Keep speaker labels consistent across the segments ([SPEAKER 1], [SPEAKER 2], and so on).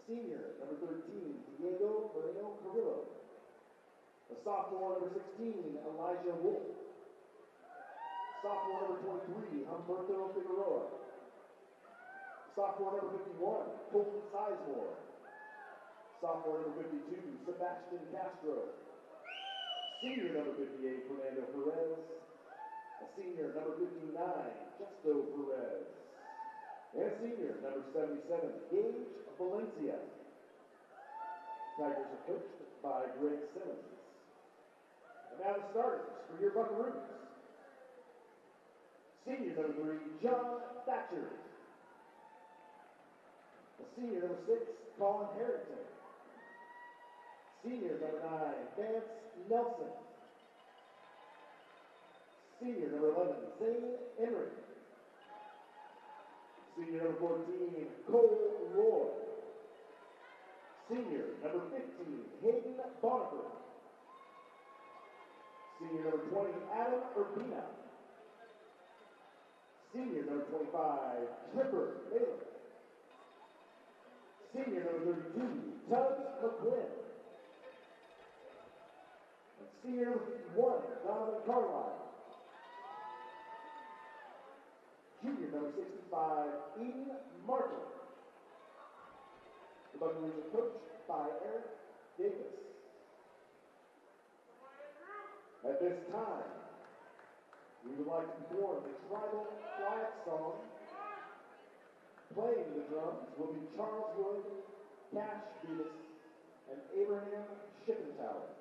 [SPEAKER 1] Senior, number 13, Diego Moreno Carrillo. The sophomore, number 16, Elijah Wolf. Sophomore, number 23, Humberto Figueroa. Sophomore, number 51, Colton Sizemore. Sophomore, number 52, Sebastian Castro. Senior, number 58, Fernando Perez. A senior, number 59, Justo Perez. And senior, number 77, Gage Valencia. Tigers are coached by Greg Simmons. And now the starters for your Buckaroos. Senior, number 3, John Thatcher. The senior, number 6, Colin Harrington. Senior, number 9, Vance Nelson. Senior, number 11, Zane Emery. Senior, number 14, Cole Roy. Senior, number 15, Hayden Bonifer. Senior, number 20, Adam Urbina. Senior, number 25, Tripper Baylor. Senior, number 32, Tubbs McQuinn. And senior, number 51, Donovan Carlisle. Junior, number 65, Eden Martin. The Buccaneers are coached by Eric Davis. At this time, we would like to perform the tribal flag song. Playing the drums will be Charles Wood, Cash Beavis, and Abraham Shippentauer.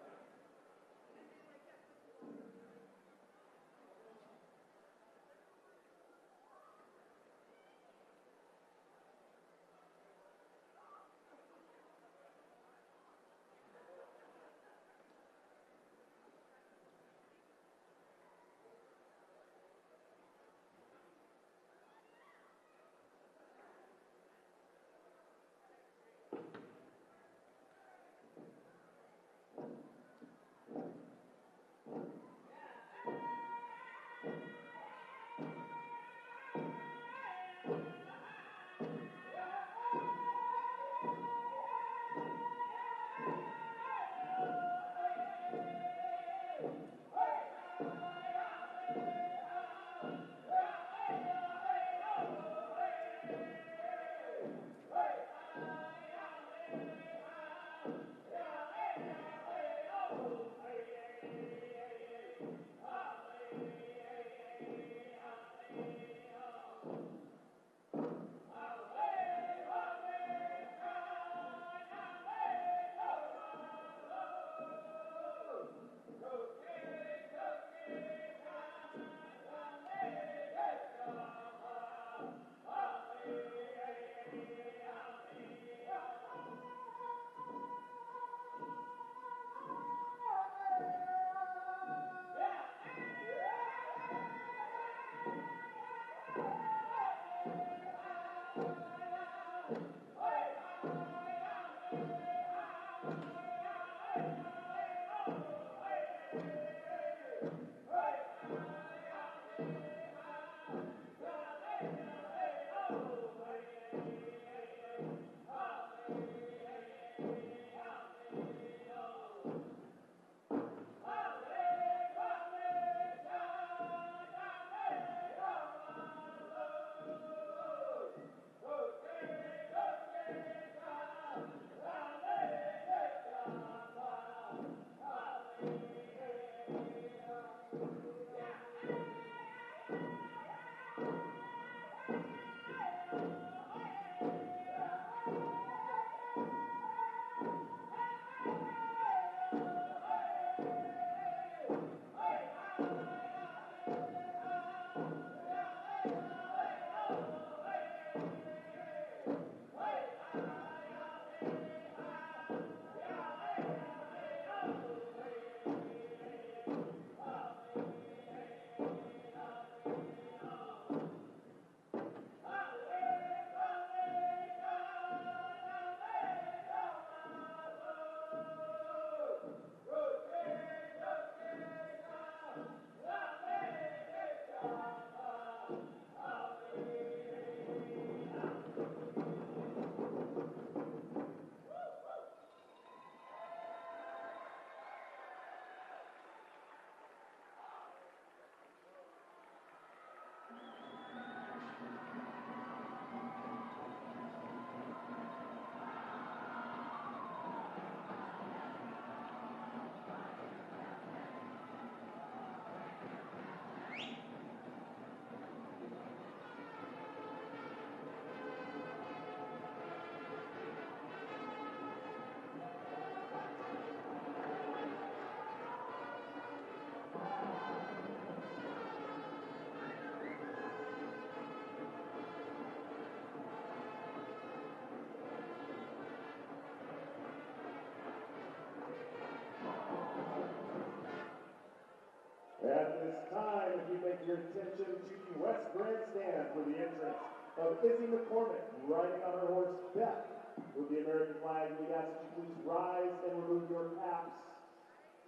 [SPEAKER 1] your attention to the West Grandstand for the entrance of Izzy McCormick riding on her horse Beth. With the American flag, we ask that you please rise and remove your caps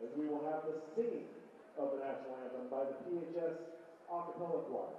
[SPEAKER 1] as we will have the singing of the national anthem by the PHS a cappella choir.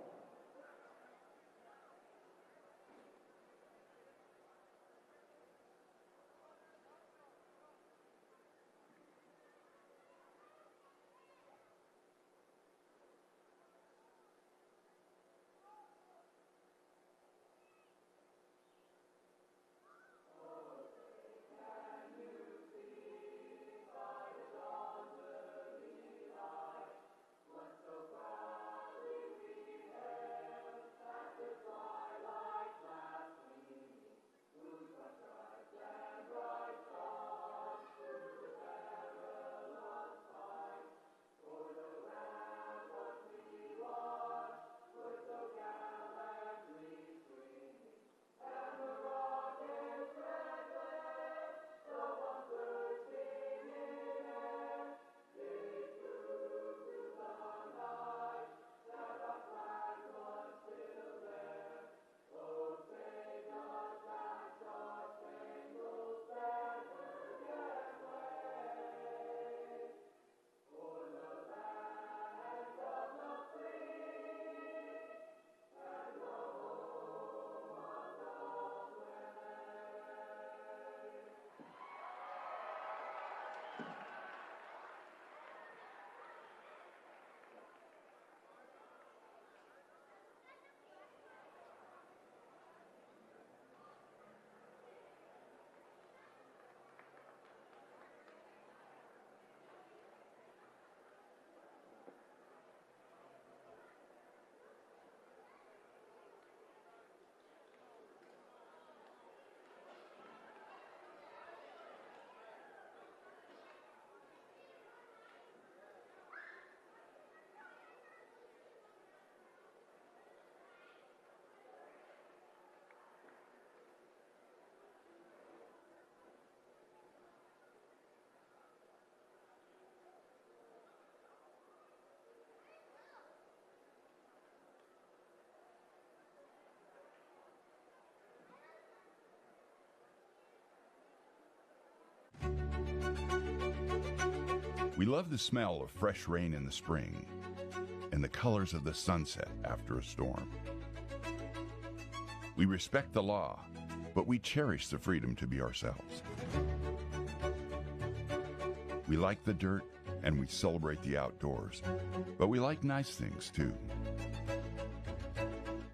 [SPEAKER 2] We love the smell of fresh rain in the spring and the colors of the sunset after a storm. We respect the law, but we cherish the freedom to be ourselves. We like the dirt and we celebrate the outdoors, but we like nice things too.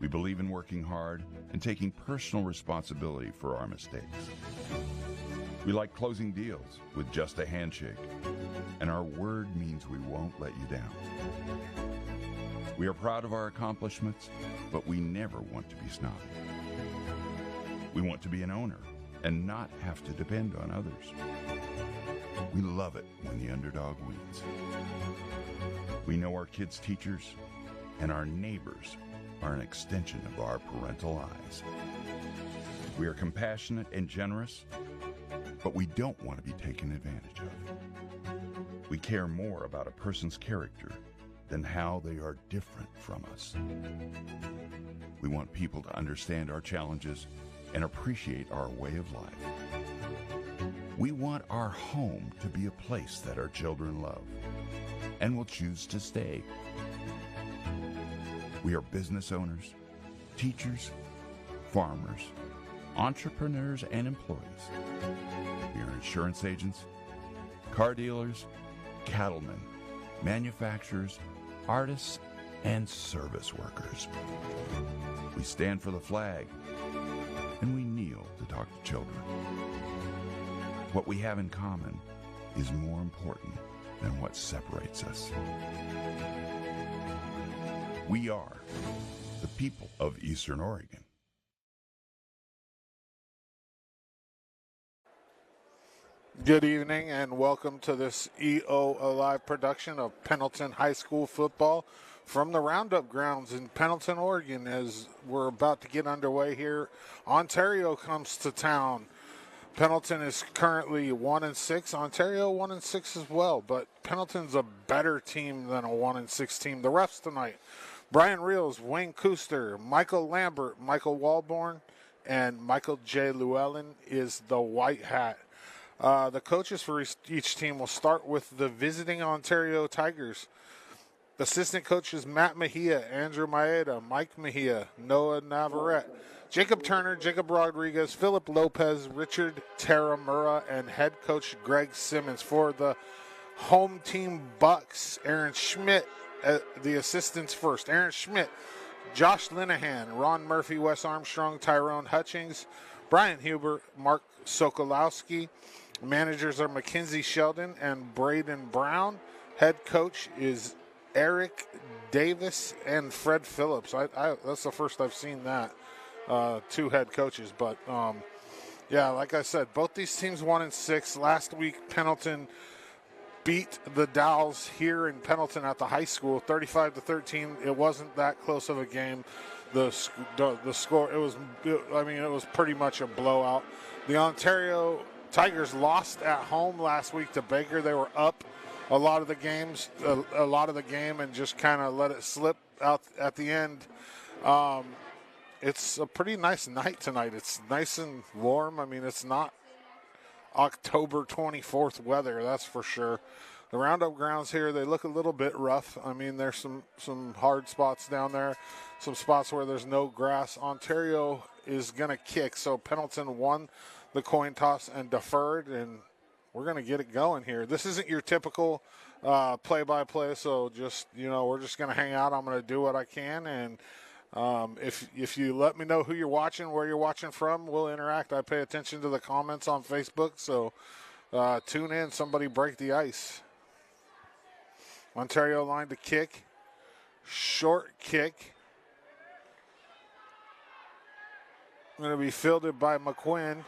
[SPEAKER 2] We believe in working hard and taking personal responsibility for our mistakes. We like closing deals with just a handshake, and our word means we won't let you down. We are proud of our accomplishments, but we never want to be snobby. We want to be an owner and not have to depend on others. We love it when the underdog wins. We know our kids' teachers and our neighbors are an extension of our parental eyes. We are compassionate and generous, but we don't want to be taken advantage of. We care more about a person's character than how they are different from us. We want people to understand our challenges and appreciate our way of life. We want our home to be a place that our children love and will choose to stay. We are business owners, teachers, farmers, entrepreneurs, and employees. We are insurance agents, car dealers, cattlemen, manufacturers, artists, and service workers. We stand for the flag, and we kneel to talk to children. What we have in common is more important than what separates us. We are the people of Eastern Oregon.
[SPEAKER 3] Good evening and welcome to this EO Alive production of Pendleton High School football from the Roundup grounds in Pendleton, Oregon. As we're about to get underway here, Ontario comes to town. Pendleton is currently 1-6. Ontario 1-6 as well, but Pendleton's a better team than a 1-6 team. The refs tonight Brian Reels, Wayne Kuster, Michael Lambert, Michael Walborn, and Michael J. Llewellyn is the white hat. The coaches for each team will start with the visiting Ontario Tigers. Assistant coaches Matt Mejia, Andrew Maeda, Mike Mejia, Noah Navarrete, Jacob Turner, Jacob Rodriguez, Philip Lopez, Richard Taramura, and head coach Greg Simmons. For the home team Bucks, Aaron Schmidt, the assistants first. Aaron Schmidt, Josh Linehan, Ron Murphy, Wes Armstrong, Tyrone Hutchings, Brian Huber, Mark Sokolowski. Managers are Mackenzie Sheldon and Braden Brown. Head coach is Eric Davis and Fred Phillips. That's the first I've seen that. Two head coaches. But, yeah, like I said, both these teams 1-6. Last week, Pendleton beat the Dowls here in Pendleton at the high school, 35-13. It wasn't that close of a game. The score, it was pretty much a blowout. The Ontario Tigers lost at home last week to Baker. They were up a lot of the game, and just kind of let it slip out at the end. It's a pretty nice night tonight. It's nice and warm. I mean, it's not October 24th weather, that's for sure. The Roundup grounds here, they look a little bit rough. I mean, there's some hard spots down there, some spots where there's no grass. Ontario is going to kick, so Pendleton won the coin toss and deferred, and we're going to get it going here. This isn't your typical play-by-play, so just, we're just going to hang out. I'm going to do what I can, and if you let me know who you're watching, where you're watching from, we'll interact. I pay attention to the comments on Facebook, so tune in. Somebody break the ice. Ontario line to kick. Short kick. Going to be fielded by McQuinn.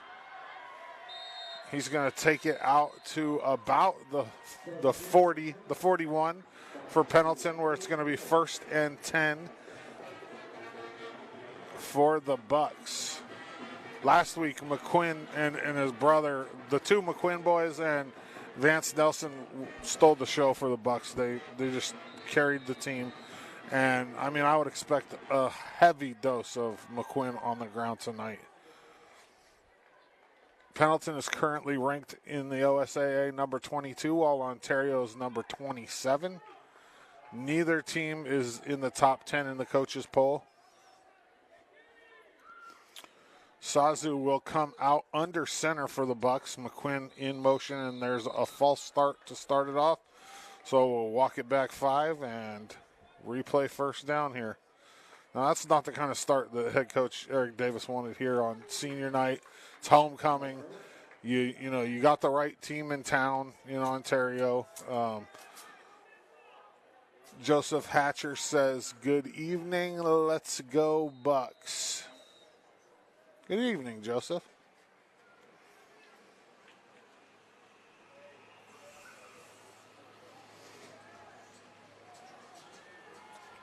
[SPEAKER 3] He's going to take it out to about the 41 for Pendleton, where it's going to be 1st and 10 for the Bucks. Last week, McQuinn and his brother, the two McQuinn boys and Vance Nelson, stole the show for the Bucks. They just carried the team. And, I would expect a heavy dose of McQuinn on the ground tonight. Pendleton is currently ranked in the OSAA number 22, while Ontario is number 27. Neither team is in the top 10 in the coaches poll. Sazu will come out under center for the Bucks. McQuinn in motion, and there's a false start to start it off. So we'll walk it back 5 and replay first down here. Now, that's not the kind of start that head coach Eric Davis wanted here on senior night. It's homecoming. You got the right team in town, Ontario. Joseph Hatcher says, good evening, let's go Bucks. Good evening, Joseph.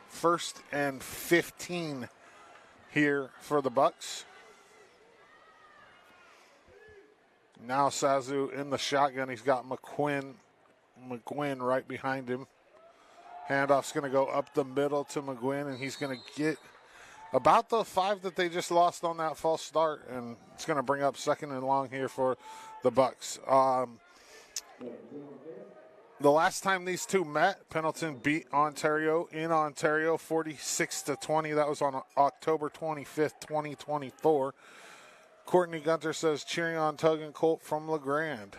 [SPEAKER 3] First and 15 here for the Bucks. Now Sazu in the shotgun. He's got McQuinn right behind him. Handoff's going to go up the middle to McQuinn, and he's going to get about the 5 that they just lost on that false start, and it's going to bring up 2nd and long here for the Bucks. The last time these two met, Pendleton beat Ontario in Ontario 46-20. That was on October 25th, 2024. Courtney Gunter says, cheering on Tug and Colt from LeGrand.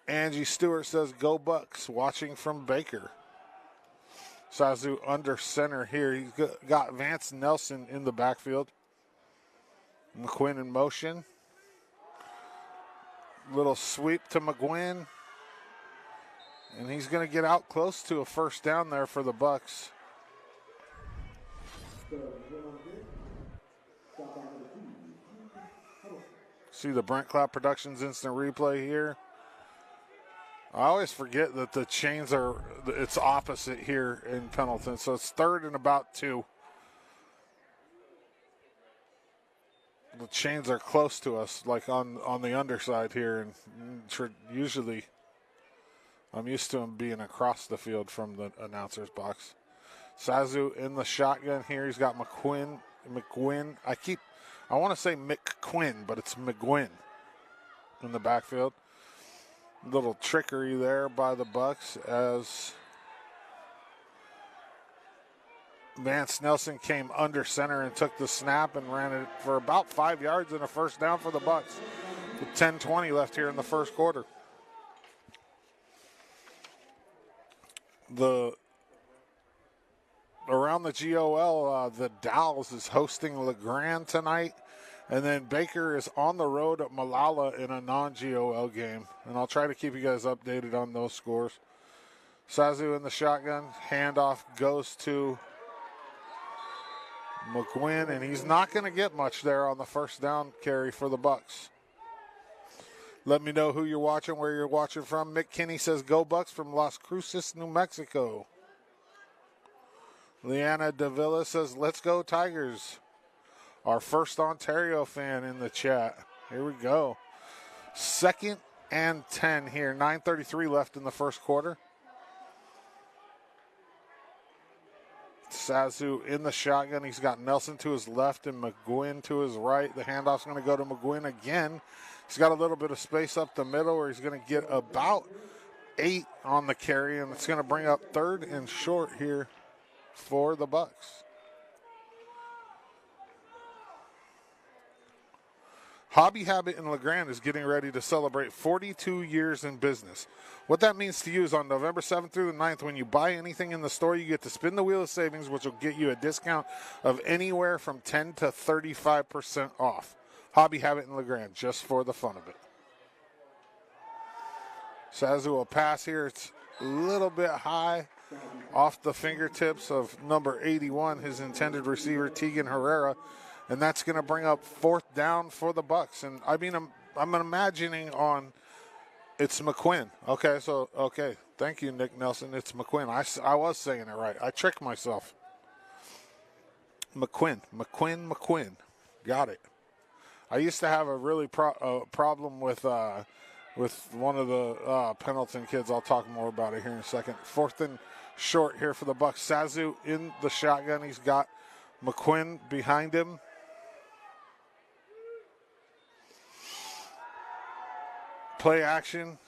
[SPEAKER 3] Angie Stewart says, go Bucks, watching from Baker. Sazu under center here. He's got Vance Nelson in the backfield. McQuinn in motion. Little sweep to McGuinn. And he's going to get out close to a first down there for the Bucks. See the Brent Clapp Productions instant replay here. I always forget that the chains it's opposite here in Pendleton. So it's 3rd and about 2. The chains are close to us, like on the underside here. And usually, I'm used to him being across the field from the announcer's box. Sazu in the shotgun here. He's got McGuinn. I want to say McQuinn, but it's McGuinn in the backfield. Little trickery there by the Bucks as Vance Nelson came under center and took the snap and ran it for about 5 yards and a first down for the Bucks. With 10:20 left here in the first quarter. Around the GOL, the Dowls is hosting LeGrand tonight. And then Baker is on the road at Malala in a non-GOL game. And I'll try to keep you guys updated on those scores. Sazu in the shotgun. Handoff goes to McGuinn. And he's not going to get much there on the first down carry for the Bucks. Let me know who you're watching, where you're watching from. Mick Kinney says, "Go Bucks" from Las Cruces, New Mexico. Leanna Davila says, "Let's go Tigers." Our first Ontario fan in the chat. Here we go. 2nd and 10 here. 9:33 left in the first quarter. Sazu in the shotgun. He's got Nelson to his left and McGuinn to his right. The handoff's going to go to McGuinn again. He's got a little bit of space up the middle where he's going to get about 8 on the carry, and it's going to bring up 3rd and short here for the Bucks. Hobby Habit in LeGrand is getting ready to celebrate 42 years in business. What that means to you is on November 7th through the 9th, when you buy anything in the store, you get to spin the wheel of savings, which will get you a discount of anywhere from 10 to 35% off. Hobby Habit in LeGrand, just for the fun of it. Sazu will pass here. It's a little bit high off the fingertips of number 81, his intended receiver, Tegan Herrera. And that's going to bring up 4th down for the Bucks. And I mean, I'm imagining it's McQuinn. Okay. Thank you, Nick Nelson. It's McQuinn. I was saying it right. I tricked myself. McQuinn. Got it. I used to have a really problem with one of the Pendleton kids. I'll talk more about it here in a second. 4th and short here for the Bucks. Sazu in the shotgun. He's got McQuinn behind him. Play action.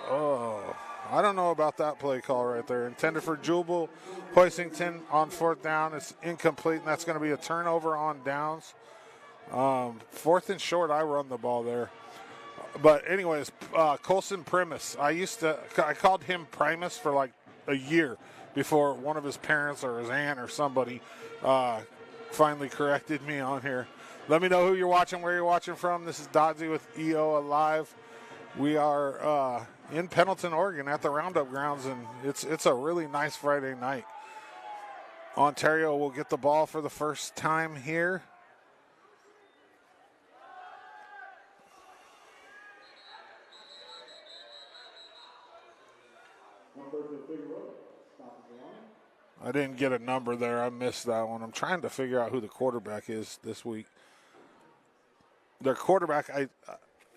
[SPEAKER 3] Oh, I don't know about that play call right there. Intended for Jubal Hoisington on 4th down. It's incomplete, and that's going to be a turnover on downs. 4th and short, I run the ball there. But anyways, Colson Primus. I called him Primus for like a year before one of his parents or his aunt or somebody finally corrected me on here. Let me know who you're watching, where you're watching from. This is Dodzy with EO Alive. We are in Pendleton, Oregon at the Roundup Grounds, and it's a really nice Friday night. Ontario will get the ball for the first time here. I didn't get a number there. I missed that one. I'm trying to figure out who the quarterback is this week. Their quarterback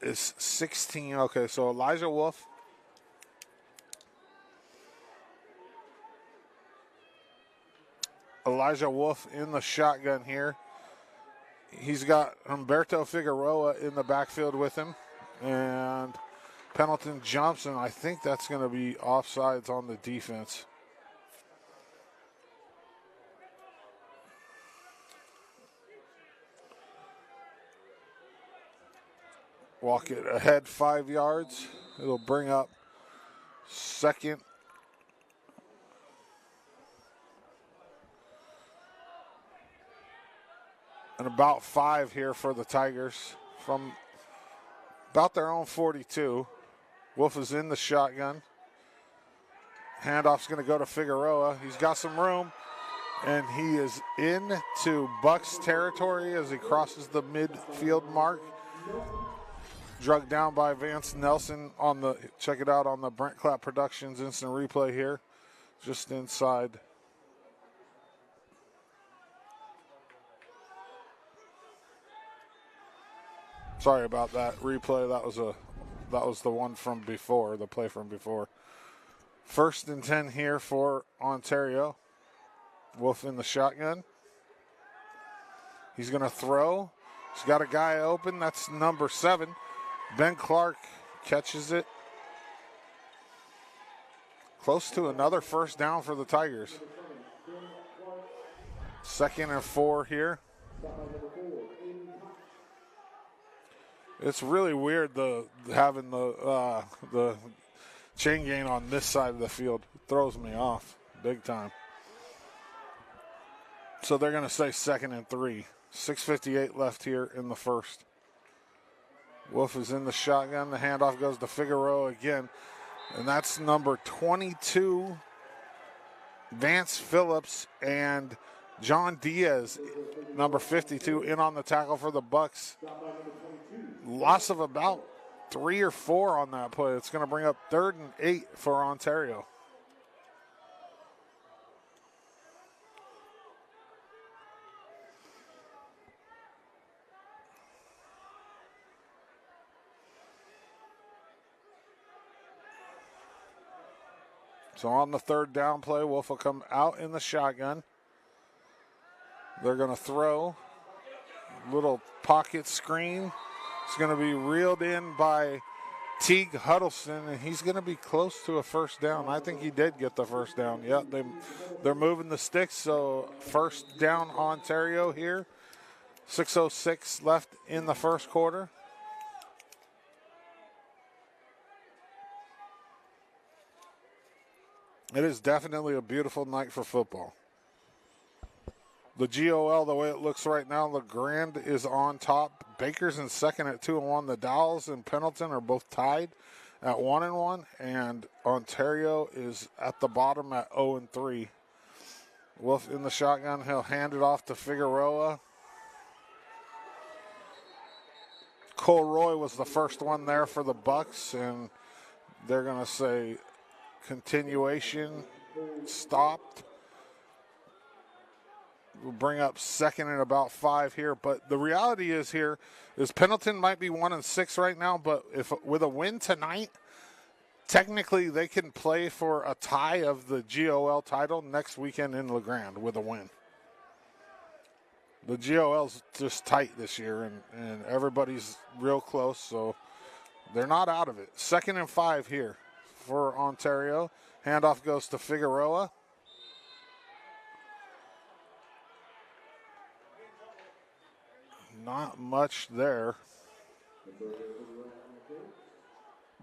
[SPEAKER 3] is 16. Okay, so Elijah Wolf. Elijah Wolf in the shotgun here. He's got Humberto Figueroa in the backfield with him. And Pendleton jumps, and I think that's going to be offsides on the defense. Walk it ahead 5 yards. It'll bring up 2nd. And about 5 here for the Tigers from about their own 42. Wolf is in the shotgun. Handoff's going to go to Figueroa. He's got some room, and he is into Bucks territory as he crosses the midfield mark. Drugged down by Vance Nelson check it out on the Brent Clapp Productions instant replay here, just inside. Sorry about that replay. That was a that was the one from before, the play from before. 1st and 10 here for Ontario. Wolf in the shotgun. He's going to throw. He's got a guy open. That's number 7. Ben Clark catches it. Close to another first down for the Tigers. 2nd and 4 here. It's really weird having the chain gain on this side of the field. It throws me off big time. So they're going to say 2nd and 3. 6:58 left here in the first. Wolf is in the shotgun. The handoff goes to Figueroa again. And that's number 22, Vance Phillips, and John Diaz, number 52, in on the tackle for the Bucks. Loss of about 3 or 4 on that play. It's going to bring up 3rd and 8 for Ontario. So on the 3rd down play, Wolf will come out in the shotgun. They're going to throw. Little pocket screen. It's going to be reeled in by Teague Huddleston, and he's going to be close to a first down. I think he did get the first down. Yeah, they're moving the sticks, so first down Ontario here. 6:06 left in the first quarter. It is definitely a beautiful night for football. The GOL, the way it looks right now, LeGrand is on top. Baker's in second at 2-1. The Dowells and Pendleton are both tied at 1-1, and Ontario is at the bottom at 0-3. Wolf in the shotgun. He'll hand it off to Figueroa. Cole Roy was the first one there for the Bucks, and they're going to say continuation stopped. We'll bring up 2nd and about 5 here, but the reality is Pendleton might be 1-6 right now, but if with a win tonight, technically they can play for a tie of the GOL title next weekend in LeGrand with a win. The GOL's just tight this year, and everybody's real close, so they're not out of it. 2nd and 5 here for Ontario. Handoff goes to Figueroa. Not much there.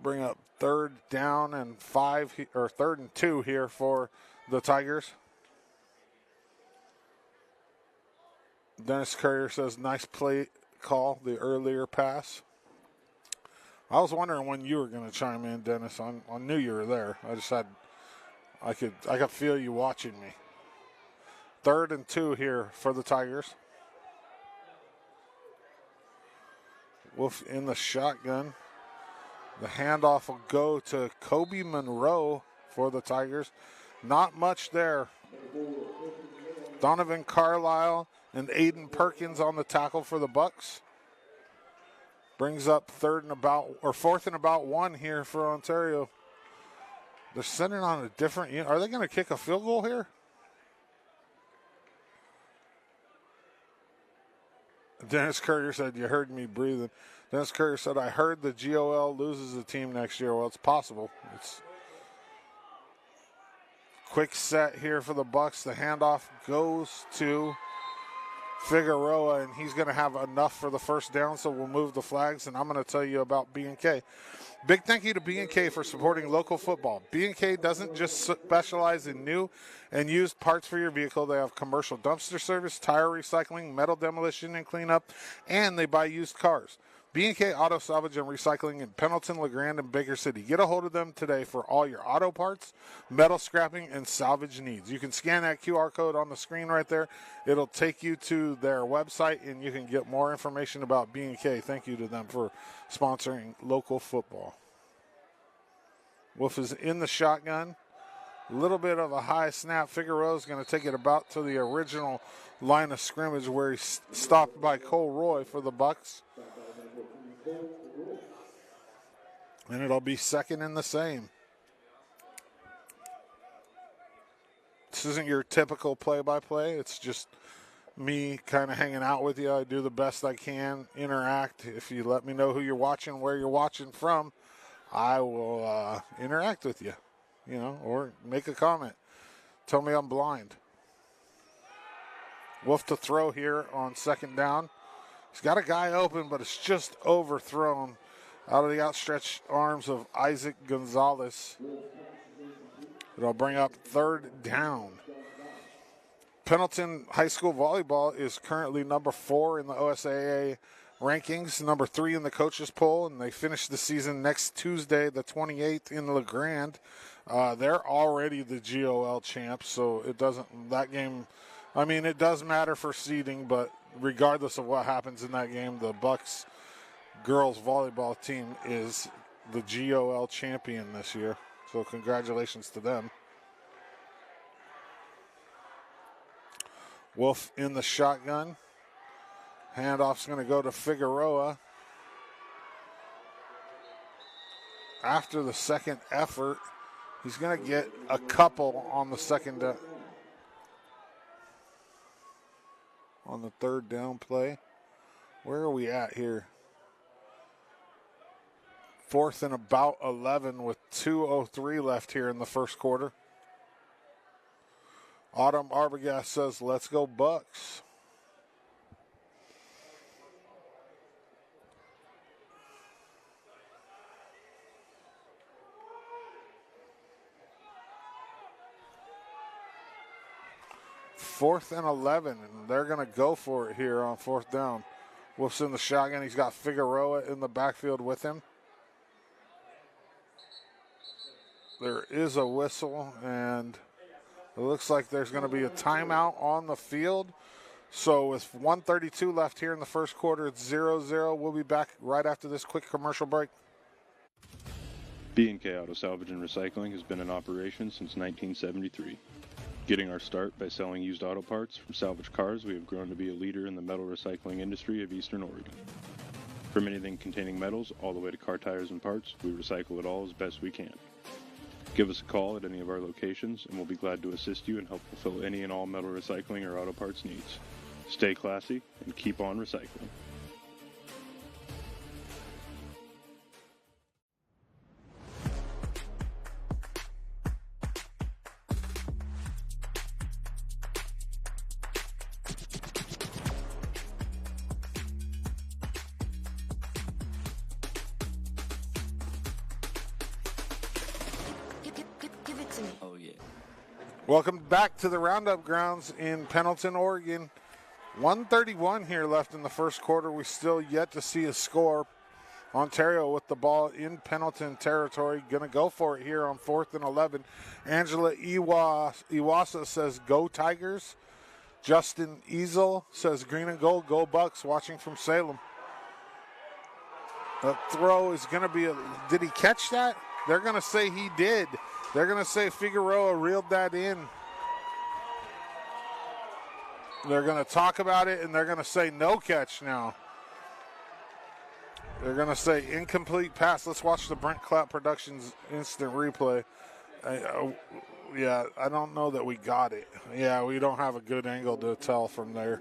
[SPEAKER 3] Bring up 3rd down and 5, or 3rd and 2 here for the Tigers. Dennis Courier says, nice play call, the earlier pass. I was wondering when you were going to chime in, Dennis. I knew you were there. I could feel you watching me. 3rd and 2 here for the Tigers. Wolf in the shotgun. The handoff will go to Kobe Monroe for the Tigers. Not much there. Donovan Carlisle and Aiden Perkins on the tackle for the Bucks. Brings up 4th and about 1 here for Ontario. They're sending on a different unit. Are they going to kick a field goal here? Dennis Courier said, you heard me breathing. Dennis Courier said, I heard the GOL loses a team next year. Well, it's possible. It's quick set here for the Bucks. The handoff goes to Figueroa, and he's going to have enough for the first down, so we'll move the flags, and I'm going to tell you about B&K. Big thank you to B&K for supporting local football. B&K doesn't just specialize in new and used parts for your vehicle. They have commercial dumpster service, tire recycling, metal demolition and cleanup, and they buy used cars. B&K Auto Salvage and Recycling in Pendleton, LeGrand, and Baker City. Get a hold of them today for all your auto parts, metal scrapping, and salvage needs. You can scan that QR code on the screen right there. It'll take you to their website, and you can get more information about B&K. Thank you to them for sponsoring local football. Wolf is in the shotgun. A little bit of a high snap. Figueroa's going to take it about to the original line of scrimmage where he's stopped by Cole Roy for the Bucks. And it'll be second and the same. This isn't your typical play-by-play. It's just me kind of hanging out with you. I do the best I can, interact. If you let me know who you're watching, where you're watching from, I will interact with you, or make a comment. Tell me I'm blind. Wolf to throw here on second down. He's got a guy open, but it's just overthrown out of the outstretched arms of Isaac Gonzalez. It'll bring up third down. Pendleton High School Volleyball is currently number 4 in the OSAA rankings, number 3 in the coaches poll, and they finish the season next Tuesday, the 28th, in La Grande. They're already the GOL champs, so it does matter for seeding, but regardless of what happens in that game, the Bucks girls volleyball team is the GOL champion this year. So congratulations to them. Wolf in the shotgun. Handoff's going to go to Figueroa. After the second effort, he's going to get a couple on the second on the third down play. Where are we at here? 4th and about 11 with 2:03 left here in the first quarter. Autumn Arbogast says, let's go Bucks. Fourth and 11, and they're going to go for it here on fourth down. Wolf's in the shotgun. He's got Figueroa in the backfield with him. There is a whistle, and it looks like there's going to be a timeout on the field. So with 1:32 left here in the first quarter, it's 0-0. We'll be back right after this quick commercial break.
[SPEAKER 4] B&K Auto Salvage and Recycling has been in operation since 1973. Getting our start by selling used auto parts from salvaged cars, we have grown to be a leader in the metal recycling industry of Eastern Oregon. From anything containing metals all the way to car tires and parts, we recycle it all as best we can. Give us a call at any of our locations, and we'll be glad to assist you and help fulfill any and all metal recycling or auto parts needs. Stay classy and keep on recycling.
[SPEAKER 3] Welcome back to the Roundup Grounds in Pendleton, Oregon. 1:31 here left in the first quarter. We still yet to see a score. Ontario with the ball in Pendleton territory. Going to go for it here on 4th and 11. Angela Iwasa says, go Tigers. Justin Easel says, green and gold, go Bucks, watching from Salem. The throw is going to be did he catch that? They're going to say he did. They're going to say Figueroa reeled that in. They're going to talk about it, and they're going to say no catch now. They're going to say incomplete pass. Let's watch the Brent Clapp Productions instant replay. I don't know that we got it. Yeah, we don't have a good angle to tell from there.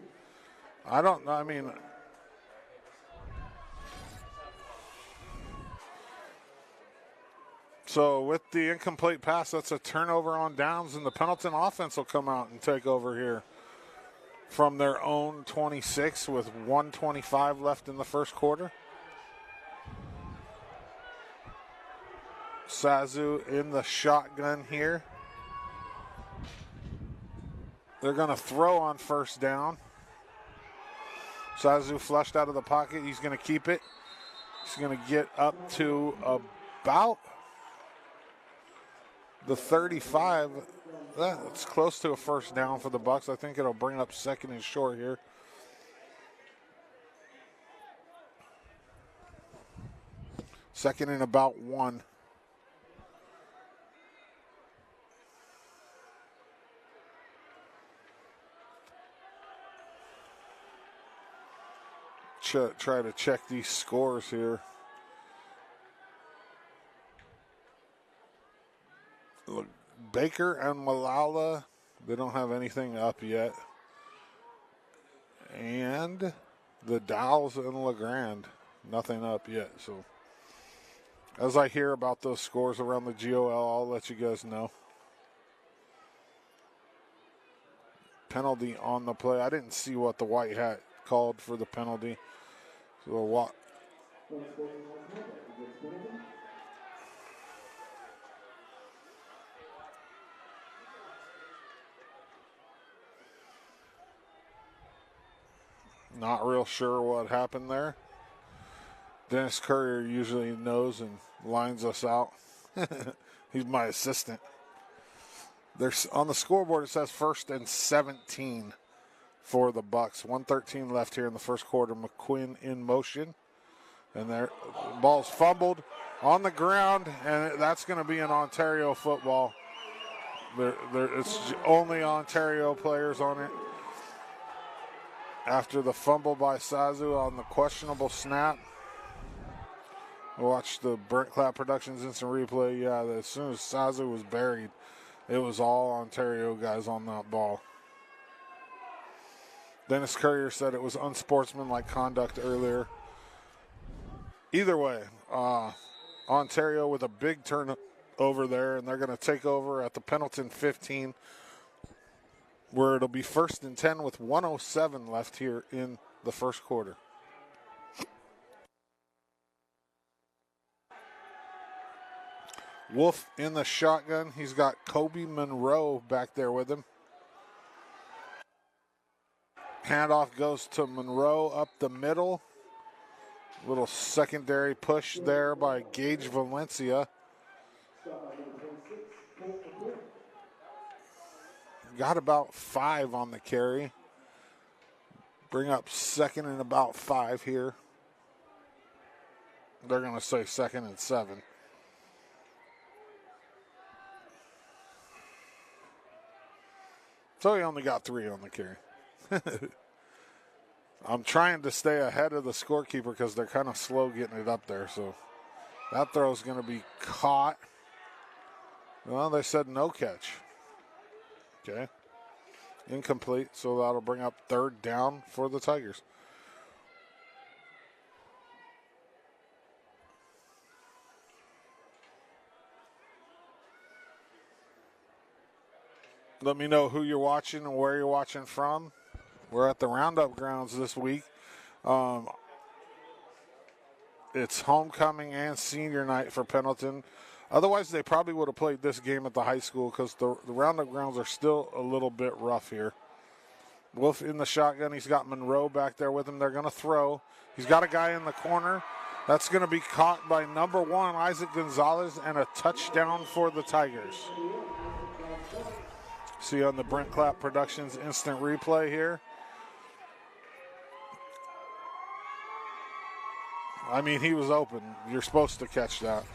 [SPEAKER 3] So with the incomplete pass, that's a turnover on downs, and the Pendleton offense will come out and take over here from their own 26 with 1:25 left in the first quarter. Sazu in the shotgun here. They're going to throw on first down. Sazu flushed out of the pocket. He's going to keep it. He's going to get up to about the 35. That's close to a first down for the Bucks. I think it'll bring up second and short here. Second and about 1. Try to check these scores here. Baker and Malala, they don't have anything up yet. And the Dowels and LeGrand, nothing up yet. So as I hear about those scores around the GOL, I'll let you guys know. Penalty on the play. I didn't see what the white hat called for the penalty. So what? Not real sure what happened there. Dennis Courier usually knows and lines us out. He's my assistant. There's on the scoreboard it says 1st and 17 for the Bucks. 1:13 left here in the first quarter. McQuinn in motion. And there the ball's fumbled on the ground, and that's going to be an Ontario football. It's only Ontario players on it. After the fumble by Sazu on the questionable snap. Watch the Brent Clapp Productions instant replay. Yeah, as soon as Sazu was buried, it was all Ontario guys on that ball. Dennis Courier said it was unsportsmanlike conduct earlier. Either way, Ontario with a big turnover there, and they're going to take over at the Pendleton 15, where it'll be 1st and 10 with 1:07 left here in the first quarter. Wolf in the shotgun. He's got Kobe Monroe back there with him. Handoff goes to Monroe up the middle. Little secondary push there by Gage Valencia. Got about 5 on the carry. Bring up 2nd and about 5 here. They're going to say 2nd and 7. So he only got 3 on the carry. I'm trying to stay ahead of the scorekeeper because they're kind of slow getting it up there. So that throw is going to be caught. Well, they said no catch. Okay. Incomplete, so that'll bring up 3rd down for the Tigers. Let me know who you're watching and where you're watching from. We're at the Roundup grounds this week. It's homecoming and senior night for Pendleton. Otherwise, they probably would have played this game at the high school because the Roundup grounds are still a little bit rough here. Wolf in the shotgun. He's got Monroe back there with him. They're going to throw. He's got a guy in the corner. That's going to be caught by number 1, Isaac Gonzalez, and a touchdown for the Tigers. See on the Brent Clapp Productions instant replay here. I mean, he was open. You're supposed to catch that.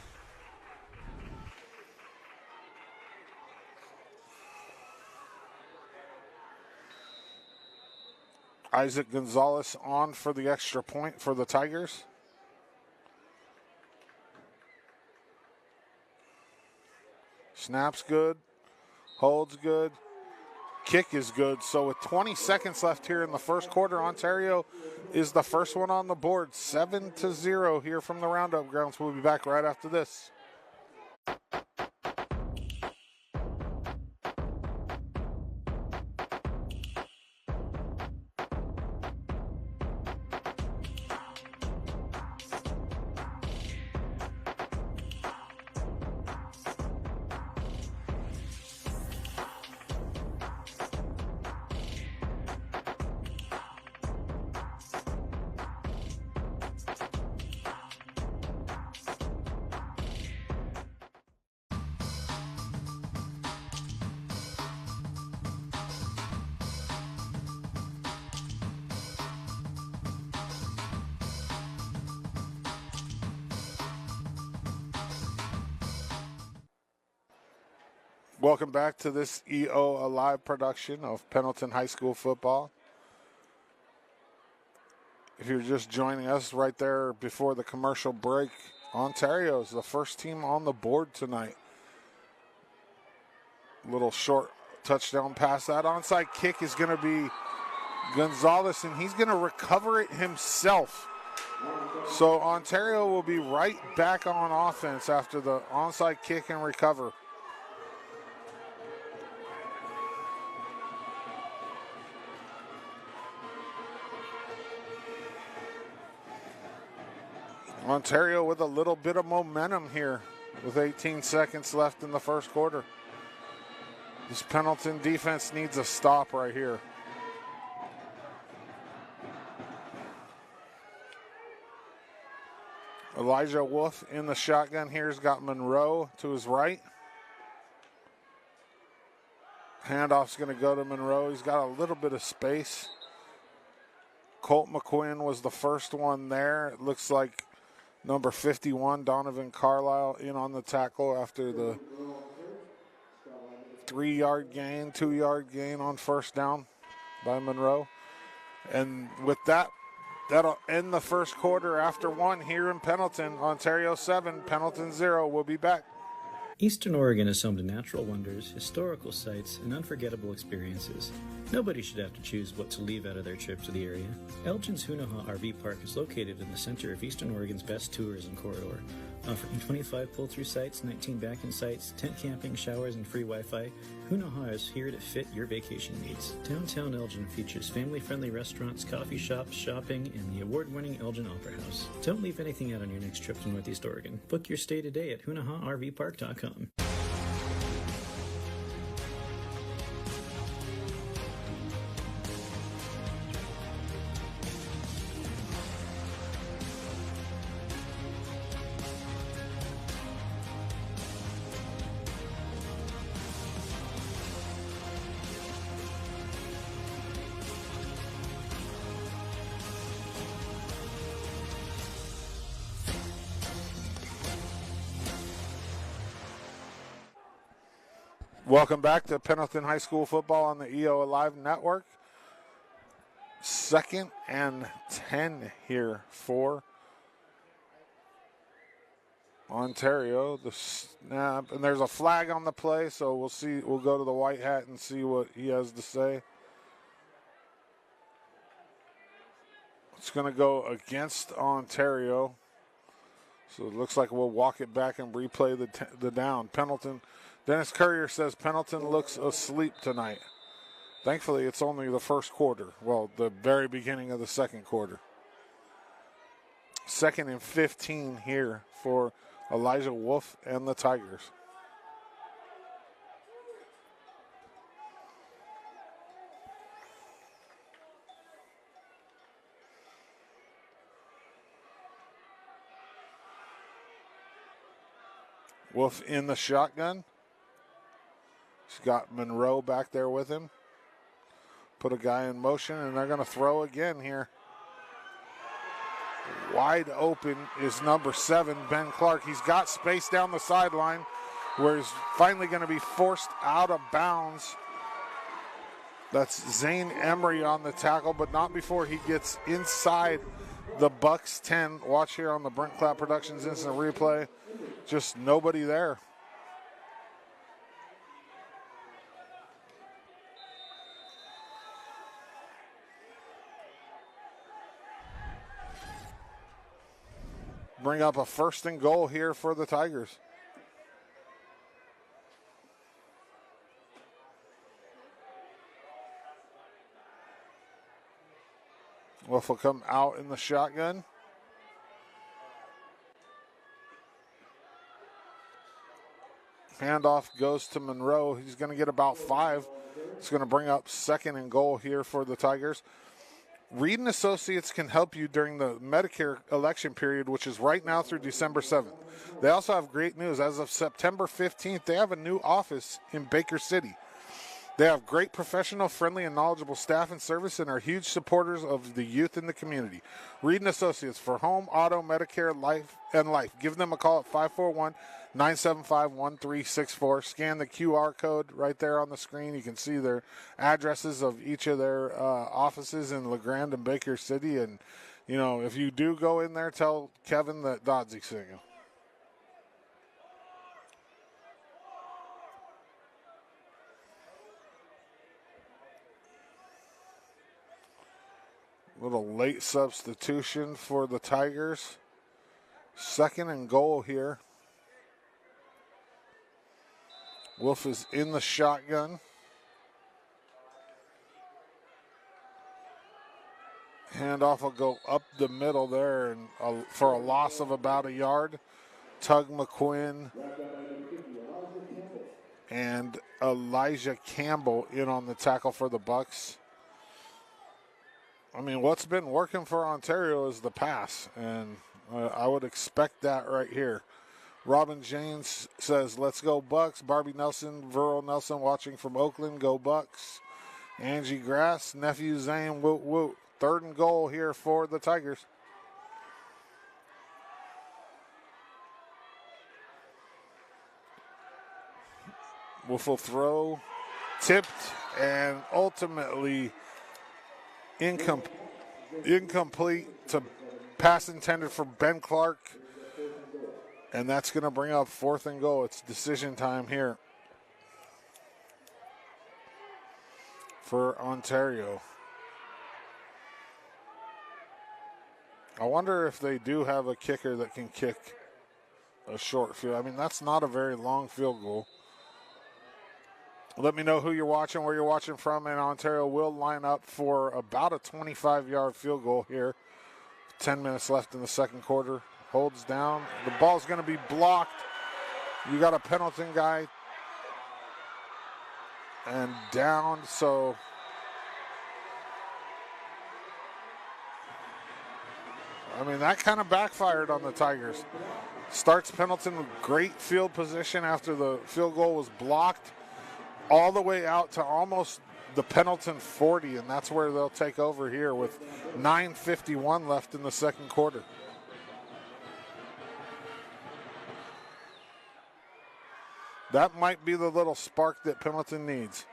[SPEAKER 3] Isaac Gonzalez on for the extra point for the Tigers. Snap's good. Holds good. Kick is good. So with 20 seconds left here in the first quarter, Ontario is the first one on the board. 7-0 here from the Roundup grounds. We'll be back right after this. Welcome back to this EO Alive production of Pendleton High School football. If you're just joining us right there before the commercial break, Ontario is the first team on the board tonight. Little short touchdown pass. That onside kick is going to be Gonzalez, and he's going to recover it himself. So Ontario will be right back on offense after the onside kick and recover. Ontario with a little bit of momentum here with 18 seconds left in the first quarter. This Pendleton defense needs a stop right here. Elijah Wolf in the shotgun here. He's got Monroe to his right. Handoff's going to go to Monroe. He's got a little bit of space. Colt McQuinn was the first one there. It looks like number 51, Donovan Carlisle, in on the tackle after the 3-yard gain, 2-yard gain on first down by Monroe. And with that, that'll end the first quarter after 1 here in Pendleton. Ontario 7, Pendleton 0. We'll be back.
[SPEAKER 5] Eastern Oregon is home to natural wonders, historical sites, and unforgettable experiences. Nobody should have to choose what to leave out of their trip to the area. Elgin's Hunaha RV Park is located in the center of Eastern Oregon's best tourism corridor, offering 25 pull-through sites, 19 back-in sites, tent camping, showers, and free Wi-Fi. Hunaha is here to fit your vacation needs. Downtown Elgin features family-friendly restaurants, coffee shops, shopping, and the award-winning Elgin Opera House. Don't leave anything out on your next trip to Northeast Oregon. Book your stay today at hunaharvpark.com.
[SPEAKER 3] Welcome back to Pendleton High School football on the EO Alive Network. 2nd and 10 here for Ontario. The snap, and there's a flag on the play, so we'll see. We'll go to the white hat and see what he has to say. It's going to go against Ontario, so it looks like we'll walk it back and replay the down. Pendleton. Dennis Courier says Pendleton looks asleep tonight. Thankfully, it's only the first quarter. Well, the very beginning of the second quarter. 2nd and 15 here for Elijah Wolf and the Tigers. Wolf in the shotgun. He's got Monroe back there with him. Put a guy in motion, and they're going to throw again here. Wide open is number 7, Ben Clark. He's got space down the sideline where he's finally going to be forced out of bounds. That's Zane Emery on the tackle, but not before he gets inside the Bucks 10. Watch here on the Brent Clapp Productions instant replay. Just nobody there. Bring up a 1st and goal here for the Tigers. Wolf will come out in the shotgun. Handoff goes to Monroe. He's going to get about 5. It's going to bring up 2nd and goal here for the Tigers. Reed and Associates can help you during the Medicare election period, which is right now through December 7th. They also have great news. As of September 15th, they have a new office in Baker City. They have great professional, friendly, and knowledgeable staff and service and are huge supporters of the youth in the community. Reed and Associates for home, auto, Medicare, life, and life. Give them a call at 541-975-1364. Scan the QR code right there on the screen. You can see their addresses of each of their offices in LeGrand and Baker City. And, you know, if you do go in there, tell Kevin that Dodzy sent you. Little late substitution for the Tigers. 2nd and goal here. Wolf is in the shotgun. Handoff will go up the middle there and for a loss of about a yard. Tug McQuinn and Elijah Campbell in on the tackle for the Bucks. I mean, what's been working for Ontario is the pass, and I would expect that right here. Robin James says, let's go Bucks. Barbie Nelson, Verl Nelson watching from Oakland, go Bucks. Angie Grass, nephew Zane, woot woot. 3rd and goal here for the Tigers. Wolf will throw, tipped, and ultimately incomplete to pass intended for Ben Clark. And that's going to bring up 4th and goal. It's decision time here for Ontario. I wonder if they do have a kicker that can kick a short field. I mean, that's not a very long field goal. Let me know who you're watching, where you're watching from, and Ontario will line up for about a 25-yard field goal here. 10 minutes left in the 2nd quarter. Holds down. The ball's going to be blocked. You got a Pendleton guy and down, so I mean, that kind of backfired on the Tigers. Starts Pendleton with great field position after the field goal was blocked all the way out to almost the Pendleton 40, and that's where they'll take over here with 9:51 left in the 2nd quarter. That might be the little spark that Pendleton needs.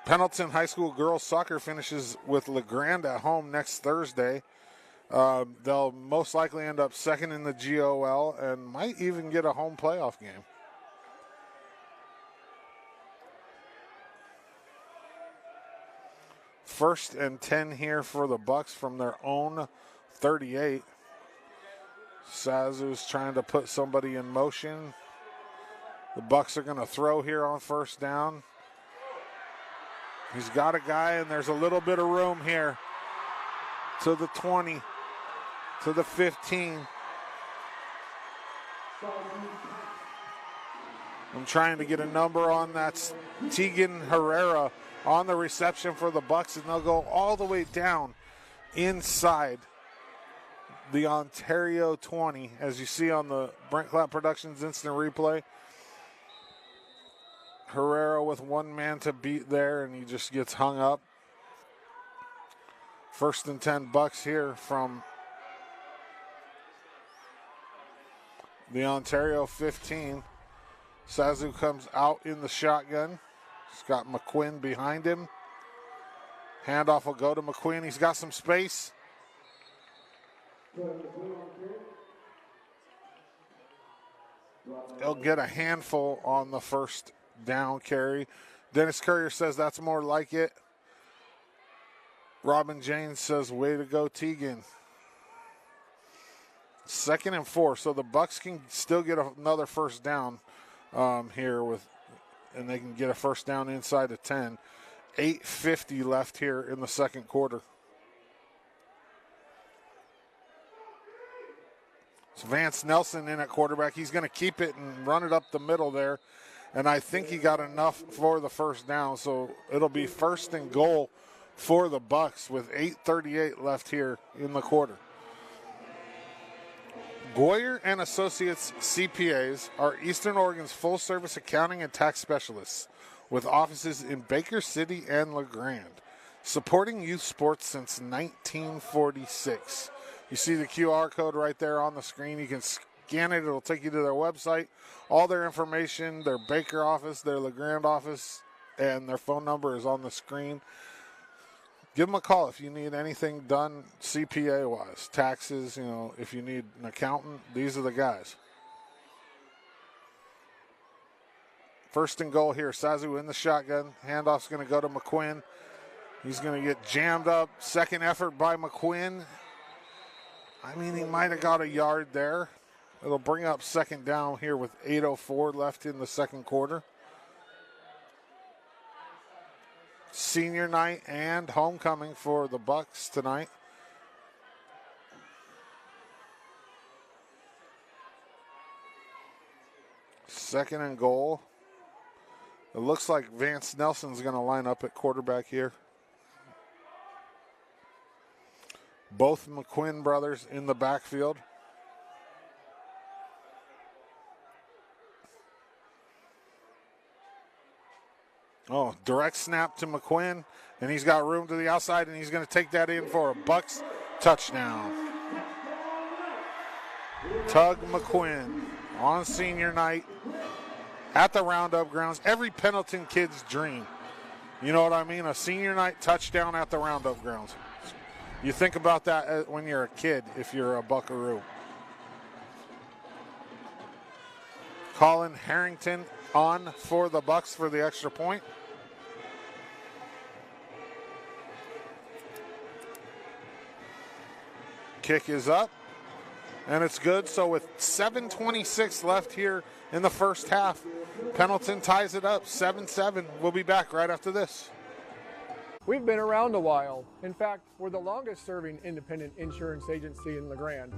[SPEAKER 3] Pendleton High School girls soccer finishes with LeGrand at home next Thursday. They'll most likely end up 2nd in the GOL and might even get a home playoff game. First and 10 here for the Bucks from their own 38. Sazu's trying to put somebody in motion. The Bucks are going to throw here on 1st down. He's got a guy, and there's a little bit of room here to the 20, to the 15. I'm trying to get a number on that. Tegan Herrera on the reception for the Bucks, and they'll go all the way down inside the Ontario 20, as you see on the Brent Clapp Productions instant replay. Herrera with one man to beat there, and he just gets hung up. 1st and 10 Bucks here from the Ontario 15. Sazu comes out in the shotgun. He's got McQuinn behind him. Handoff will go to McQuinn. He's got some space. He'll get a handful on the 1st down carry. Dennis Courier says that's more like it. Robin James says, way to go, Tegan. 2nd and 4, so the Bucks can still get another 1st down here and they can get a 1st down inside of 10. 8:50 left here in the 2nd quarter. It's Vance Nelson in at quarterback. He's going to keep it and run it up the middle there. And I think he got enough for the 1st down. So it'll be 1st and goal for the Bucks with 8:38 left here in the quarter. Goyer and Associates CPAs are Eastern Oregon's full-service accounting and tax specialists with offices in Baker City and LeGrand, supporting youth sports since 1946. You see the QR code right there on the screen. You can scan it. It'll take you to their website. All their information, their Baker office, their LeGrand office, and their phone number is on the screen. Give them a call if you need anything done CPA-wise, taxes, if you need an accountant, these are the guys. First and goal here. Sazu in the shotgun. Handoff's going to go to McQuinn. He's going to get jammed up. Second effort by McQuinn. I mean, he might have got a yard there. It'll bring up second down here with 8:04 left in the second quarter. Senior night and homecoming for the Bucks tonight. Second and goal. It looks like Vance Nelson's going to line up at quarterback here. Both McQuinn brothers in the backfield. Oh, direct snap to McQuinn, and he's got room to the outside, and he's going to take that in for a Bucks touchdown. Tug McQuinn on senior night at the Roundup grounds. Every Pendleton kid's dream. You know what I mean? A senior night touchdown at the Roundup grounds. You think about that when you're a kid, if you're a Buckaroo. Colin Harrington on for the Bucks for the extra point. Kick is up, and it's good. So with 7:26 left here in the first half, Pendleton ties it up 7-7. We'll be back right after this.
[SPEAKER 6] We've been around a while. In fact, we're the longest serving independent insurance agency in LeGrand.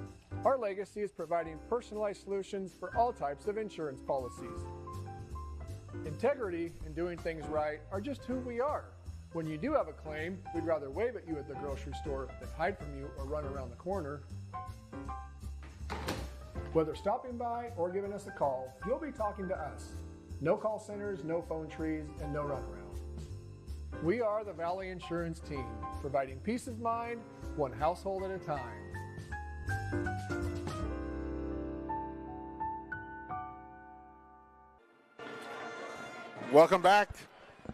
[SPEAKER 6] Our legacy is providing personalized solutions for all types of insurance policies. Integrity and doing things right are just who we are. When you do have a claim, we'd rather wave at you at the grocery store than hide from you or run around the corner. Whether stopping by or giving us a call, you'll be talking to us. No call centers, no phone trees, and no runaround. We are the Valley Insurance Team, providing peace of mind, one household at a time.
[SPEAKER 3] Welcome back.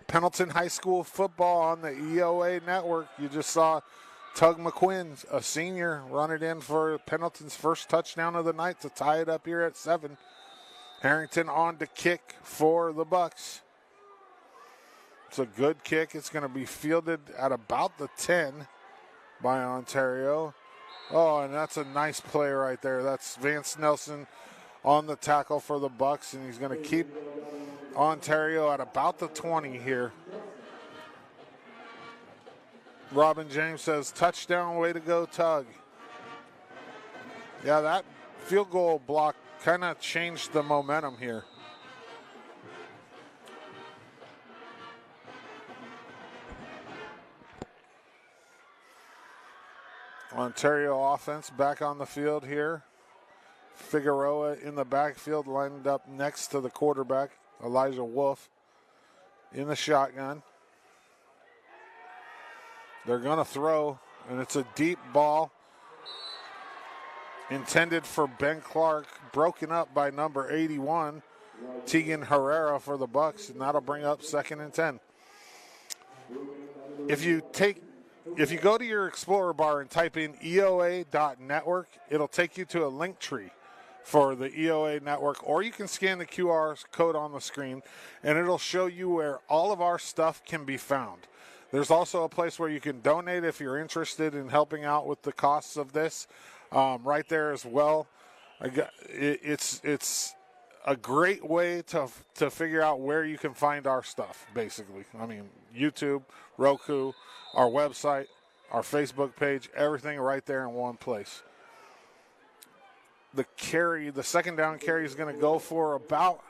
[SPEAKER 3] Pendleton High School football on the EOA network. You just saw Tug McQuinn, a senior, run it in for Pendleton's first touchdown of the night to tie it up here at 7. Harrington on to kick for the Bucks. It's a good kick. It's going to be fielded at about the 10 by Ontario. Oh, and that's a nice play right there. That's Vance Nelson on the tackle for the Bucks, and he's going to keep Ontario at about the 20 here. Robin James says, touchdown, way to go, Tug. Yeah, that field goal block kind of changed the momentum here. Ontario offense back on the field here. Figueroa in the backfield, lined up next to the quarterback, Elijah Wolf, in the shotgun. They're going to throw, and it's a deep ball intended for Ben Clark, broken up by number 81, Tegan Herrera for the Bucks, and that'll bring up 2nd and 10. If you go to your Explorer bar and type in EOA.network, it'll take you to a link tree for the EOA network, or you can scan the QR code on the screen, and it'll show you where all of our stuff can be found. There's also a place where you can donate if you're interested in helping out with the costs of this, right there as well. It's a great way to figure out where you can find our stuff, basically. I mean, YouTube, Roku, our website, our Facebook page, everything right there in one place. The second down carry is going to go for about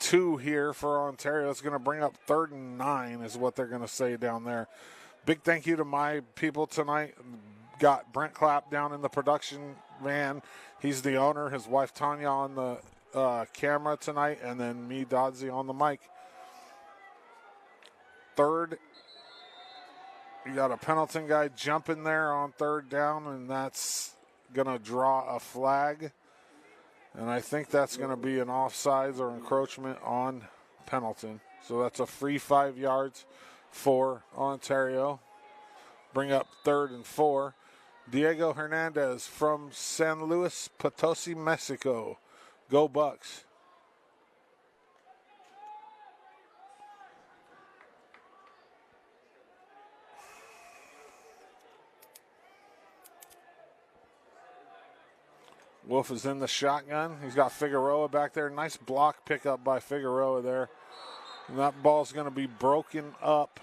[SPEAKER 3] 2 here for Ontario. It's going to bring up 3rd and 9 is what they're going to say down there. Big thank you to my people tonight. Got Brent Clapp down in the production van. He's the owner. His wife Tanya on the camera tonight, and then me, Dodsey, on the mic. 3rd. You got a Pendleton guy jumping there on 3rd down, and that's going to draw a flag. And I think that's going to be an offsides or encroachment on Pendleton. So that's a free 5 yards for Ontario. Bring up 3rd and 4. Diego Hernandez from San Luis Potosi, Mexico. Go Bucks. Wolf is in the shotgun. He's got Figueroa back there. Nice block pickup by Figueroa there. And that ball's going to be broken up.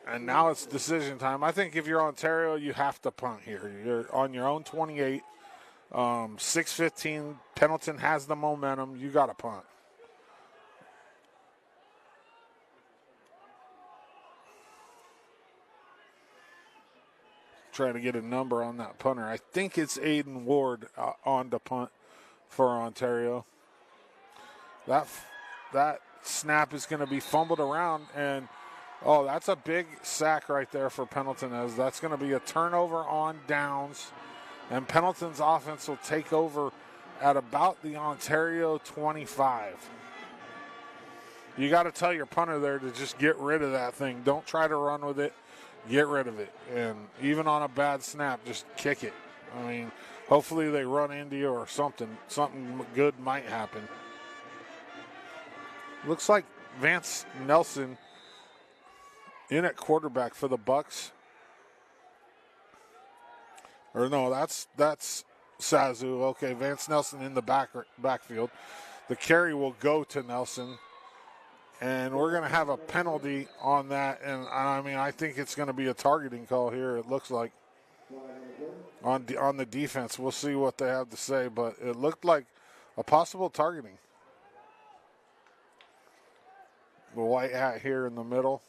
[SPEAKER 3] And now it's decision time. I think if you're Ontario, you have to punt here. You're on your own 28. 6:15. Pendleton has the momentum. You got to punt. Trying to get a number on that punter. I think it's Aiden Ward on to punt for Ontario. That snap is going to be fumbled around, and that's a big sack right there for Pendleton, as that's going to be a turnover on downs, and Pendleton's offense will take over at about the Ontario 25. You got to tell your punter there to just get rid of that thing. Don't try to run with it. Get rid of it. And even on a bad snap, just kick it. I mean, hopefully they run into you or something. Something good might happen. Looks like Vance Nelson in at quarterback for the Bucks. Or no, that's Sazu. Okay, Vance Nelson in the backfield. The carry will go to Nelson. And we're going to have a penalty on that. And, I mean, I think it's going to be a targeting call here, it looks like, on the defense. We'll see what they have to say, but it looked like a possible targeting. The white hat here in the middle.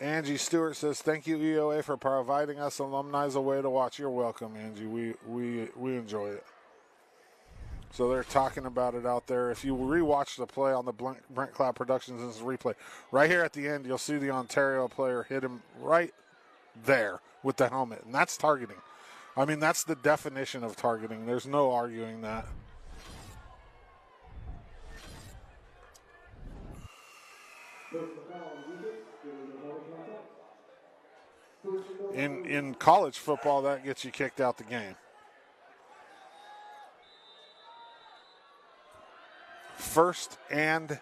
[SPEAKER 3] Angie Stewart says, thank you, EOA, for providing us alumni's a way to watch. You're welcome, Angie. We enjoy it. So they're talking about it out there. If you rewatch the play on the Brent Cloud Productions, this is replay. Right here at the end, you'll see the Ontario player hit him right there with the helmet, and that's targeting. I mean, that's the definition of targeting. There's no arguing that. In college football, that gets you kicked out the game. First and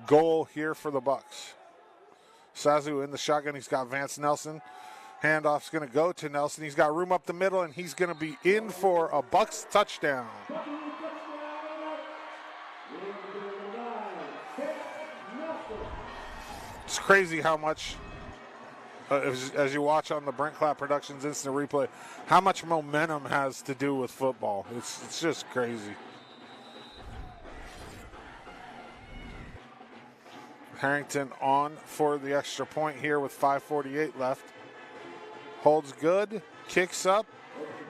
[SPEAKER 3] goal here for the Bucks. Sazu in the shotgun. He's got Vance Nelson. Handoff's going to go to Nelson. He's got room up the middle, and he's going to be in for a Bucks touchdown. It's crazy how much, as you watch on the Brent Clapp Productions instant replay, how much momentum has to do with football. It's just crazy. Harrington on for the extra point here with 5:48 left. Holds good, kicks up,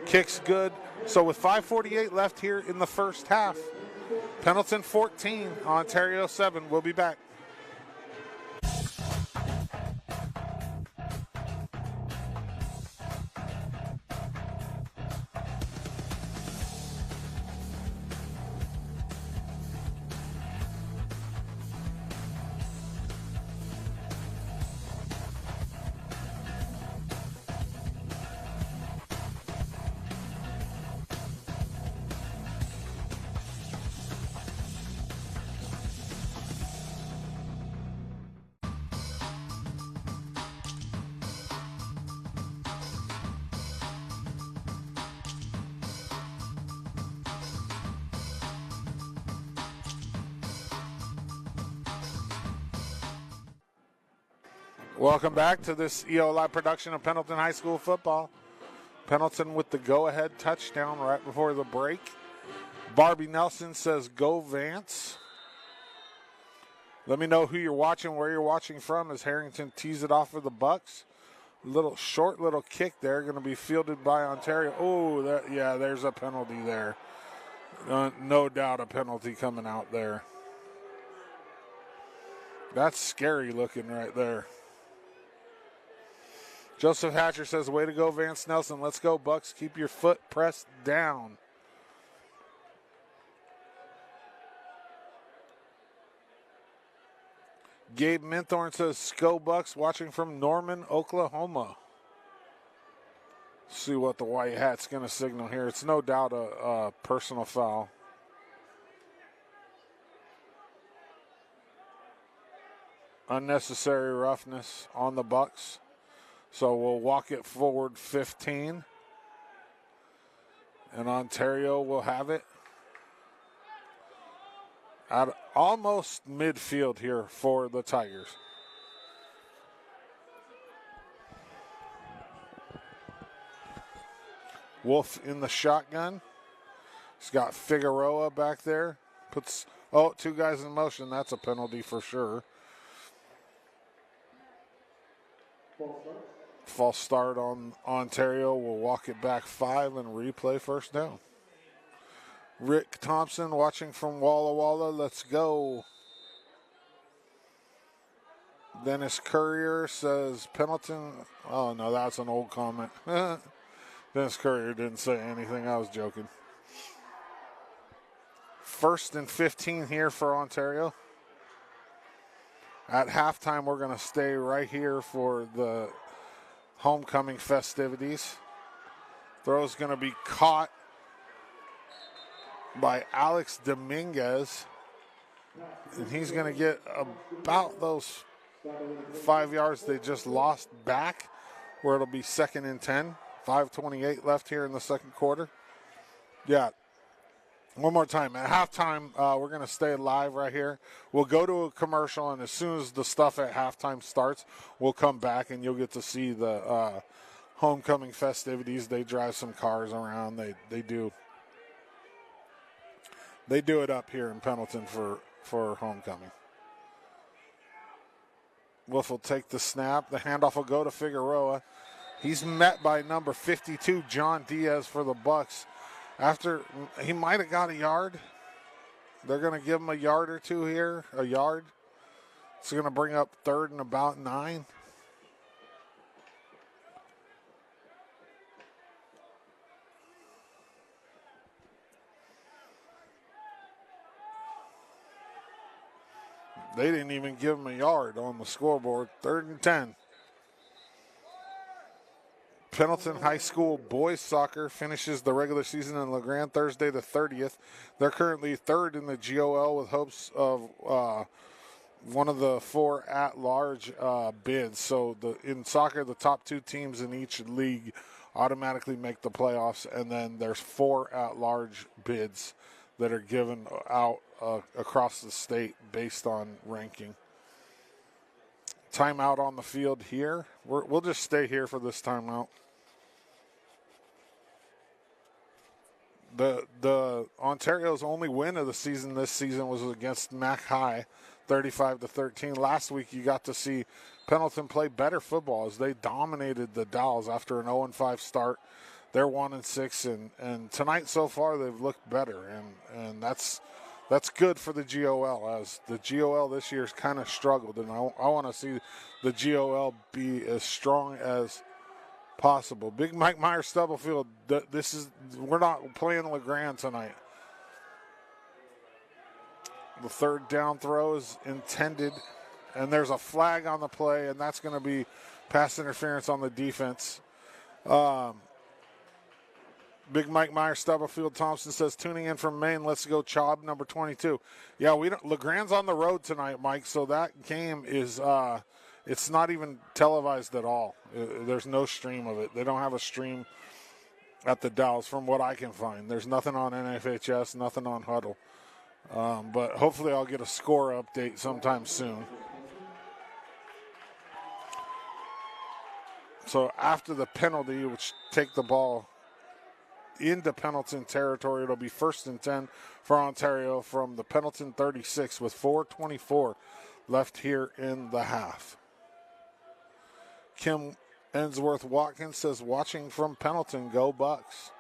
[SPEAKER 3] kicks good. So with 5:48 left here in the first half, Pendleton 14, Ontario 7. We'll be back. Welcome back to this EO Live production of Pendleton High School football. Pendleton with the go-ahead touchdown right before the break. Barbie Nelson says, go Vance. Let me know who you're watching, where you're watching from, as Harrington tees it off for the Bucks. Short little kick there, going to be fielded by Ontario. Oh, there's a penalty there. No doubt a penalty coming out there. That's scary looking right there. Joseph Hatcher says, way to go, Vance Nelson. Let's go, Bucks. Keep your foot pressed down. Gabe Minthorn says, go, Bucks. Watching from Norman, Oklahoma. See what the white hat's going to signal here. It's no doubt a personal foul. unnecessary roughness on the Bucks. So we'll walk it forward 15. And Ontario will have it at almost midfield here for the Tigers. Wolf in the shotgun. He's got Figueroa back there. Puts, two guys in motion. That's a penalty for sure. False start on Ontario. Will walk it back 5 and replay first down. Rick Thompson watching from Walla Walla. Let's go. Dennis Courier says Pendleton. Oh, no, that's an old comment. Dennis Courier didn't say anything. I was joking. 1st and 15 here for Ontario. At halftime, we're going to stay right here for the homecoming festivities. Throw's going to be caught by Alex Dominguez. And he's going to get about those 5 yards they just lost back, where it'll be 2nd and 10. 5:28 left here in the second quarter. Yeah. One more time. At halftime, we're going to stay live right here. We'll go to a commercial, and as soon as the stuff at halftime starts, we'll come back, and you'll get to see the homecoming festivities. They drive some cars around. They do it up here in Pendleton for homecoming. Wolf will take the snap. The handoff will go to Figueroa. He's met by number 52, John Diaz, for the Bucks. After he might have got a yard, they're going to give him a yard or two here, a yard. It's going to bring up 3rd and about 9. They didn't even give him a yard on the scoreboard. 3rd and 10. Pendleton High School boys soccer finishes the regular season in LeGrand Thursday the 30th. They're currently 3rd in the GOL with hopes of one of the 4 at-large bids. So in soccer, the top 2 teams in each league automatically make the playoffs, and then there's 4 at-large bids that are given out across the state based on ranking. Timeout on the field here. We'll just stay here for this timeout. The Ontario's only win of the season this season was against Mac High, 35-13. Last week you got to see Pendleton play better football as they dominated the Dowls after an 0-5 start. They're 1-6, and tonight so far they've looked better, and that's good for the GOL, as the GOL this year's kind of struggled, and I want to see the GOL be as strong as possible. Big Mike Meyer Stubblefield, we're not playing LeGrand tonight. The 3rd down throw is intended, and there's a flag on the play, and that's going to be pass interference on the defense. Big Mike Meyer Stubblefield Thompson says, tuning in from Maine, let's go Chob, number 22. Yeah, LeGrand's on the road tonight, Mike, so that game is it's not even televised at all. There's no stream of it. They don't have a stream at the Dalles from what I can find. There's nothing on NFHS, nothing on Huddle. But hopefully I'll get a score update sometime soon. So after the penalty, which take the ball into Pendleton territory, it'll be 1st and 10 for Ontario from the Pendleton 36 with 4:24 left here in the half. Kim Ensworth Watkins says, watching from Pendleton, go Bucks.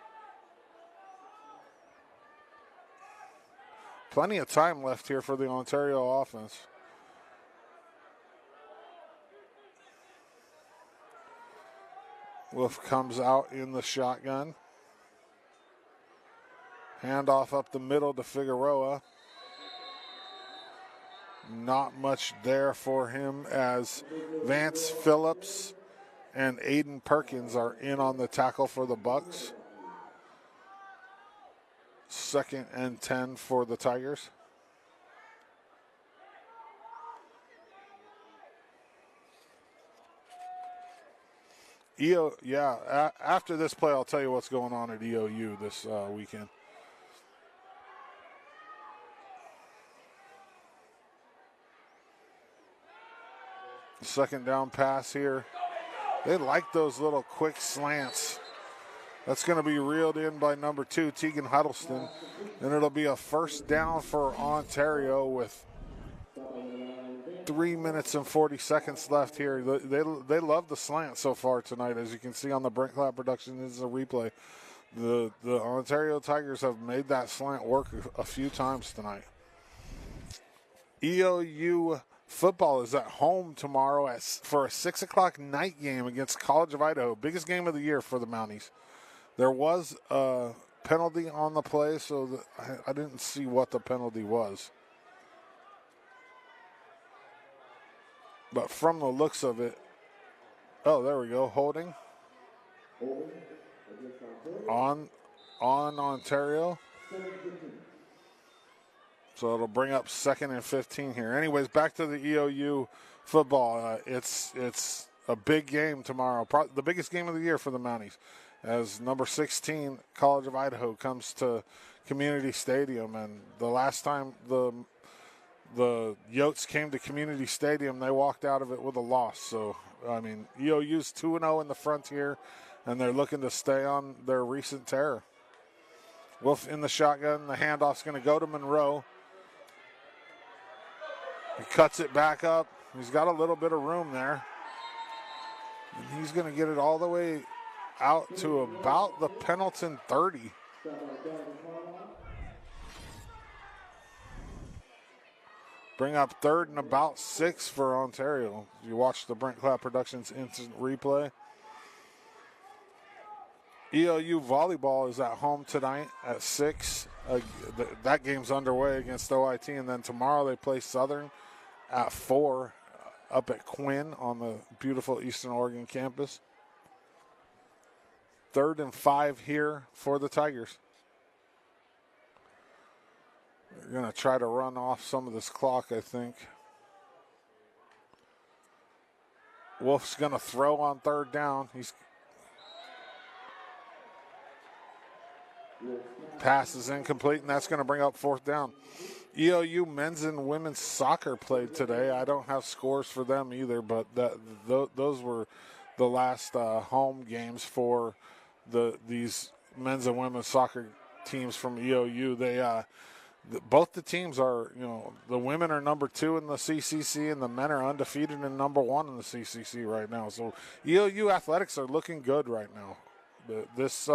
[SPEAKER 3] Plenty of time left here for the Ontario offense. Wolf comes out in the shotgun. Handoff up the middle to Figueroa. Not much there for him as Vance Phillips and Aiden Perkins are in on the tackle for the Bucks. 2nd and 10 for the Tigers. After this play, I'll tell you what's going on at EOU this weekend. Second down pass here. They like those little quick slants. That's going to be reeled in by number 2, Tegan Huddleston. And it'll be a first down for Ontario with 3 minutes and 40 seconds left here. They love the slant so far tonight, as you can see on the Brent Clapp production. This is a replay. The Ontario Tigers have made that slant work a few times tonight. EOU football is at home tomorrow for a 6 o'clock night game against College of Idaho. Biggest game of the year for the Mounties. There was a penalty on the play, so I didn't see what the penalty was. But from the looks of it, oh, there we go, holding on Ontario. So it'll bring up 2nd and 15 here. Anyways, back to the EOU football. It's a big game tomorrow, the biggest game of the year for the Mounties, as number 16, College of Idaho, comes to Community Stadium. And the last time the Yotes came to Community Stadium, they walked out of it with a loss. So, I mean, EOU's 2-0 in the Frontier, and they're looking to stay on their recent tear. Wolf in the shotgun. The handoff's going to go to Monroe. He cuts it back up. He's got a little bit of room there. And he's going to get it all the way out to about the Pendleton 30. Bring up 3rd and about 6 for Ontario. You watch the Brent Clapp Productions instant replay. EOU volleyball is at home tonight at 6. That game's underway against OIT, and then tomorrow they play Southern at 4 up at Quinn on the beautiful Eastern Oregon campus. 3rd and 5 here for the Tigers. They're going to try to run off some of this clock, I think. Wolf's going to throw on 3rd down. Pass is incomplete, and that's going to bring up 4th down. EOU men's and women's soccer played today. I don't have scores for them either, but those were the last home games for these men's and women's soccer teams from EOU. Both the teams are, the women are number 2 in the CCC, and the men are undefeated and number 1 in the CCC right now. So EOU athletics are looking good right now. This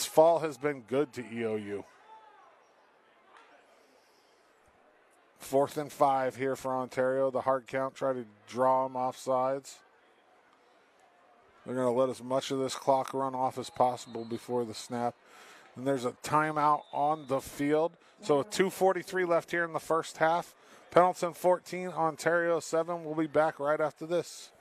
[SPEAKER 3] fall has been good to EOU. 4th and 5 here for Ontario. The hard count, try to draw them off sides. They're going to let as much of this clock run off as possible before the snap. And there's a timeout on the field. So with 2:43 left here in the first half. Pendleton 14, Ontario 7. We'll be back right after this.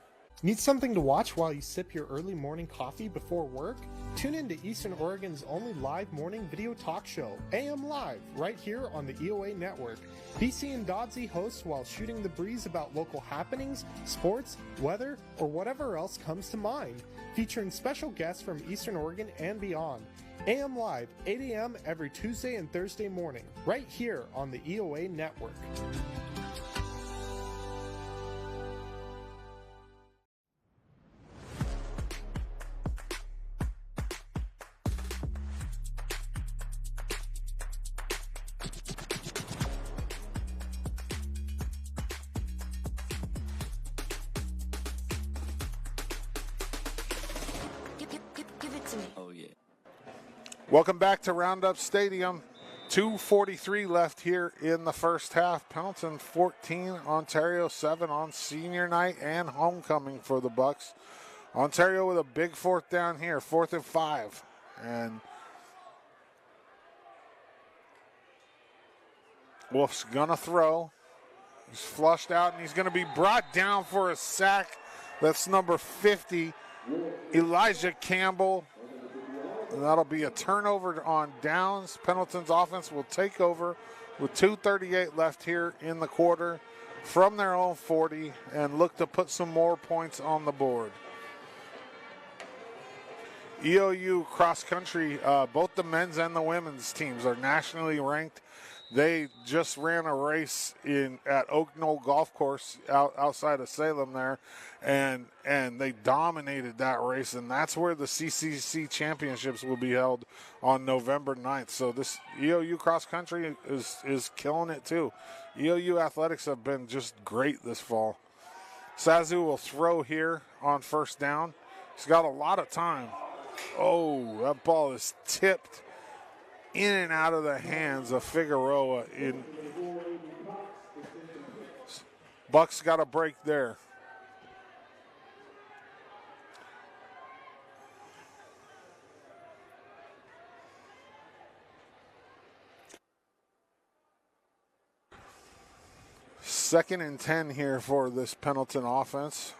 [SPEAKER 7] Need something to watch while you sip your early morning coffee before work? Tune in to Eastern Oregon's only live morning video talk show, AM Live, right here on the EOA network. BC and Dodsey hosts while shooting the breeze about local happenings, sports, weather, or whatever else comes to mind, featuring special guests from Eastern Oregon and beyond. AM Live, 8 a.m. every Tuesday and Thursday morning, right here on the EOA network.
[SPEAKER 3] Welcome back to Roundup Stadium. 2:43 left here in the first half. Pendleton 14, Ontario 7 on senior night and homecoming for the Bucks. Ontario with a big 4th down here, 4th and 5. And Wolf's gonna throw. He's flushed out, and he's gonna be brought down for a sack. That's number 50, Elijah Campbell. And that'll be a turnover on downs. Pendleton's offense will take over with 2:38 left here in the quarter from their own 40 and look to put some more points on the board. EOU cross country, both the men's and the women's teams are nationally ranked. They just ran a race at Oak Knoll Golf Course outside of Salem there, and they dominated that race, and that's where the CCC championships will be held on November 9th. So this EOU cross country is killing it too. EOU athletics have been just great this fall. Sazu will throw here on first down. He's got a lot of time. Oh, that ball is tipped in and out of the hands of Figueroa. Bucks got a break there. Second and 10 here for this Pendleton offense.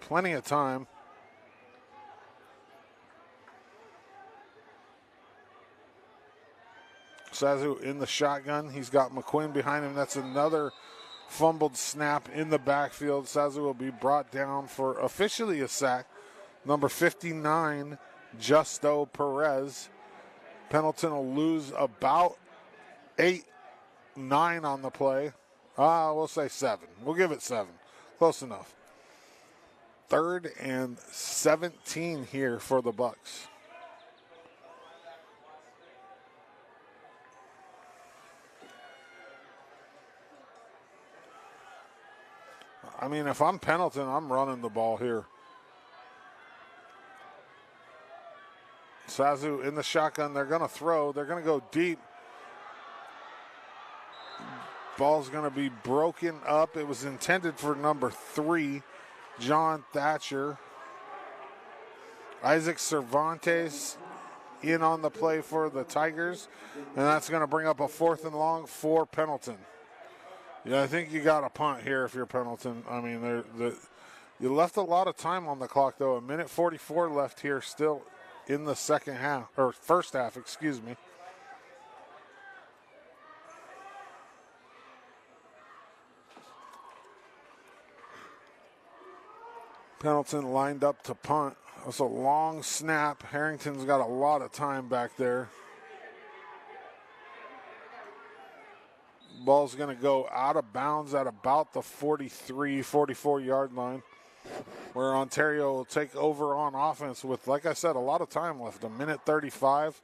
[SPEAKER 3] Plenty of time. Sazu in the shotgun. He's got McQuinn behind him. That's another fumbled snap in the backfield. Sazu will be brought down for officially a sack. Number 59, Justo Perez. Pendleton will lose about 8-9 on the play. We'll say 7. We'll give it 7. Close enough. 3rd and 17 here for the Bucks. I mean, if I'm Pendleton, I'm running the ball here. Sazu in the shotgun. They're going to throw. They're going to go deep. Ball's going to be broken up. It was intended for number 3, John Thatcher. Isaac Cervantes in on the play for the Tigers. And that's going to bring up a 4th and long for Pendleton. Yeah, I think you got a punt here if you're Pendleton. I mean, you left a lot of time on the clock, though. 1:44 left here still in the second half, or first half, excuse me. Pendleton lined up to punt. That's a long snap. Harrington's got a lot of time back there. Ball's going to go out of bounds at about the 43, 44-yard line, where Ontario will take over on offense with, like I said, a lot of time left, 1:35.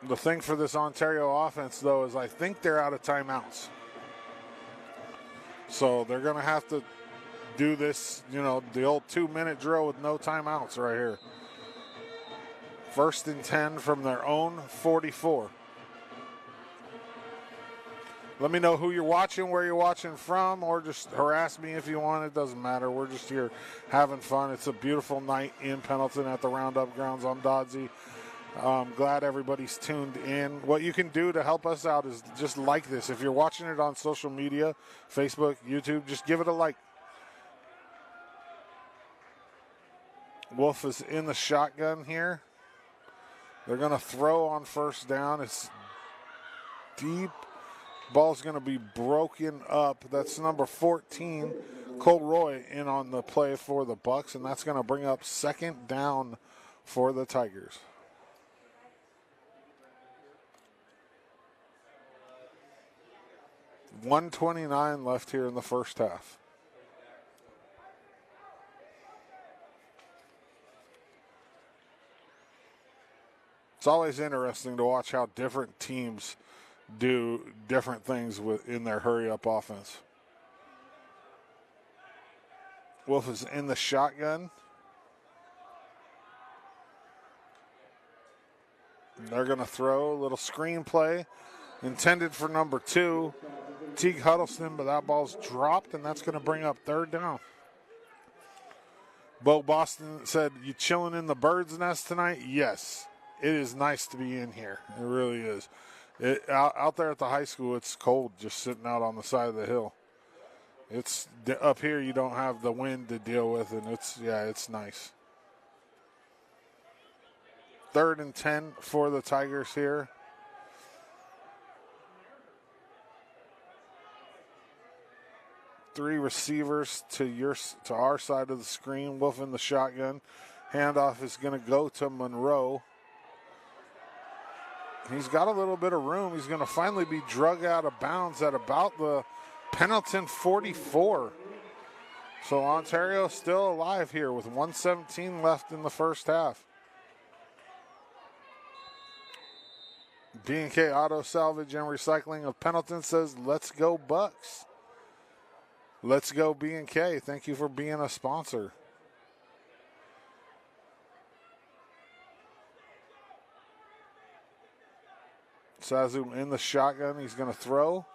[SPEAKER 3] The thing for this Ontario offense, though, is I think they're out of timeouts. So they're going to have to do this, the old 2-minute drill with no timeouts right here. 1st and 10 from their own 44. Let me know who you're watching, where you're watching from, or just harass me if you want. It doesn't matter. We're just here having fun. It's a beautiful night in Pendleton at the Roundup Grounds. I'm Dodsey. Glad everybody's tuned in. What you can do to help us out is just like this. If you're watching it on social media, Facebook, YouTube, just give it a like. Wolf is in the shotgun here. They're going to throw on first down. It's deep. Ball's going to be broken up. That's number 14, Cole Roy, in on the play for the Bucks, and that's going to bring up 2nd down for the Tigers. $1:29 left here in the first half. It's always interesting to watch how different teams do different things in their hurry-up offense. Wolf is in the shotgun. They're going to throw a little screen play intended for number 2, Teague Huddleston, but that ball's dropped, and that's going to bring up 3rd down. Bo Boston said, "You chilling in the bird's nest tonight?" Yes, it is nice to be in here. It really is. Out there at the high school, it's cold just sitting out on the side of the hill. It's up here, you don't have the wind to deal with, and it's nice. 3rd and 10 for the Tigers here. three receivers to our side of the screen. Wolf in the shotgun. Handoff is going to go to Monroe. He's got a little bit of room. He's going to finally be drug out of bounds at about the Pendleton 44. So Ontario still alive here with 1:17 left in the first half. B&K Auto Salvage and Recycling of Pendleton says, let's go Bucks. Let's go B&K. Thank you for being a sponsor. Sazu in the shotgun. He's going to throw.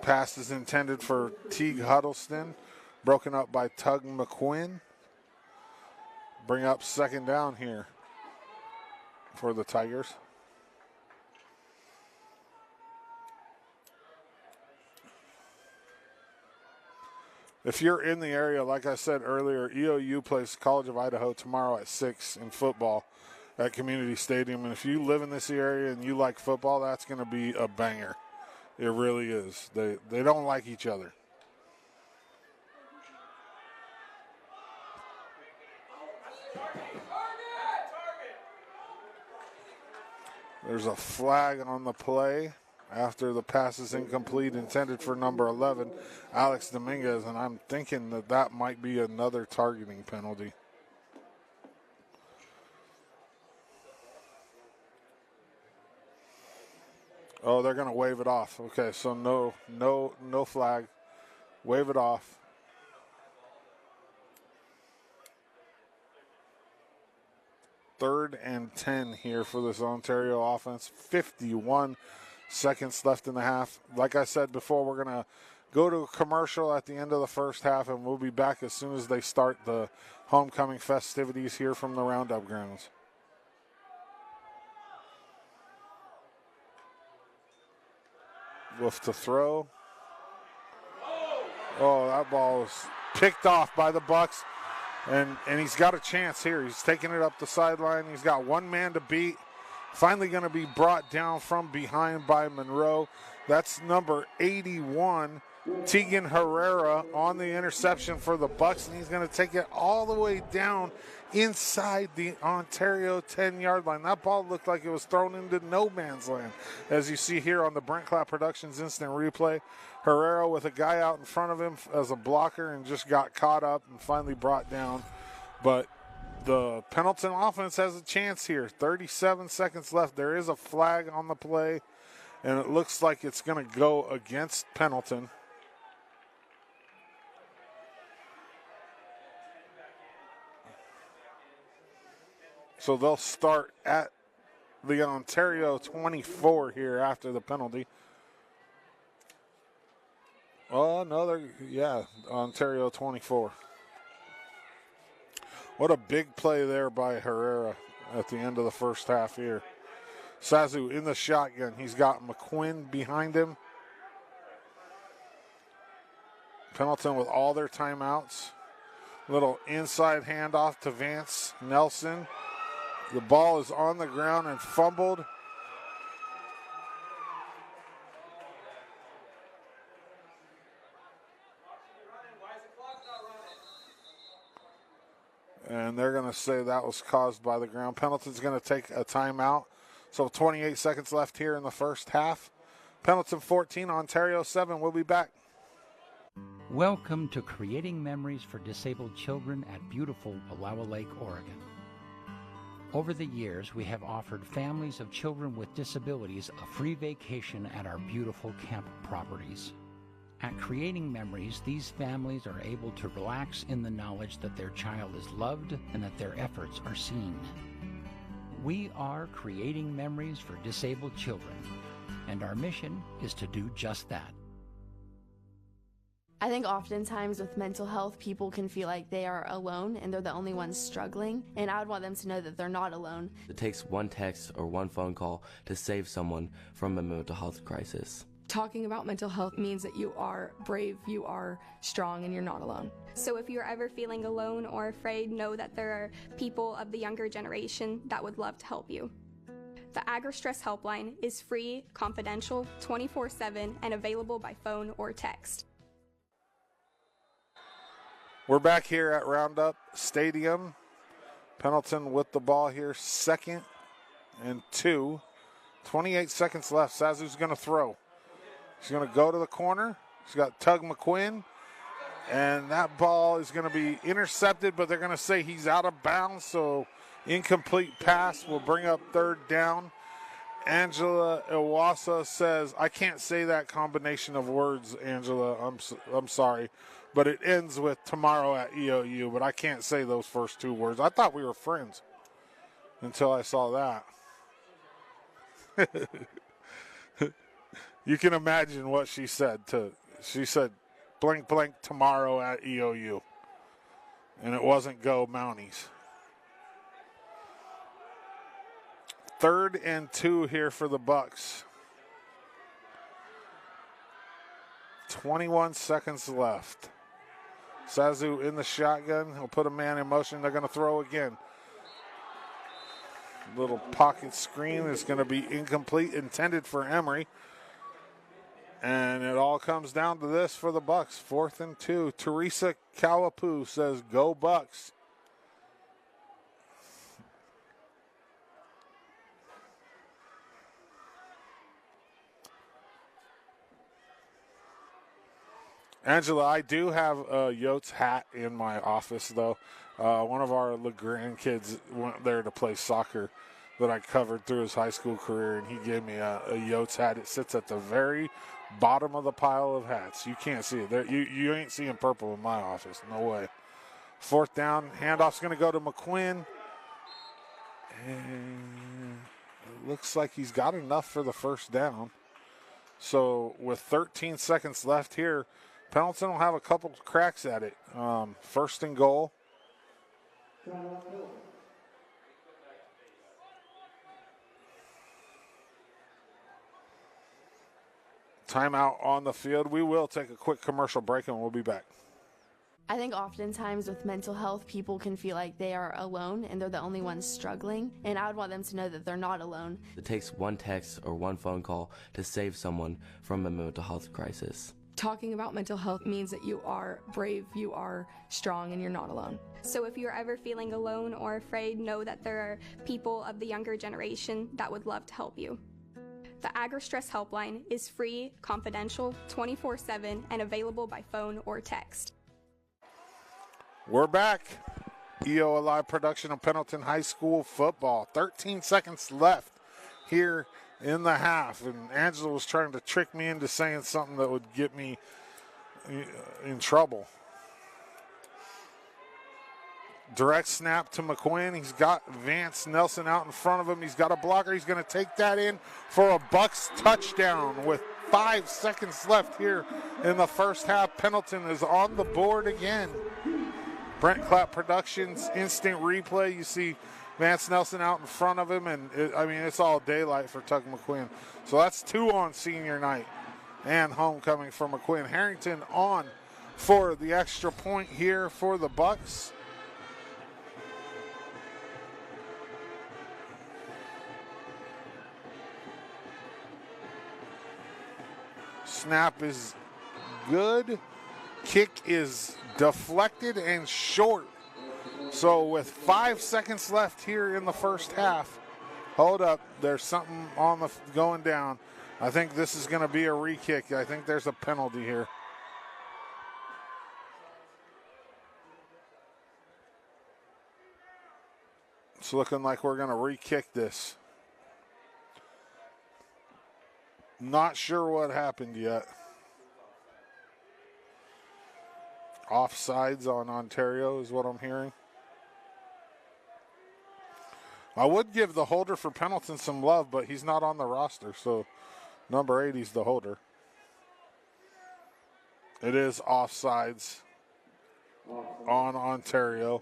[SPEAKER 3] Pass is intended for Teague Huddleston. Broken up by Tug McQuinn. Bring up second down here for the Tigers. If you're in the area, like I said earlier, EOU plays College of Idaho tomorrow at 6 in football at Community Stadium. And if you live in this area and you like football, that's going to be a banger. It really is. They don't like each other. There's a flag on the play after the pass is incomplete, intended for number 11, Alex Dominguez, and I'm thinking that might be another targeting penalty. Oh, they're going to wave it off. Okay, so no flag. Wave it off. Third and 10 here for this Ontario offense. 51 seconds left in the half. Like I said before, we're going to go to a commercial at the end of the first half, and we'll be back as soon as they start the homecoming festivities here from the Roundup grounds. Wolf to throw. Oh, that ball was picked off by the Bucks. And he's got a chance here. He's taking it up the sideline. He's got one man to beat. Finally going to be brought down from behind by Monroe. That's number 81, Tegan Herrera, on the interception for the Bucks, and he's going to take it all the way down inside the Ontario 10-yard line. That ball looked like it was thrown into no man's land, as you see here on the Brent Clapp Productions instant replay. Herrera with a guy out in front of him as a blocker and just got caught up and finally brought down. But the Pendleton offense has a chance here. 37 seconds left. There is a flag on the play, and it looks like it's going to go against Pendleton. So they'll start at the Ontario 24 here after the penalty. Oh, no, Ontario 24. What a big play there by Herrera at the end of the first half here. Sazu in the shotgun. He's got McQuinn behind him. Pendleton with all their timeouts. Little inside handoff to Vance Nelson. The ball is on the ground and fumbled. And they're going to say that was caused by the ground. Pendleton's going to take a timeout. So 28 seconds left here in the first half. Pendleton 14, Ontario 7. We'll be back.
[SPEAKER 8] Welcome to Creating Memories for Disabled Children at beautiful Wallowa Lake, Oregon. Over the years, we have offered families of children with disabilities a free vacation at our beautiful camp properties. At Creating Memories, these families are able to relax in the knowledge that their child is loved and that their efforts are seen. We are Creating Memories for Disabled Children, and our mission is to do just that.
[SPEAKER 9] I think oftentimes with mental health, people can feel like they are alone and they're the only ones struggling, and I would want them to know that they're not alone.
[SPEAKER 10] It takes one text or one phone call to save someone from a mental health crisis.
[SPEAKER 11] Talking about mental health means that you are brave, you are strong, and you're not alone.
[SPEAKER 12] So if you're ever feeling alone or afraid, know that there are people of the younger generation that would love to help you. The AgriStress helpline is free, confidential, 24/7, and available by phone or text.
[SPEAKER 3] We're back here at Roundup Stadium. Pendleton with the ball here, 2nd and 2. 28 seconds left. Sazu's going to throw. He's going to go to the corner. He's got Tug McQuinn. And that ball is going to be intercepted, but they're going to say he's out of bounds, so incomplete pass will bring up 3rd down. Angela Iwasa says, I can't say that combination of words, Angela. I'm sorry. But it ends with tomorrow at EOU, but I can't say those first 2 words. I thought we were friends until I saw that. You can imagine what she said. She said, blank, blank, tomorrow at EOU. And it wasn't go Mounties. 3rd and 2 here for the Bucks. 21 seconds left. Sazu in the shotgun. He'll put a man in motion. They're going to throw again. Little pocket screen is going to be incomplete, intended for Emory. And it all comes down to this for the Bucks. 4th and 2. Teresa Kawapu says, go Bucks. Angela, I do have a Yotes hat in my office, though. One of our LeGrand kids went there to play soccer that I covered through his high school career, and he gave me a Yotes hat. It sits at the very bottom of the pile of hats. You can't see it. There, you ain't seeing purple in my office. No way. 4th down. Handoff's going to go to McQuinn. And it looks like he's got enough for the 1st down. So with 13 seconds left here, Pendleton will have a couple cracks at it. 1st and goal. Timeout on the field. We will take a quick commercial break and we'll be back.
[SPEAKER 9] I think oftentimes with mental health, people can feel like they are alone and they're the only ones struggling. And I would want them to know that they're not alone.
[SPEAKER 10] It takes one text or one phone call to save someone from a mental health crisis.
[SPEAKER 11] Talking about mental health means that you are brave, you are strong, and you're not alone.
[SPEAKER 12] So if you're ever feeling alone or afraid, know that there are people of the younger generation that would love to help you. The AgriStress helpline is free, confidential, 24/7, and available by phone or text.
[SPEAKER 3] We're back. EO Live production of Pendleton High School football. 13 seconds left here in the half, and Angela was trying to trick me into saying something that would get me in trouble. Direct snap to McQuinn. He's got Vance Nelson out in front of him. He's got a blocker. He's going to take that in for a Bucks touchdown with 5 seconds left here in the 1st half. Pendleton is on the board again. Brent Clapp Productions instant replay. You see Vance Nelson out in front of him, and it's all daylight for Tug McQuinn. So that's 2 on senior night and homecoming for McQuinn. Harrington on for the extra point here for the Bucks. Snap is good. Kick is deflected and short. So with 5 seconds left here in the 1st half, hold up, there's something on the going down. I think this is going to be a re-kick. I think there's a penalty here. It's looking like we're going to re-kick this. Not sure what happened yet. Offsides on Ontario is what I'm hearing. I would give the holder for Pendleton some love, but he's not on the roster, so number 80 is the holder. It is offsides on Ontario,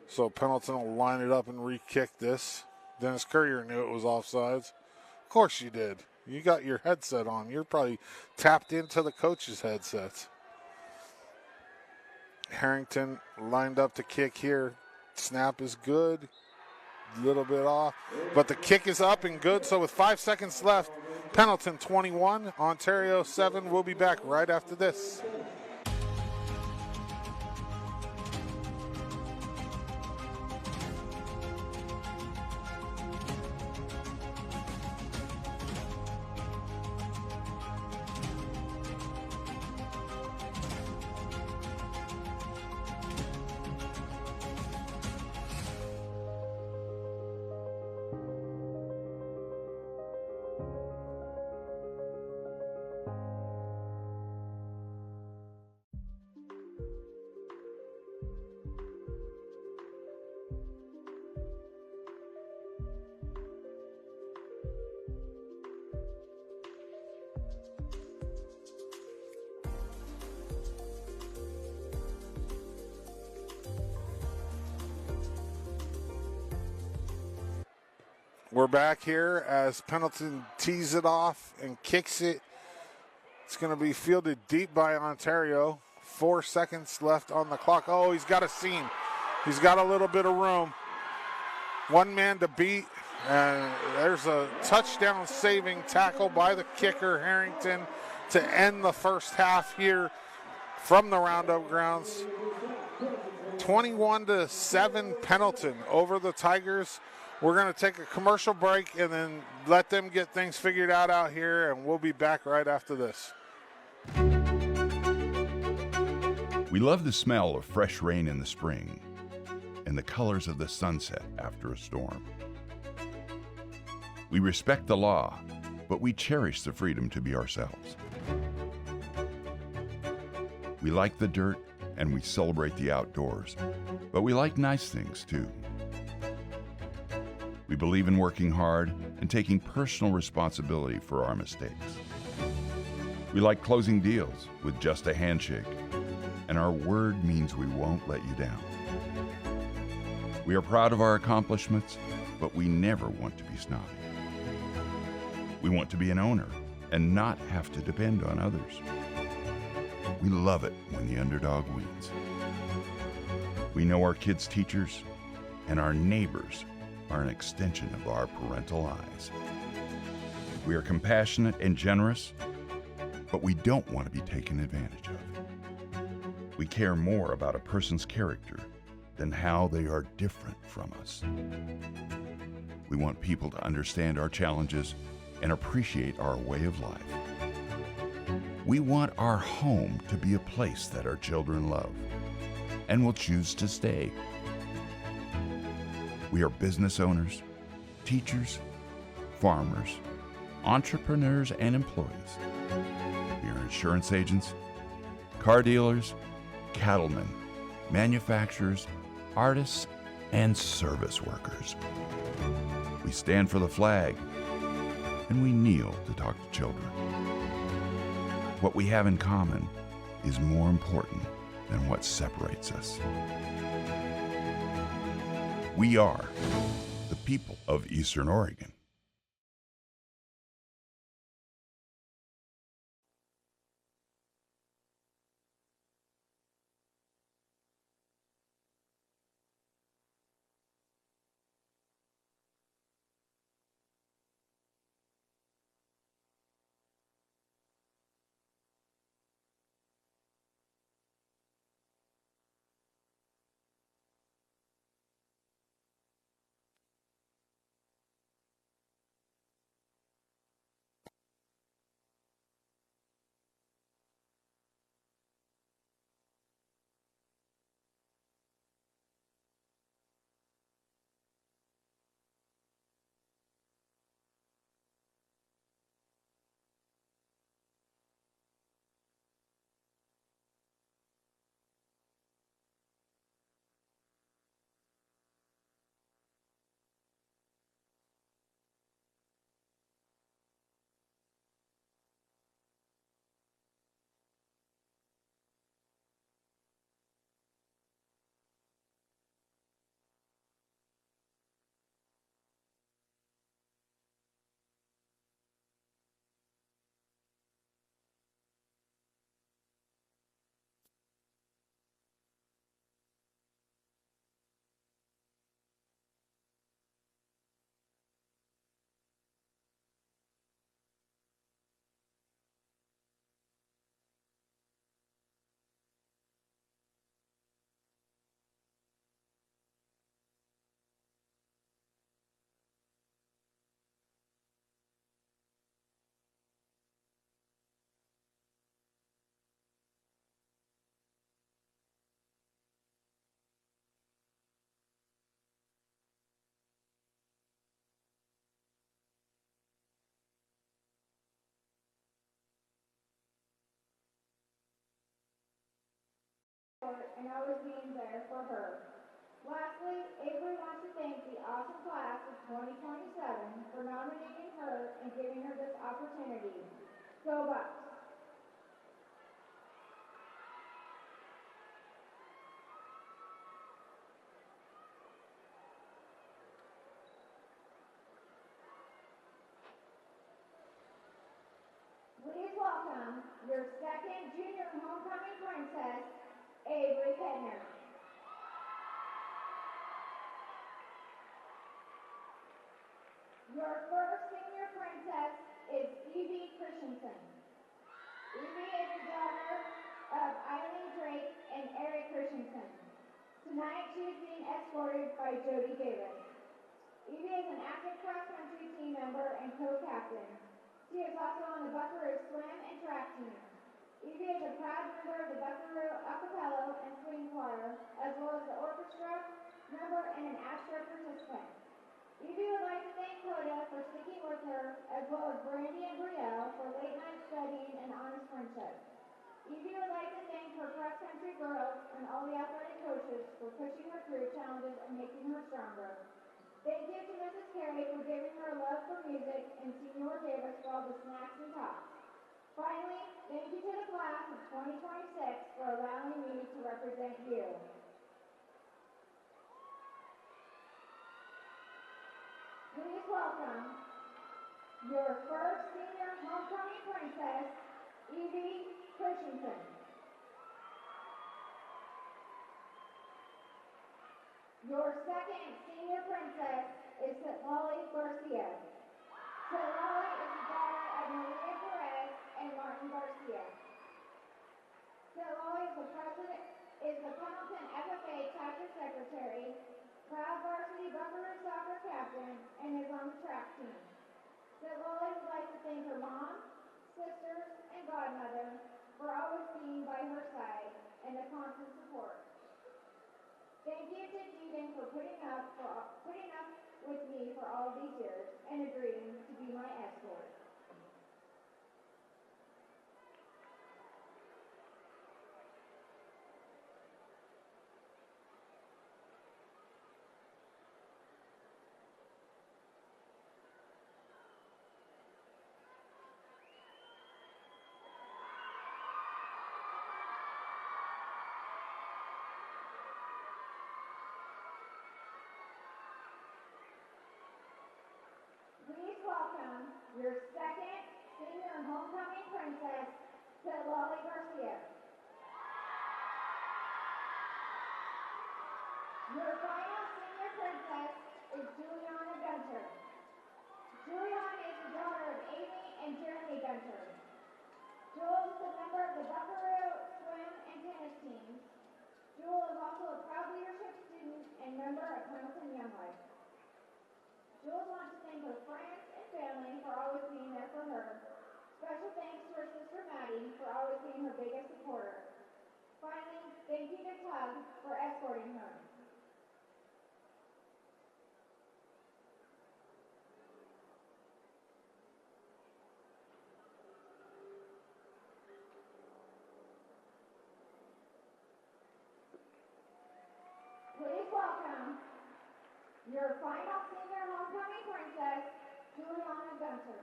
[SPEAKER 3] so Pendleton will line it up and re-kick this. Dennis Courier knew it was offsides. Of course you did. You got your headset on. You're probably tapped into the coach's headsets. Harrington lined up to kick here. Snap is good. a little bit off. But the kick is up and good. So with 5 seconds left, Pendleton 21, Ontario 7. We'll be back right after this. We're back here as Pendleton tees it off and kicks it. It's going to be fielded deep by Ontario. 4 seconds left on the clock. Oh, he's got a seam. He's got a little bit of room. One man to beat. And there's a touchdown saving tackle by the kicker, Harrington, to end the first half here from the Roundup grounds. 21-7 Pendleton over the Tigers. We're going to take a commercial break and then let them get things figured out here, and we'll be back right after this.
[SPEAKER 2] We love the smell of fresh rain in the spring and the colors of the sunset after a storm. We respect the law, but we cherish the freedom to be ourselves. We like the dirt and we celebrate the outdoors, but we like nice things too. We believe in working hard and taking personal responsibility for our mistakes. We like closing deals with just a handshake, and our word means we won't let you down. We are proud of our accomplishments, but we never want to be snobby. We want to be an owner and not have to depend on others. We love it when the underdog wins. We know our kids' teachers and our neighbors are an extension of our parental eyes. We are compassionate and generous, but we don't want to be taken advantage of. We care more about a person's character than how they are different from us. We want people to understand our challenges and appreciate our way of life. We want our home to be a place that our children love and will choose to stay. We are business owners, teachers, farmers, entrepreneurs, and employees. We are insurance agents, car dealers, cattlemen, manufacturers, artists, and service workers. We stand for the flag, and we kneel to talk to children. What we have in common is more important than what separates us. We are the people of Eastern Oregon.
[SPEAKER 13] and always being there for her. Lastly, Avery wants to thank the awesome class of 2027 for nominating her and giving her this opportunity. Go Bucks! Please welcome your second junior homecoming princess, Avery Kedner. Your first senior princess is Evie Christensen. Evie is the daughter of Eileen Drake and Eric Christensen. Tonight she is being escorted by Jody Davis. Evie is an active cross-country team member and co-captain. She is also on the Buckaroo swim and track team. Evie is a proud member of the Buckaroo a cappella and swing choir, as well as the orchestra member and an ASTRA participant. Evie would like to thank Coda for sticking with her, as well as Brandy and Brielle for late night studying and honest friendship. Evie would like to thank her cross-country girls and all the athletic coaches for pushing her through challenges and making her stronger. Thank you to Mrs. Carey for giving her a love for music and Senior Davis for all the snacks and talks. Finally, thank you to the class of 2026 for allowing me to represent you. Please welcome your first senior homecoming princess, Evie Christensen. Your second senior princess is Lolly Garcia. Lolly is the daughter of Maria Perez and Martin Garcia. Lolly is the Pendleton FFA chapter secretary, proud varsity Buckaroo soccer captain, and is on the track team. Lolly would like to thank her mom, sisters, and godmother for always being by her side and the constant support. Thank you to Deegan for putting up with me for all these years and agreeing to be my escort. Please welcome your second senior homecoming princess, Lolly Garcia. Your final senior princess is Juliana Gunter. Juliana is the daughter of Amy and Jeremy Gunter. Jules is a member of the Buckaroo swim and tennis teams. Jules is also a proud leadership student and member of Pendleton Young Life. Jules wants to thank her friends and family for always being there for her. Special thanks to her sister Maddie for always being her biggest supporter. Finally, thank you to Tug for escorting her. Please welcome your final senior homecoming princess, Juliana Gunter.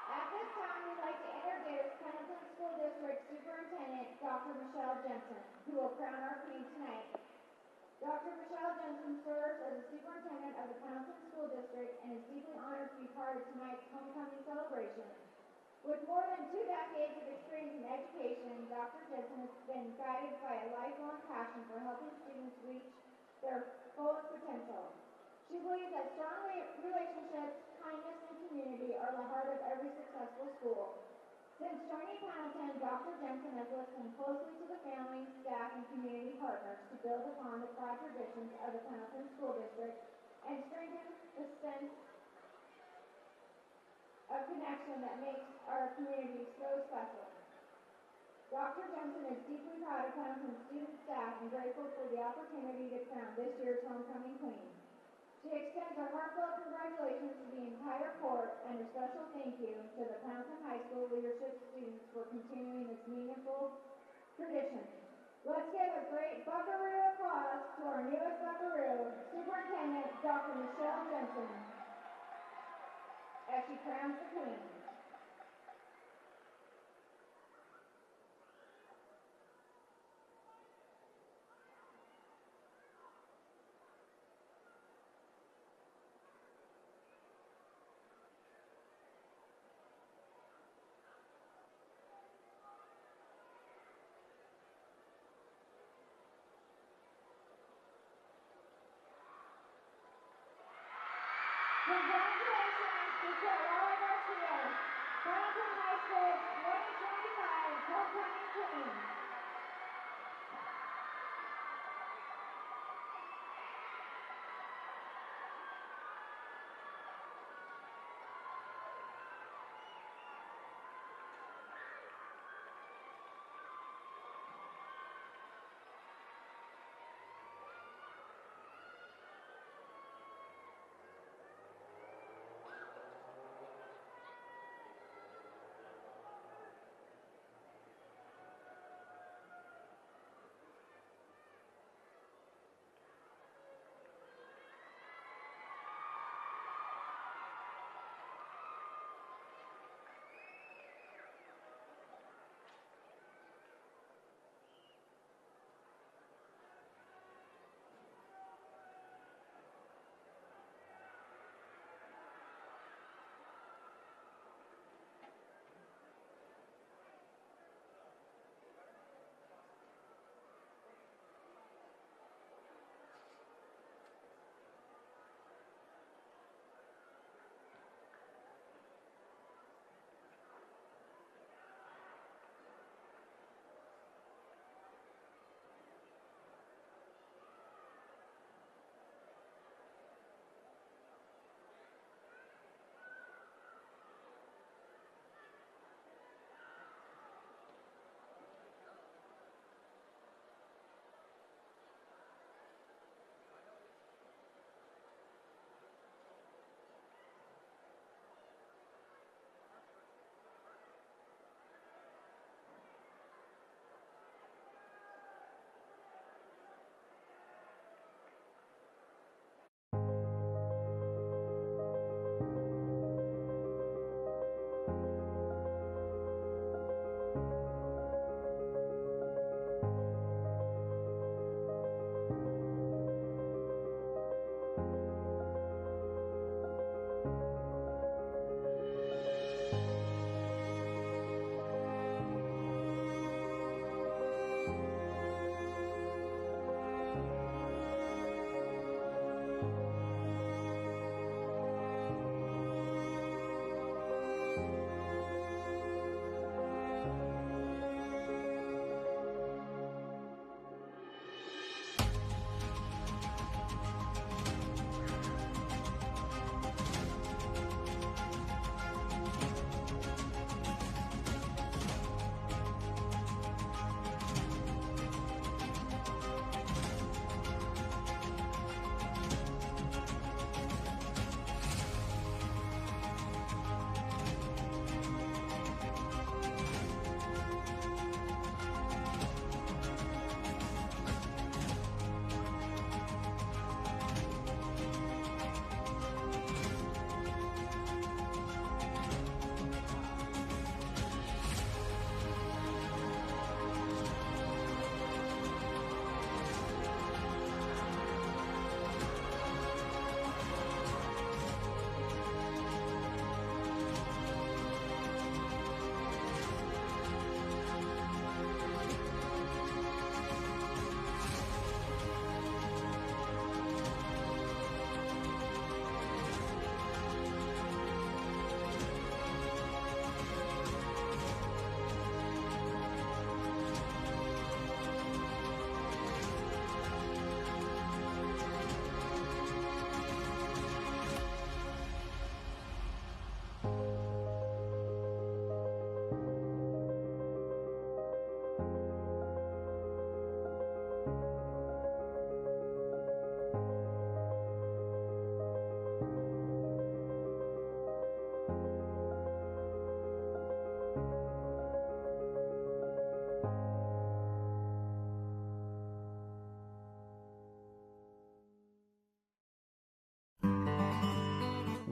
[SPEAKER 13] At this time, we'd like to introduce Pendleton School District Superintendent, Dr. Michelle Jensen, who will crown our queen tonight. Dr. Michelle Jensen serves as the superintendent of the Pendleton School District and is deeply honored to be part of tonight's homecoming celebration. With more than 2 decades of experience in education, Dr. Jensen has been guided by a lifelong passion for helping students reach their fullest potential. She believes that strong relationships, kindness, and community are the heart of every successful school. Since joining Pendleton, Dr. Jensen has listened closely to the families, staff, and community partners to build upon the proud traditions of the Pendleton School District and strengthen the sense of connection that makes our community so special. Dr. Jensen is deeply proud of Pendleton student staff and grateful for the opportunity to crown this year's homecoming queen. She extends her heartfelt congratulations to the entire court and a special thank you to the Pendleton High School leadership students for continuing this meaningful tradition. Let's give a great buckaroo applause to our newest buckaroo, Superintendent Dr. Michelle Jensen, as she crowns the queen. Congratulations to Carolina Garcia.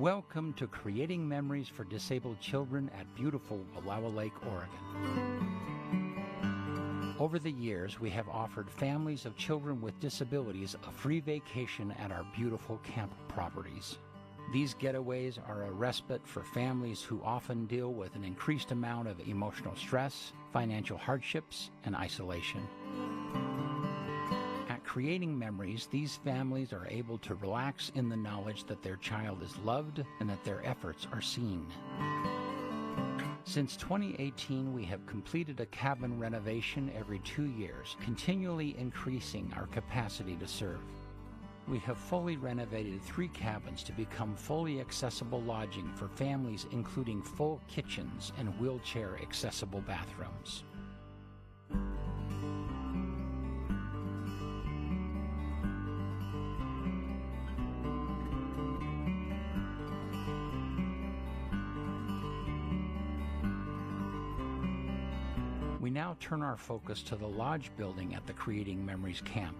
[SPEAKER 8] Welcome to Creating Memories for Disabled Children at beautiful Wallowa Lake, Oregon. Over the years, we have offered families of children with disabilities a free vacation at our beautiful camp properties. These getaways are a respite for families who often deal with an increased amount of emotional stress, financial hardships, and isolation. At Creating Memories, these families are able to relax in the knowledge that their child is loved and that their efforts are seen. Since 2018, we have completed a cabin renovation every 2 years, continually increasing our capacity to serve. We have fully renovated 3 cabins to become fully accessible lodging for families, including full kitchens and wheelchair-accessible bathrooms. We now turn our focus to the lodge building at the Creating Memories camp.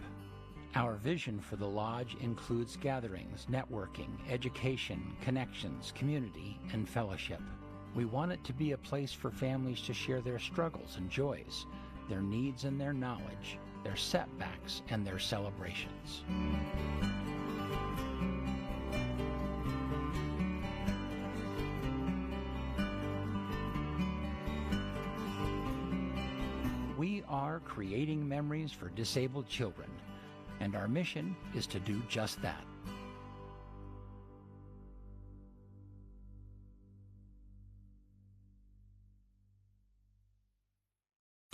[SPEAKER 8] Our vision for the lodge includes gatherings, networking, education, connections, community, and fellowship. We want it to be a place for families to share their struggles and joys, their needs and their knowledge, their setbacks and their celebrations. We are creating memories for disabled children, and our mission is to do just that.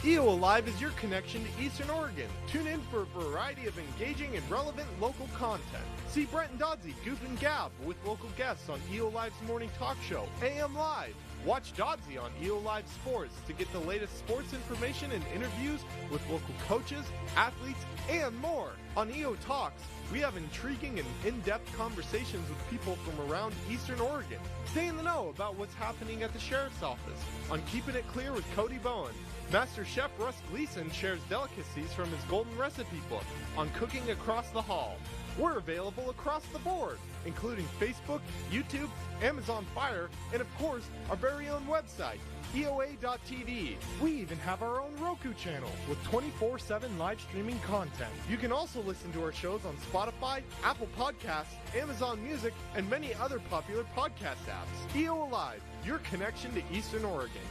[SPEAKER 7] EO Alive is your connection to Eastern Oregon. Tune in for a variety of engaging and relevant local content. See Brent and Dodsey goof and gab with local guests on EO Live's morning talk show, AM Live. Watch Dodsey on EO Live Sports to get the latest sports information and interviews with local coaches, athletes, and more. On EO Talks, we have intriguing and in-depth conversations with people from around Eastern Oregon. Stay in the know about what's happening at the Sheriff's Office. On Keeping It Clear with Cody Bowen, Master Chef Russ Gleason shares delicacies from his Golden Recipe book on cooking across the hall. We're available across the board, including Facebook, YouTube, Amazon Fire, and of course, our very own website, EOA.tv. We even have our own Roku channel with 24/7 live streaming content. You can also listen to our shows on Spotify, Apple Podcasts, Amazon Music, and many other popular podcast apps. EO Alive, your connection to Eastern Oregon.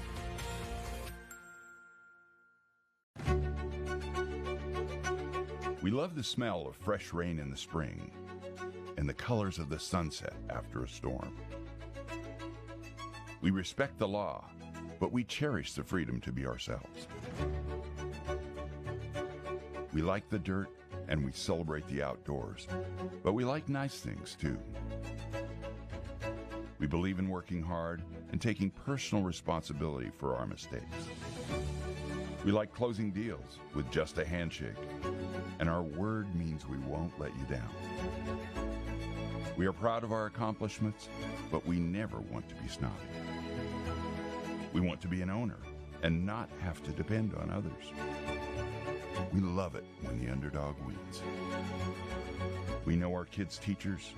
[SPEAKER 2] We love the smell of fresh rain in the spring and the colors of the sunset after a storm. We respect the law, but we cherish the freedom to be ourselves. We like the dirt and we celebrate the outdoors, but we like nice things too. We believe in working hard and taking personal responsibility for our mistakes. We like closing deals with just a handshake, and our word means we won't let you down. We are proud of our accomplishments, but we never want to be snobby. We want to be an owner and not have to depend on others. We love it when the underdog wins. We know our kids' teachers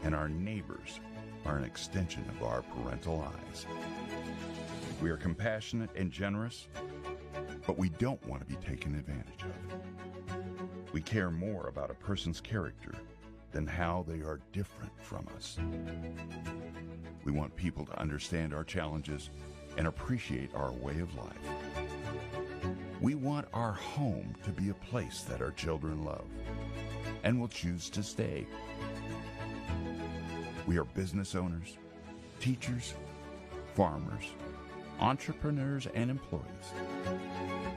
[SPEAKER 2] and our neighbors are an extension of our parental eyes. We are compassionate and generous, but we don't want to be taken advantage of. We care more about a person's character than how they are different from us. We want people to understand our challenges and appreciate our way of life. We want our home to be a place that our children love and will choose to stay. We are business owners, teachers, farmers, entrepreneurs, and employees.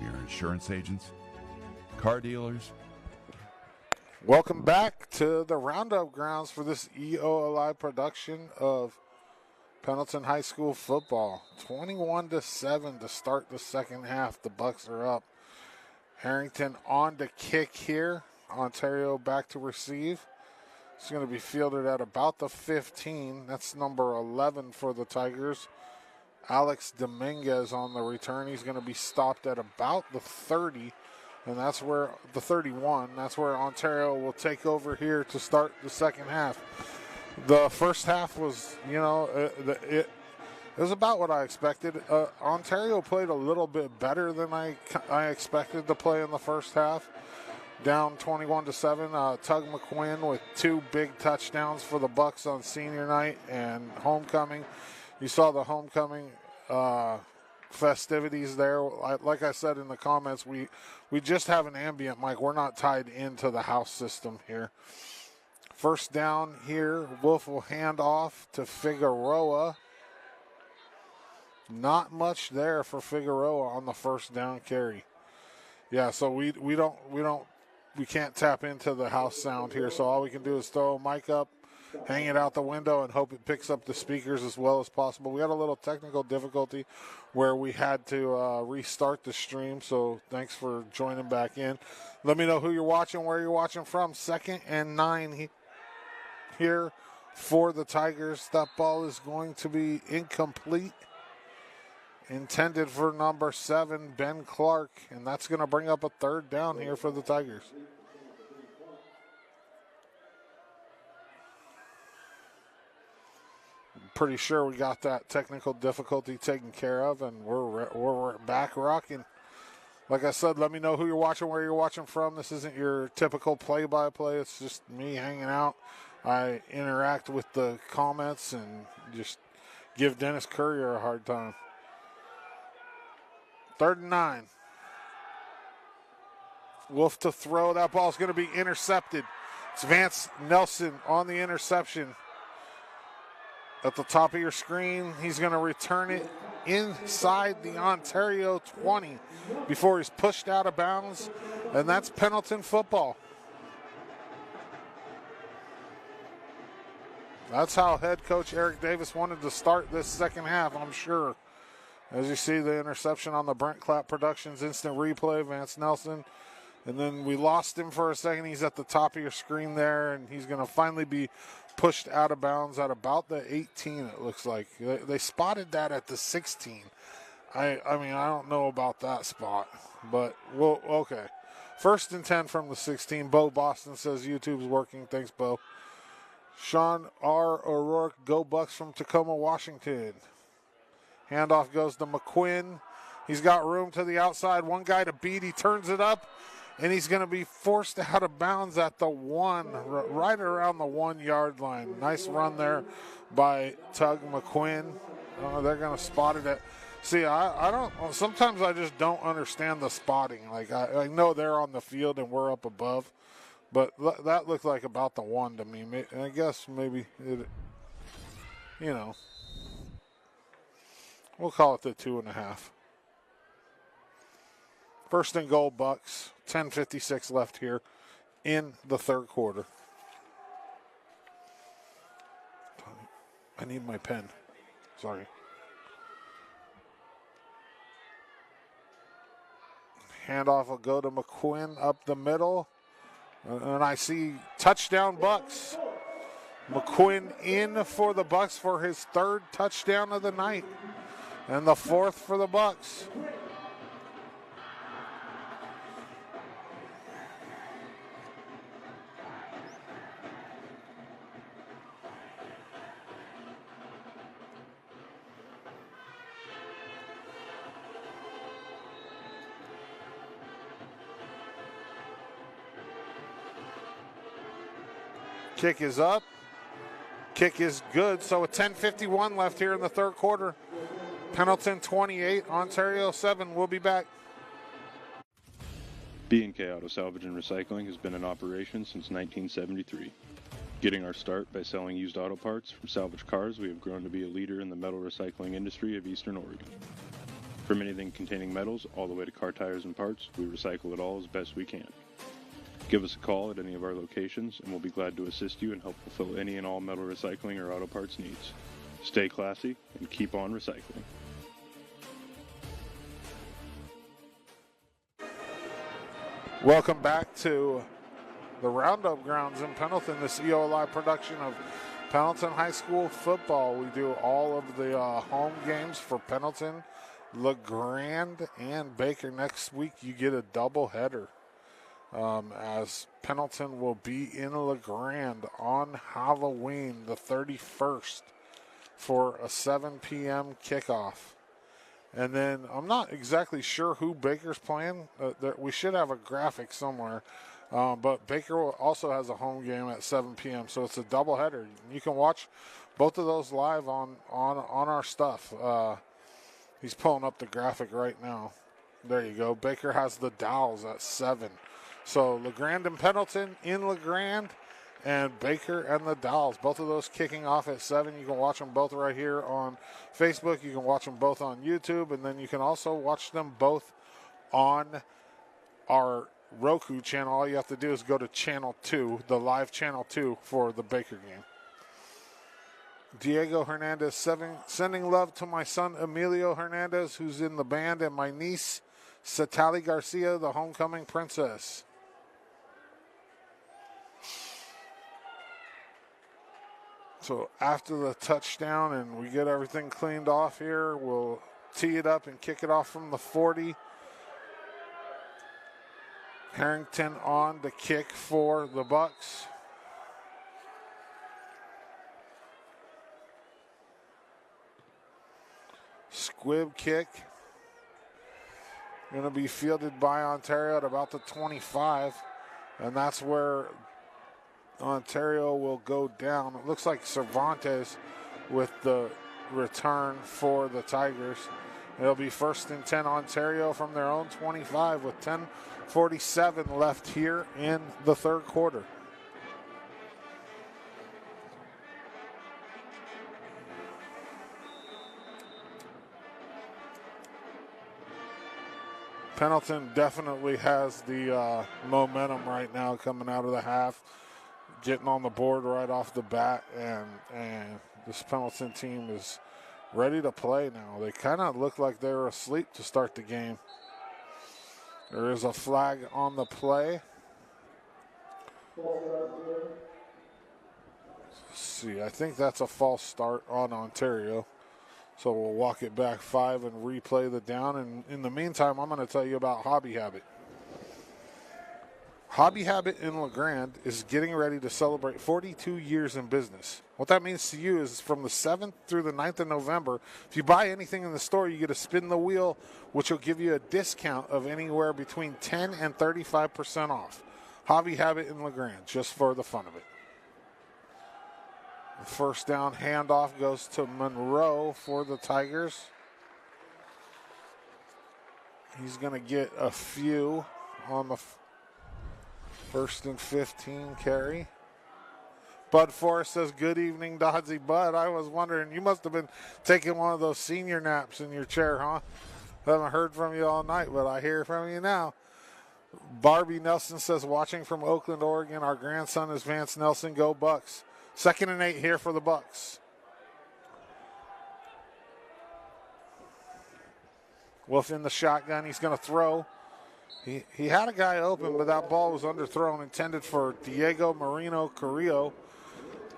[SPEAKER 2] We are insurance agents, car dealers.
[SPEAKER 3] Welcome back to the Roundup grounds for this EO Alive production of Pendleton High School football. 21-7 to start the second half. The Bucks are up. Harrington on to kick here. Ontario back to receive. It's going to be fielded at about the 15. That's number 11 for the Tigers. Alex Dominguez on the return. He's going to be stopped at about the 30. And that's where the 31. That's where Ontario will take over here to start the second half. The first half was, it was about what I expected. Ontario played a little bit better than I expected to play in the first half. Down 21-7. Tug McQuinn with 2 big touchdowns for the Bucks on senior night and homecoming. You saw the homecoming festivities there. Like I said in the comments, we just have an ambient mic. We're not tied into the house system here. First down here, Wolf will hand off to Figueroa. Not much there for Figueroa on the first down carry. Yeah, so we can't tap into the house sound here, so all we can do is throw a mic up, hang it out the window, and hope it picks up the speakers as well as possible. We had a little technical difficulty where we had to restart the stream, so thanks for joining back in. Let me know who you're watching, where you're watching from. 2nd and 9 here for the Tigers. That ball is going to be incomplete. Intended for number 7, Ben Clark, and that's going to bring up a 3rd down here for the Tigers. Pretty sure we got that technical difficulty taken care of, and we're back rocking. Like I said, let me know who you're watching, where you're watching from. This isn't your typical play-by-play. It's just me hanging out. I interact with the comments and just give Dennis Courier a hard time. 3rd and 9. Wolf to throw. That ball's going to be intercepted. It's Vance Nelson on the interception. At the top of your screen, he's going to return it inside the Ontario 20 before he's pushed out of bounds, and that's Pendleton football. That's how head coach Eric Davis wanted to start this second half, I'm sure. As you see the interception on the Brent Clapp Productions instant replay, Vance Nelson. And then we lost him for a second. He's at the top of your screen there, and he's going to finally be pushed out of bounds at about the 18, it looks like. They spotted that at the 16. I mean, I don't know about that spot, but, well, okay. 1st and 10 from the 16. Bo Boston says YouTube's working. Thanks, Bo. Sean R. O'Rourke, go Bucks from Tacoma, Washington. Handoff goes to McQuinn. He's got room to the outside. One guy to beat. He turns it up, and he's going to be forced out of bounds at the 1, right around the 1-yard line. Nice run there by Tug McQuinn. They're going to spot it at. See, I don't. Sometimes I just don't understand the spotting. Like I know they're on the field and we're up above. But that looked like about the 1 to me. I guess maybe, we'll call it the 2.5. 1st and goal, Bucks. 10:56 left here in the 3rd quarter. I need my pen. Sorry. Handoff will go to McQuinn up the middle. And I see touchdown Bucks. McQuinn in for the Bucks for his 3rd touchdown of the night. And the 4th for the Bucks. Kick is up. Kick is good. So with 10:51 left here in the 3rd quarter. Pendleton 28, Ontario 7. We'll be back.
[SPEAKER 4] B&K Auto Salvage and Recycling has been in operation since 1973. Getting our start by selling used auto parts from salvaged cars, we have grown to be a leader in the metal recycling industry of Eastern Oregon. From anything containing metals all the way to car tires and parts, we recycle it all as best we can. Give us a call at any of our locations, and we'll be glad to assist you and help fulfill any and all metal recycling or auto parts needs. Stay classy and keep on recycling.
[SPEAKER 3] Welcome back to the Roundup Grounds in Pendleton, this EOLI production of Pendleton High School football. We do all of the home games for Pendleton, LeGrand, and Baker. Next week, you get a doubleheader. as Pendleton will be in LeGrand on Halloween, the 31st, for a 7 p.m. kickoff. And then I'm not exactly sure who Baker's playing. We should have a graphic somewhere. But Baker also has a home game at 7 p.m., so it's a doubleheader. You can watch both of those live on our stuff. He's pulling up the graphic right now. There you go. Baker has the Dowls at 7. So LeGrand and Pendleton in LeGrand, and Baker and the Dowls, both of those kicking off at 7. You can watch them both right here on Facebook. You can watch them both on YouTube, and then you can also watch them both on our Roku channel. All you have to do is go to channel 2, the live channel 2 for the Baker game. Diego Hernandez sending love to my son Emilio Hernandez, who's in the band, and my niece Satali Garcia, the homecoming princess. So after the touchdown and we get everything cleaned off here, we'll tee it up and kick it off from the 40. Harrington on the kick for the Bucks. Squib kick. Going to be fielded by Ontario at about the 25. And that's where Ontario will go down. It looks like Cervantes with the return for the Tigers. It'll be 1st and 10 Ontario from their own 25 with 10:47 left here in the third quarter. Pendleton definitely has the momentum right now coming out of the half, getting on the board right off the bat, and this Pendleton team is ready to play now. They kind of look like they were asleep to start the game. There is a flag on the play. Let's see, I think that's a false start on Ontario. So we'll walk it back 5 and replay the down. And in the meantime, I'm going to tell you about Hobby Habit. Hobby Habit in LeGrand is getting ready to celebrate 42 years in business. What that means to you is from the 7th through the 9th of November, if you buy anything in the store, you get to spin the wheel, which will give you a discount of anywhere between 10 and 35% off. Hobby Habit in LeGrand, just for the fun of it. The first down handoff goes to Monroe for the Tigers. He's going to get a few on the 1st and 15 carry. Bud Forrest says, good evening, Dodsy. Bud, I was wondering, you must have been taking one of those senior naps in your chair, huh? Haven't heard from you all night, but I hear from you now. Barbie Nelson says, watching from Oakland, Oregon. Our grandson is Vance Nelson. Go Bucks. 2nd and 8 here for the Bucks. Wolf in the shotgun. He's going to throw. He had a guy open, but that ball was underthrown, intended for Diego Marino Carrillo.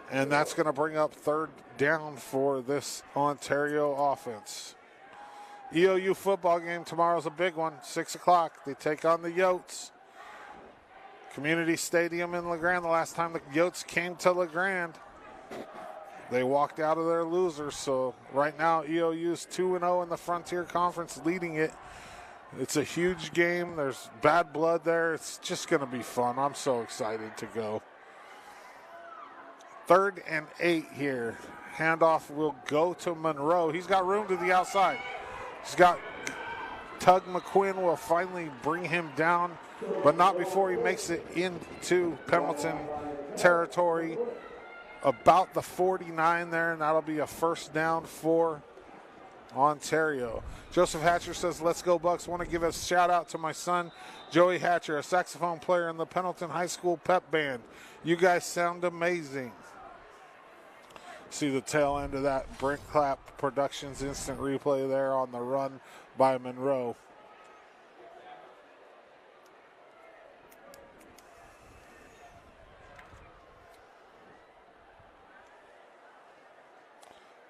[SPEAKER 3] And that's going to bring up 3rd down for this Ontario offense. EOU football game tomorrow's a big one, 6 o'clock. They take on the Yotes. Community Stadium in LeGrand. The last time the Yotes came to LeGrand, they walked out of their losers. So right now, EOU's 2-0 in the Frontier Conference, leading it. It's a huge game. There's bad blood there. It's just going to be fun. I'm so excited to go. 3rd and 8 here. Handoff will go to Monroe. He's got room to the outside. He's got Tug McQuinn will finally bring him down, but not before he makes it into Pendleton territory. About the 49 there, and that'll be a 1st down for Ontario. Joseph Hatcher says, let's go Bucks. Want to give a shout out to my son, Joey Hatcher, a saxophone player in the Pendleton High School pep band. You guys sound amazing. See the tail end of that Brent Clapp Productions instant replay there on the run by Monroe.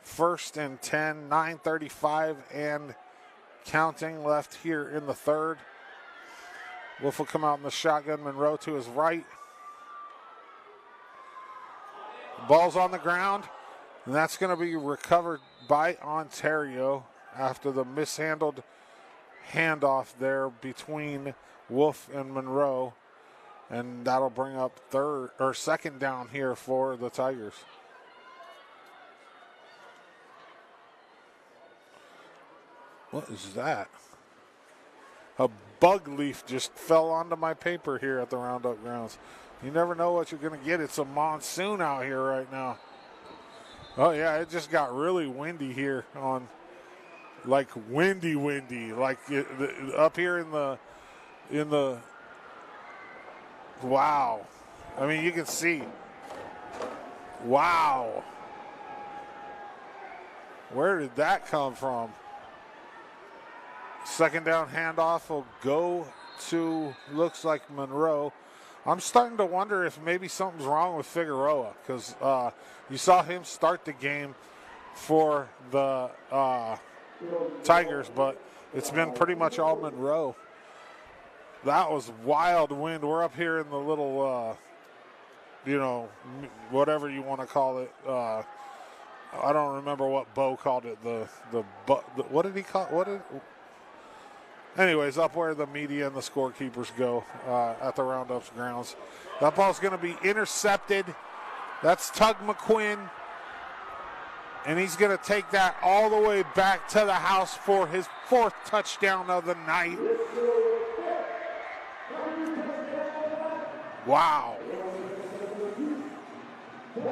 [SPEAKER 3] First and 10, 9:35 and counting left here in the third. Wolf will come out in the shotgun. Monroe to his right. Ball's on the ground, and that's going to be recovered by Ontario after the mishandled handoff there between Wolf and Monroe. And that'll bring up second down here for the Tigers. What is that? A bug leaf just fell onto my paper here at the Roundup Grounds. You never know what you're going to get. It's a monsoon out here right now. Oh, yeah, it just got really windy here like windy. Like up here in the, wow. I mean, you can see. Wow. Where did that come from? Second down handoff will go to, looks like Monroe. I'm starting to wonder if maybe something's wrong with Figueroa, because you saw him start the game for the Tigers, but it's been pretty much all Monroe. That was wild wind. We're up here in the little, whatever you want to call it. I don't remember what Bo called it. What did he call it? Anyways, up where the media and the scorekeepers go at the Roundup's grounds. That ball's going to be intercepted. That's Tug McQuinn. And he's going to take that all the way back to the house for his 4th touchdown of the night. Wow.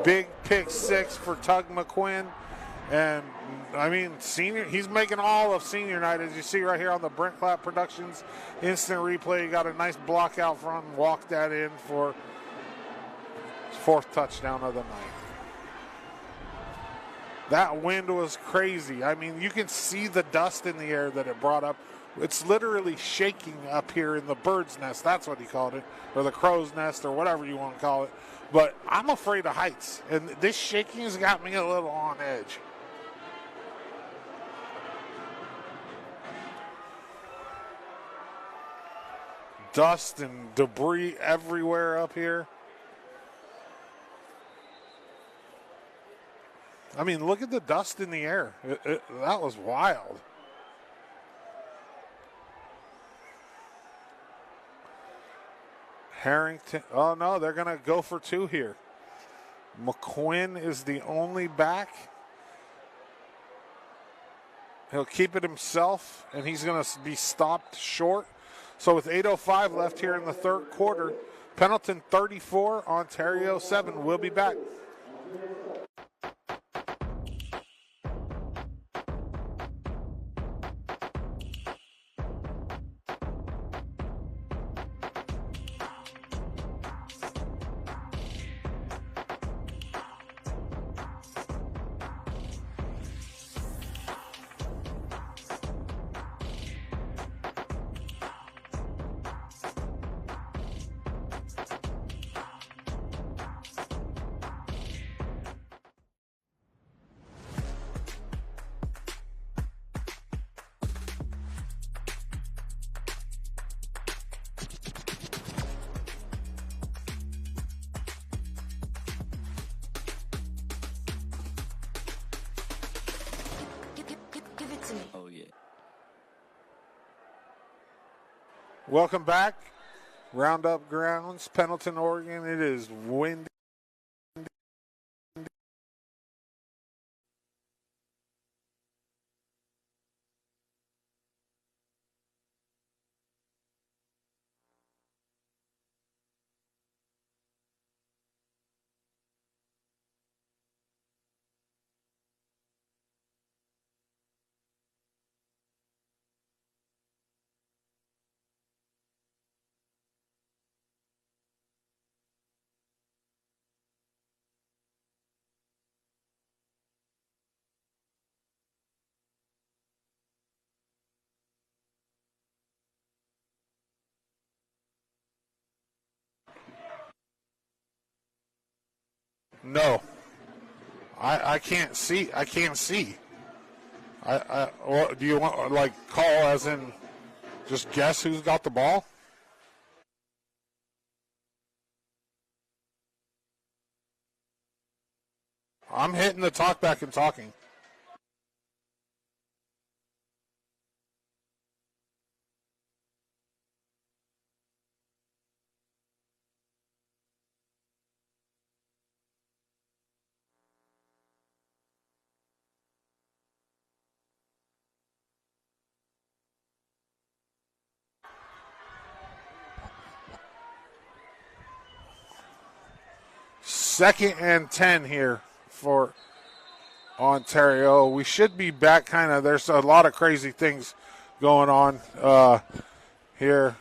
[SPEAKER 3] Big pick 6 for Tug McQuinn. And, I mean, he's making all of senior night, as you see right here on the Brent Clapp Productions instant replay. He got a nice block out front and walked that in for his 4th touchdown of the night. That wind was crazy. I mean, you can see the dust in the air that it brought up. It's literally shaking up here in the bird's nest. That's what he called it, or the crow's nest, or whatever you want to call it. But I'm afraid of heights, and this shaking has got me a little on edge. Dust and debris everywhere up here. I mean, look at the dust in the air. That was wild. Harrington. Oh, no, they're going to go for 2 here. McQuinn is the only back. He'll keep it himself, and he's going to be stopped short. So with 8:05 left here in the 3rd quarter, Pendleton 34, Ontario 7. We'll be back. Welcome back. Roundup Grounds, Pendleton, Oregon. It is windy. No, I can't see. I can't see. Well, do you want like call as in just guess who's got the ball? I'm hitting the talkback and talking. Second and 10 here for Ontario. We should be back kind of. There's a lot of crazy things going on here.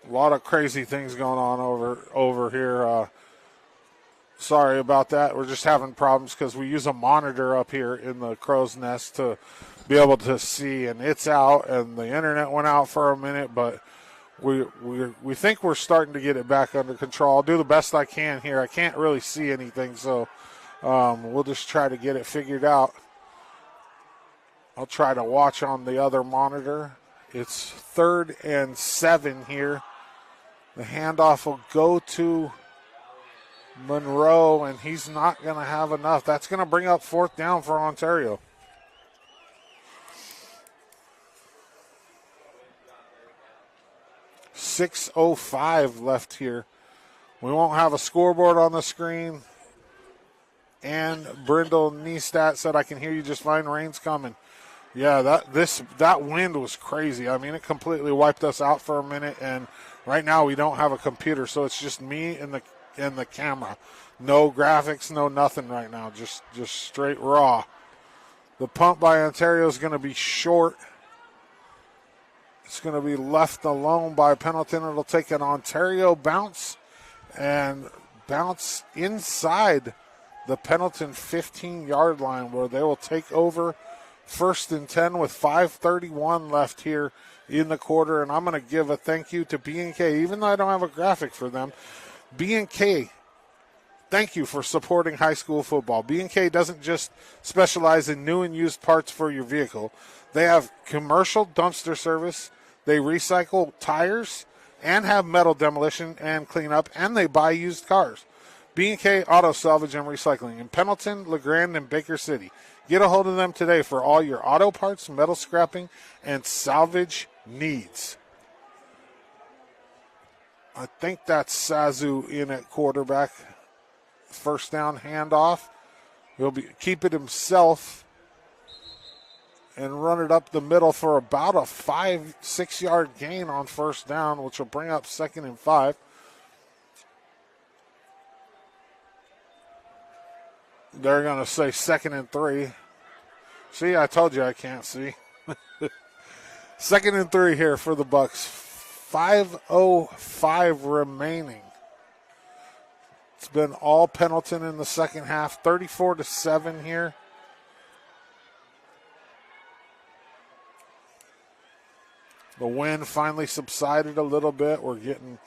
[SPEAKER 3] A lot of crazy things going on over here. Sorry about that. We're just having problems because we use a monitor up here in the crow's nest to be able to see, and it's out, and the internet went out for a minute, but we think we're starting to get it back under control. I'll do the best I can here. I can't really see anything, so we'll just try to get it figured out. I'll try to watch on the other monitor. It's 3rd and 7 here. The handoff will go to Monroe, and he's not going to have enough. That's going to bring up 4th down for Ontario. .605 left here. We won't have a scoreboard on the screen. And Brindle Neistat said, I can hear you just fine. Rain's coming. Yeah, that wind was crazy. I mean, it completely wiped us out for a minute, and right now we don't have a computer, so it's just me and the camera. No graphics, no nothing right now, just straight raw. The punt by Ontario is going to be short. It's going to be left alone by Pendleton. It'll take an Ontario bounce and bounce inside the Pendleton 15-yard line, where they will take over 1st and 10 with 5:31 left here in the quarter. And I'm going to give a thank you to B&K, even though I don't have a graphic for them. B&K, thank you for supporting high school football. B&K doesn't just specialize in new and used parts for your vehicle. They have commercial dumpster service. They recycle tires and have metal demolition and cleanup, and they buy used cars. B&K Auto Salvage and Recycling in Pendleton, LeGrand, and Baker City. Get a hold of them today for all your auto parts, metal scrapping, and salvage needs. I think that's Sazu in at quarterback. 1st down handoff. He'll keep it himself and run it up the middle for about a 5-6 yard gain on 1st down, which will bring up 2nd and 5. They're going to say 2nd and 3. See, I told you I can't see. 2nd and 3 here for the Bucks. 5:05 remaining. It's been all Pendleton in the second half. 34-7 here. The wind finally subsided a little bit. We're getting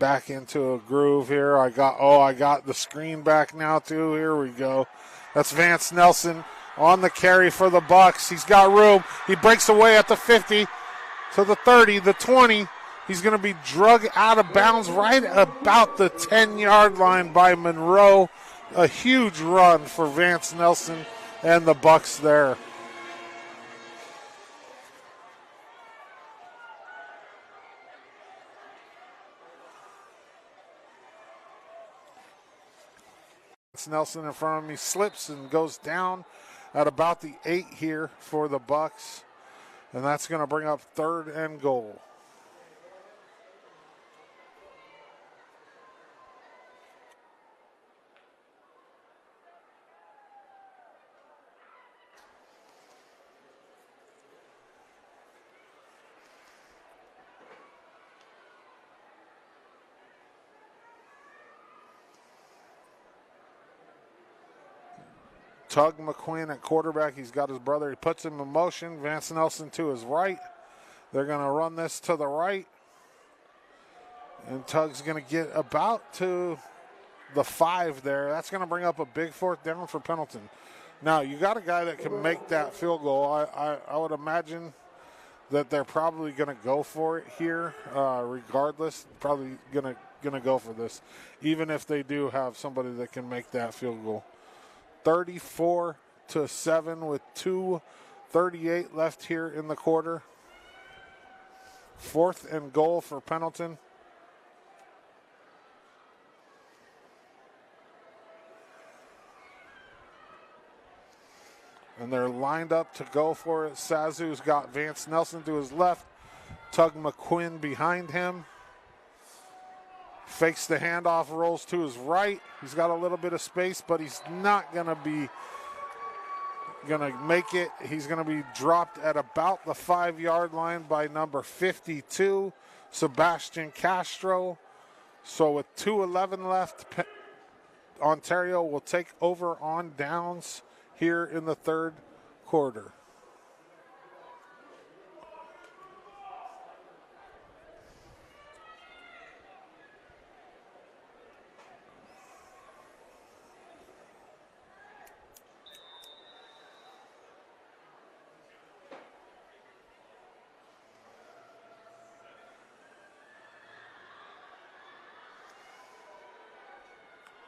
[SPEAKER 3] back into a groove here. I got the screen back now too. Here we go. That's Vance Nelson on the carry for the Bucks. He's got room. He breaks away at the 50 to the 30, the 20. He's going to be drug out of bounds right about the 10-yard line by Monroe. A huge run for Vance Nelson and the Bucks there. Nelson in front of me slips and goes down at about the 8 here for the Bucks, and that's going to bring up 3rd and goal. Tug McQueen at quarterback. He's got his brother. He puts him in motion. Vance Nelson to his right. They're going to run this to the right. And Tug's going to get about to the 5 there. That's going to bring up a big 4th down for Pendleton. Now, you got a guy that can make that field goal. I would imagine that they're probably going to go for it here, regardless. Probably going to go for this, even if they do have somebody that can make that field goal. 34-7 with 2:38 left here in the quarter. 4th and goal for Pendleton. And they're lined up to go for it. Sazu's got Vance Nelson to his left. Tug McQuinn behind him. Fakes the handoff, rolls to his right. He's got a little bit of space, but he's not going to make it. He's going to be dropped at about the 5-yard line by number 52, Sebastian Castro. So with 2:11 left, Ontario will take over on downs here in the third quarter.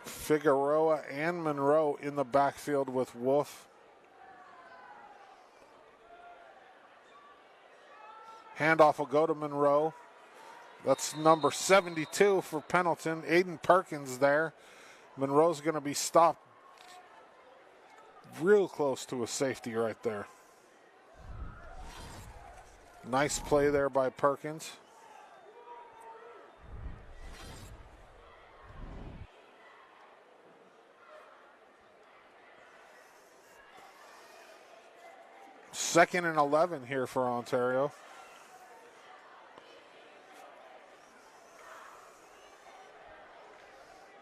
[SPEAKER 3] Figueroa and Monroe in the backfield with Wolf. Handoff will go to Monroe. That's number 72 for Pendleton. Aiden Perkins there. Monroe's going to be stopped real close to a safety right there. Nice play there by Perkins. Second and 11 here for Ontario.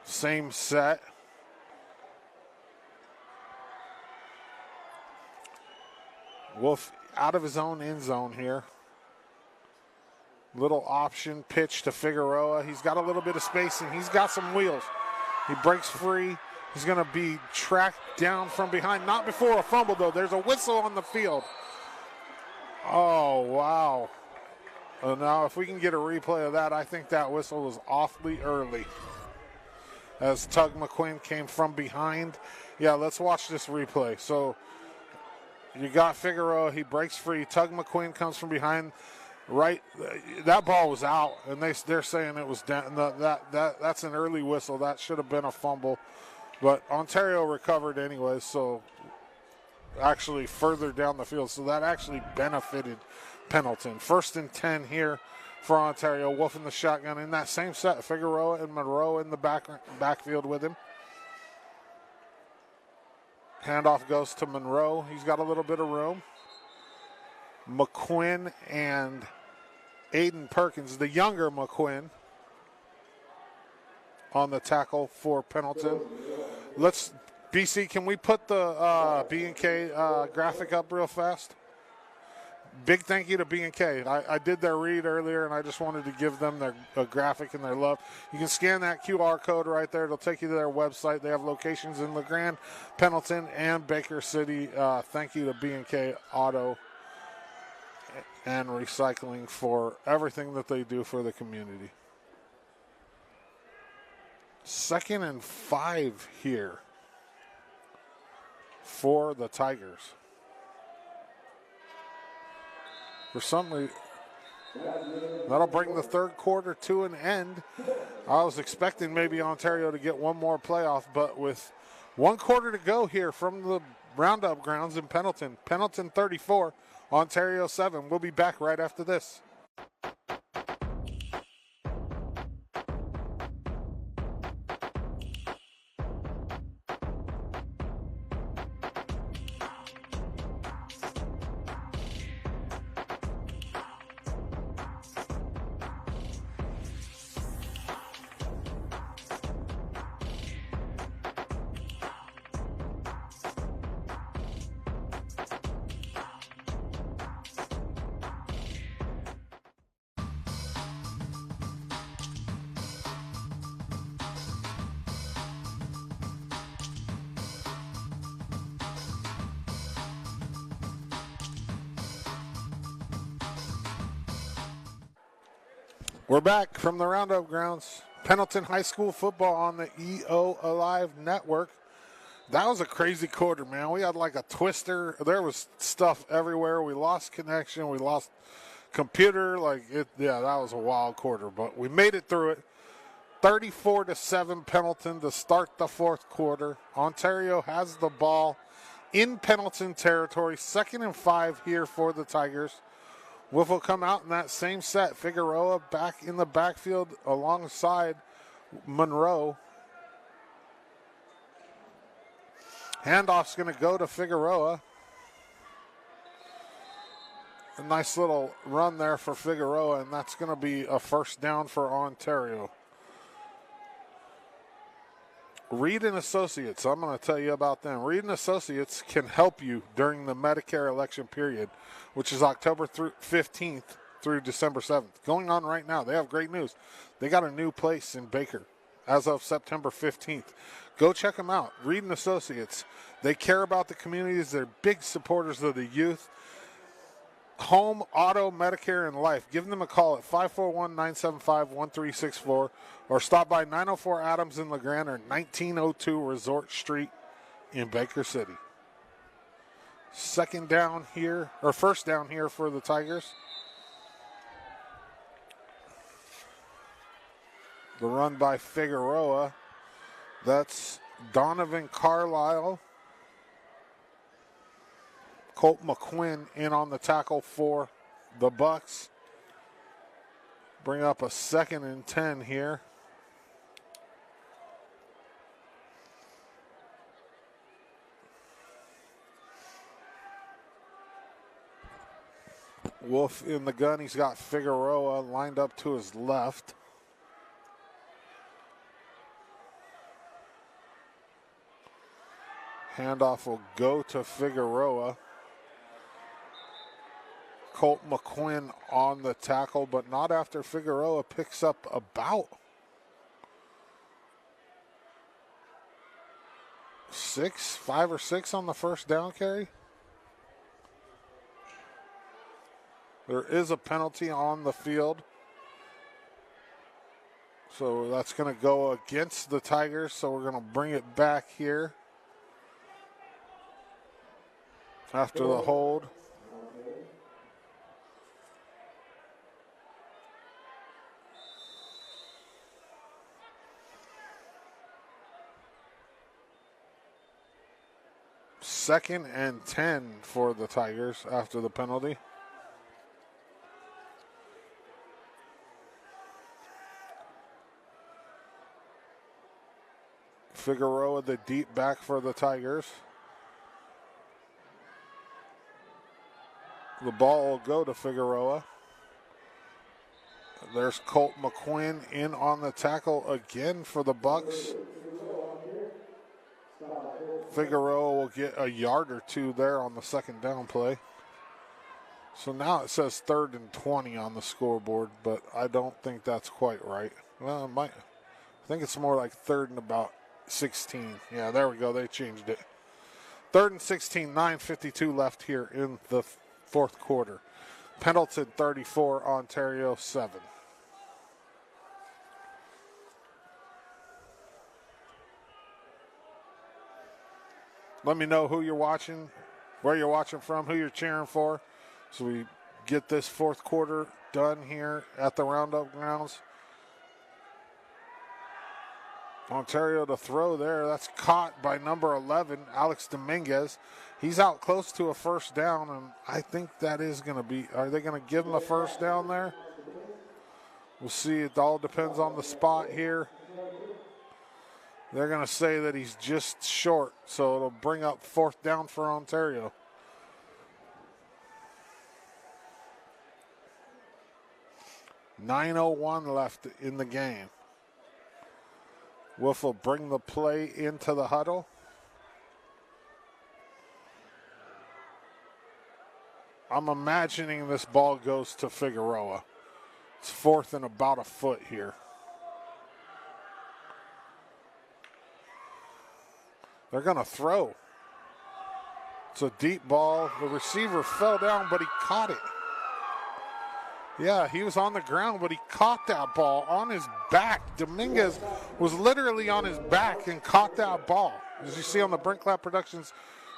[SPEAKER 3] Same set. Wolf out of his own end zone here. Little option pitch to Figueroa. He's got a little bit of space and he's got some wheels. He breaks free. He's going to be tracked down from behind. Not before a fumble, though. There's a whistle on the field. Oh, wow. Now, if we can get a replay of that, I think that whistle was awfully early as Tug McQuinn came from behind. Yeah, let's watch this replay. So you got Figueroa. He breaks free. Tug McQuinn comes from behind. Right, that ball was out, and they're saying it was down. That's an early whistle. That should have been a fumble. But Ontario recovered anyway, so actually further down the field. So that actually benefited Pendleton. 1st and 10 here for Ontario. Wolf in the shotgun in that same set. Figueroa and Monroe in the backfield with him. Handoff goes to Monroe. He's got a little bit of room. McQuinn and Aiden Perkins, the younger McQuinn, on the tackle for Pendleton. BC, can we put the B&K graphic up real fast? Big thank you to B&K. I did their read earlier, and I just wanted to give them their graphic and their love. You can scan that QR code right there. It'll take you to their website. They have locations in LeGrand, Pendleton, and Baker City. Thank you to B&K Auto and Recycling for everything that they do for the community. 2nd and 5 here for the Tigers. For some reason, that'll bring the third quarter to an end. I was expecting maybe Ontario to get one more playoff, but with 1 quarter to go here from the Roundup grounds in Pendleton. Pendleton 34, Ontario 7. We'll be back right after this. We're back from the Roundup grounds. Pendleton High School football on the EO Alive Network. That was a crazy quarter, man. We had like a twister. There was stuff everywhere. We lost connection. We lost computer. That was a wild quarter, but we made it through it. 34-7 Pendleton to start the fourth quarter. Ontario has the ball in Pendleton territory. 2nd and 5 here for the Tigers. Wolf will come out in that same set. Figueroa back in the backfield alongside Monroe. Handoff's going to go to Figueroa. A nice little run there for Figueroa, and that's going to be a first down for Ontario. Reed and Associates, I'm going to tell you about them. Reed and Associates can help you during the Medicare election period, which is October 15th through December 7th. Going on right now. They have great news. They got a new place in Baker as of September 15th. Go check them out. Reed and Associates. They care about the communities. They're big supporters of the youth. Home, auto, Medicare, and life. Give them a call at 541-975-1364 or stop by 904 Adams in LeGrand or 1902 Resort Street in Baker City. First down here for the Tigers. The run by Figueroa. That's Donovan Carlisle. Colt McQuinn in on the tackle for the Bucks. Bring up a 2nd and 10 here. Wolf in the gun. He's got Figueroa lined up to his left. Handoff will go to Figueroa. Colt McQuinn on the tackle, but not after Figueroa picks up about 5 or 6 on the first down carry. There is a penalty on the field. So that's going to go against the Tigers, so we're going to bring it back here after the hold. Second and 10 for the Tigers after the penalty. Figueroa, the deep back for the Tigers. The ball will go to Figueroa. There's Colt McQuinn in on the tackle again for the Bucks. Figueroa will get a yard or two there on the second down play. So now it says 3rd and 20 on the scoreboard, but I don't think that's quite right. Well, it might. I think it's more like 3rd and about 16. Yeah, there we go. They changed it. 3rd and 16, 9:52 left here in the fourth quarter. Pendleton 34, Ontario 7. Let me know who you're watching, where you're watching from, who you're cheering for, so we get this fourth quarter done here at the Roundup grounds. Ontario to throw there. That's caught by number 11, Alex Dominguez. He's out close to a first down, and I think that is going to be, are they going to give him a first down there? We'll see. It all depends on the spot here. They're going to say that he's just short, so it'll bring up 4th down for Ontario. .901 left in the game. Wolf will bring the play into the huddle. I'm imagining this ball goes to Figueroa. It's 4th and about a foot here. They're going to throw. It's a deep ball. The receiver fell down, but he caught it. Yeah, he was on the ground, but he caught that ball on his back. Dominguez was literally on his back and caught that ball. As you see on the Brent Clapp Productions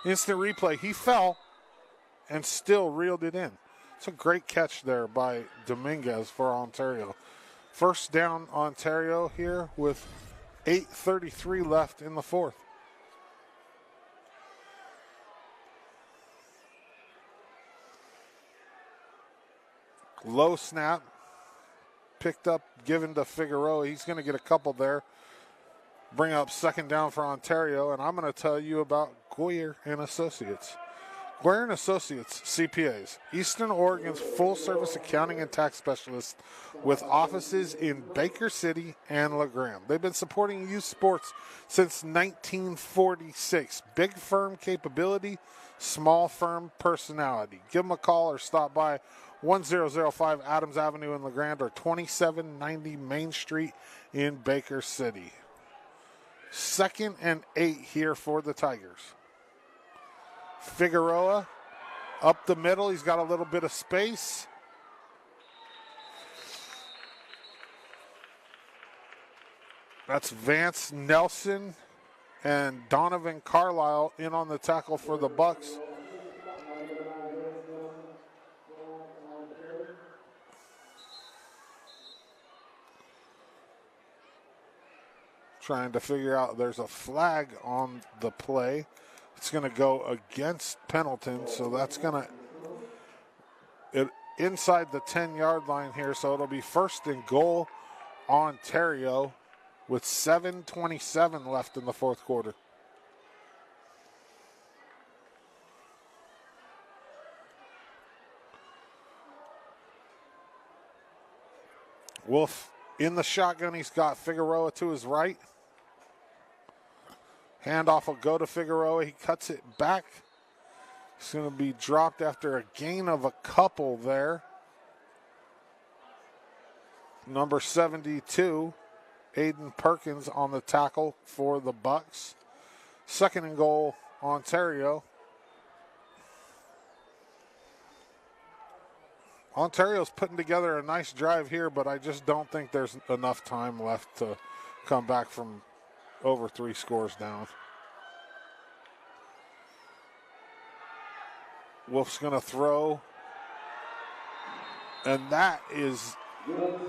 [SPEAKER 3] instant replay, he fell and still reeled it in. It's a great catch there by Dominguez for Ontario. First down, Ontario here with 8:33 left in the fourth. Low snap, picked up, given to Figueroa. He's going to get a couple there. Bring up second down for Ontario, and I'm going to tell you about Goyer and Associates. Goyer and Associates, CPAs, Eastern Oregon's full-service accounting and tax specialist with offices in Baker City and LeGrand. They've been supporting youth sports since 1946. Big firm capability, small firm personality. Give them a call or stop by 1005 Adams Avenue in LeGrand or 2790 Main Street in Baker City. 2nd and 8 here for the Tigers. Figueroa up the middle. He's got a little bit of space. That's Vance Nelson and Donovan Carlisle in on the tackle for the Bucks. Trying to figure out, there's a flag on the play. It's going to go against Pendleton, so that's going to inside the 10-yard line here, so it'll be 1st and goal Ontario with 7:27 left in the fourth quarter. Wolf in the shotgun. He's got Figueroa to his right. Handoff will go to Figueroa. He cuts it back. It's going to be dropped after a gain of a couple there. Number 72, Aiden Perkins on the tackle for the Bucks. 2nd and goal, Ontario. Ontario's putting together a nice drive here, but I just don't think there's enough time left to come back from over 3 scores down. Wolf's going to throw. And that is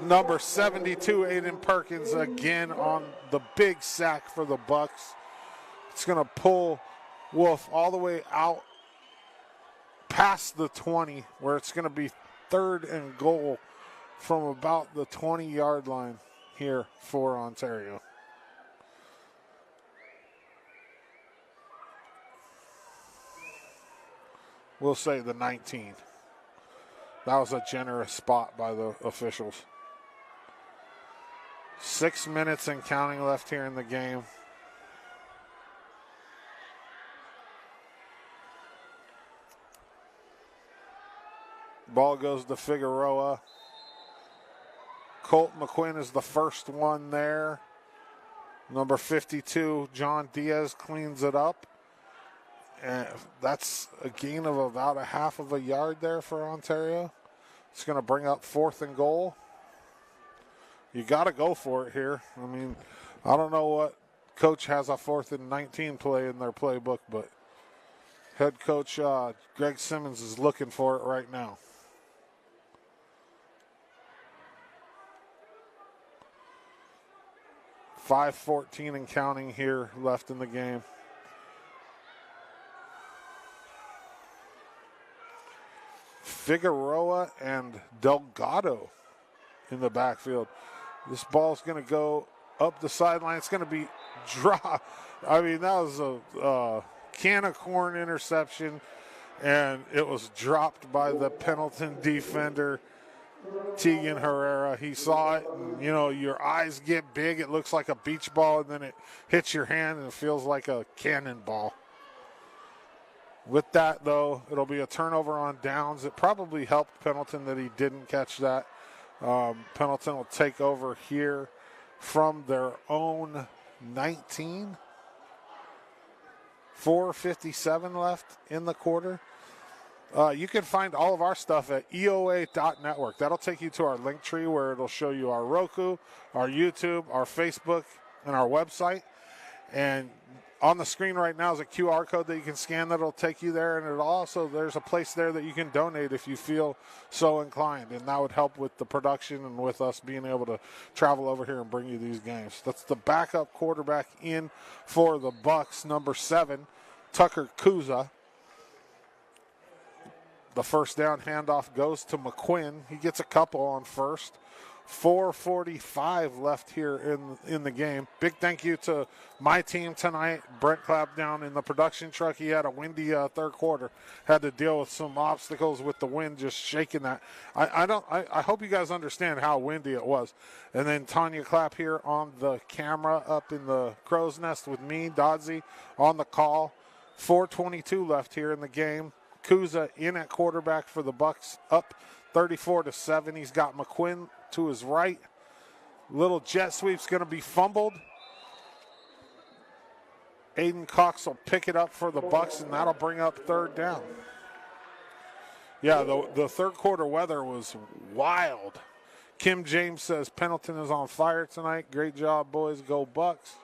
[SPEAKER 3] number 72, Aiden Perkins, again on the big sack for the Bucks. It's going to pull Wolf all the way out past the 20, where it's going to be 3rd and goal from about the 20-yard line here for Ontario. We'll say the 19. That was a generous spot by the officials. 6 minutes and counting left here in the game. Ball goes to Figueroa. Colt McQuinn is the first one there. Number 52, John Diaz, cleans it up. And that's a gain of about a half of a yard there for Ontario. It's going to bring up 4th and goal. You got to go for it here. I mean, I don't know what coach has a 4th and 19 play in their playbook, but head coach Greg Simmons is looking for it right now. .5:14 and counting here left in the game. Figueroa and Delgado in the backfield. This ball's going to go up the sideline. It's going to be dropped. I mean, that was a can of corn interception, and it was dropped by the Pendleton defender, Tegan Herrera. He saw it, and, you know, your eyes get big. It looks like a beach ball, and then it hits your hand, and it feels like a cannonball. With that, though, it'll be a turnover on downs. It probably helped Pendleton that he didn't catch that. Pendleton will take over here from their own 19. 4:57 left in the quarter. You can find all of our stuff at eoa.network. That'll take you to our link tree where it'll show you our Roku, our YouTube, our Facebook, and our website. And on the screen right now is a QR code that you can scan that'll take you there. And it'll also, there's a place there that you can donate if you feel so inclined. And that would help with the production and with us being able to travel over here and bring you these games. That's the backup quarterback in for the Bucks, number 7, Tucker Kuza. The first down handoff goes to McQuinn. He gets a couple on first. 4:45 left here in the game. Big thank you to my team tonight. Brent Clapp down in the production truck. He had a windy third quarter. Had to deal with some obstacles with the wind just shaking that. I hope you guys understand how windy it was. And then Tanya Clapp here on the camera up in the crow's nest with me, Dodsey, on the call. 4:22 left here in the game. Kuza in at quarterback for the Bucks, up 34-7. He's got McQuinn to his right. Little jet sweep's going to be fumbled. Aiden Cox will pick it up for the Bucks, and that'll bring up third down. Yeah, the third quarter weather was wild. Kim James says Pendleton is on fire tonight. Great job, boys. Go Bucks.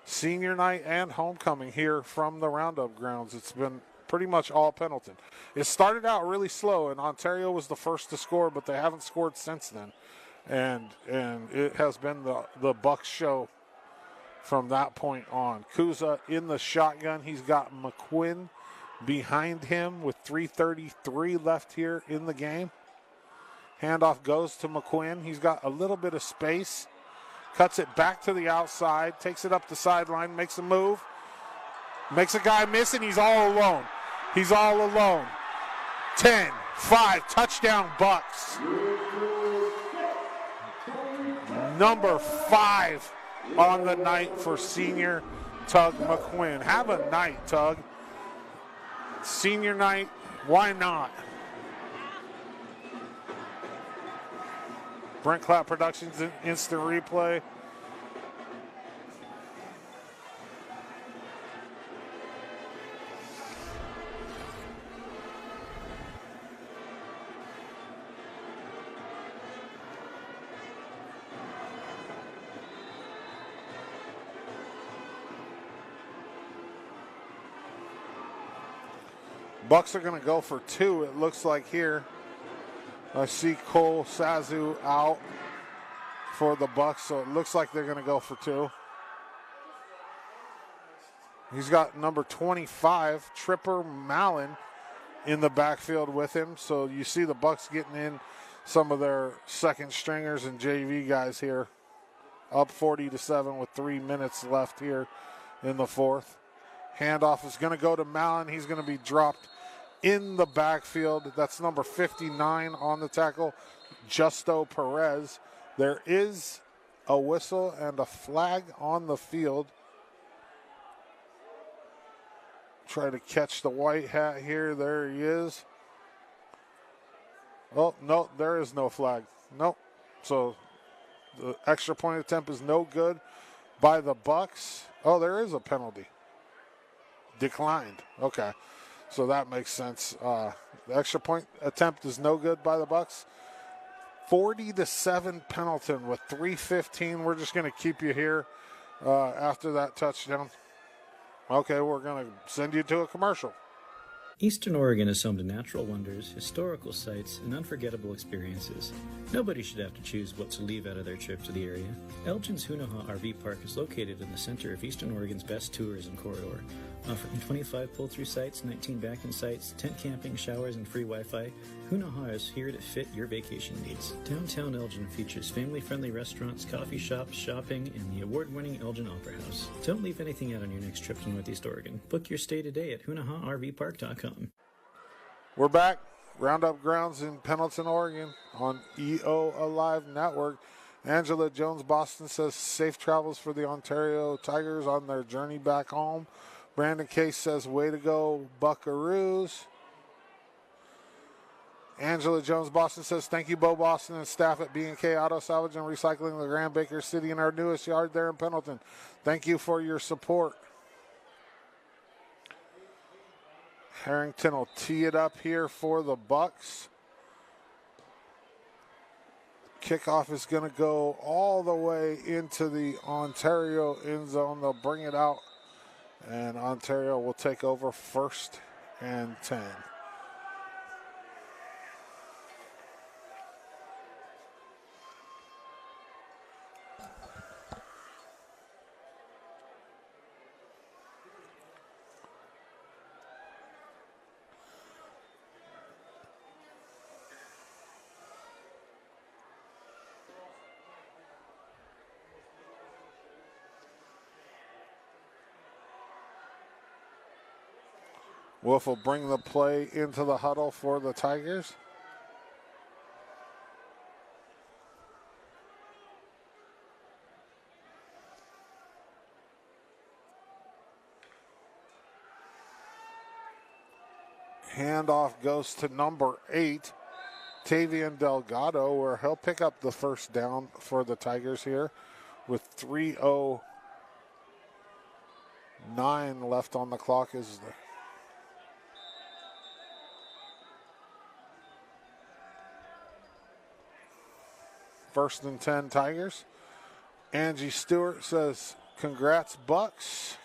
[SPEAKER 3] Senior night and homecoming here from the Roundup grounds. It's been pretty much all Pendleton. It started out really slow, and Ontario was the first to score, but they haven't scored since then. And it has been the Bucks show from that point on. Kuza in the shotgun. He's got McQuinn behind him with 3:33 left here in the game. Handoff goes to McQuinn. He's got a little bit of space. Cuts it back to the outside. Takes it up the sideline. Makes a move. Makes a guy miss, and he's all alone. He's all alone. 10-5, touchdown Bucks. Number 5 on the night for senior Tug McQuinn. Have a night, Tug. Senior night, why not? Brent Clapp Productions instant replay. Bucks are going to go for 2, it looks like here. I see Cole Sazu out for the Bucks, so it looks like they're going to go for 2. He's got number 25, Tripper Mallon, in the backfield with him. So you see the Bucks getting in some of their second stringers and JV guys here. Up 40-7 with 3 minutes left here in the fourth. Handoff is going to go to Mallon. He's going to be dropped in the backfield. That's number 59 on the tackle, Justo Perez. There is a whistle and a flag on the field. Try to catch the white hat here. There he is. Oh, no, there is no flag. Nope. So the extra point attempt is no good by the Bucks. Oh, there is a penalty. Declined. Okay. So that makes sense. The extra point attempt is no good by the Bucks. 40-7 Pendleton with 3:15. We're just going to keep you here after that touchdown. Okay, we're going to send you to a commercial.
[SPEAKER 5] Eastern Oregon is home to natural wonders, historical sites, and unforgettable experiences. Nobody should have to choose what to leave out of their trip to the area. Elgin's Hunaha RV Park is located in the center of Eastern Oregon's best tourism corridor, offering 25 pull-through sites, 19 back-in sites, tent camping, showers, and free Wi-Fi. Hunaha is here to fit your vacation needs. Downtown Elgin features family-friendly restaurants, coffee shops, shopping, and the award-winning Elgin Opera House. Don't leave anything out on your next trip to Northeast Oregon. Book your stay today at HunahaRVPark.com.
[SPEAKER 3] We're back. Roundup Grounds in Pendleton, Oregon on EO Alive Network. Angela Jones-Boston says safe travels for the Ontario Tigers on their journey back home. Brandon Case says way to go, Buckaroos. Angela Jones-Boston says thank you, Bo Boston and staff at B&K Auto Salvage and Recycling the Grand Baker City in our newest yard there in Pendleton. Thank you for your support. Harrington will tee it up here for the Bucks. Kickoff is going to go all the way into the Ontario end zone. They'll bring it out, and Ontario will take over 1st and 10. Wolf will bring the play into the huddle for the Tigers. Handoff goes to number 8, Tavian Delgado, where he'll pick up the first down for the Tigers here with 3:09 left on the clock. Is the First and 10 Tigers. Angie Stewart says, congrats, Bucks.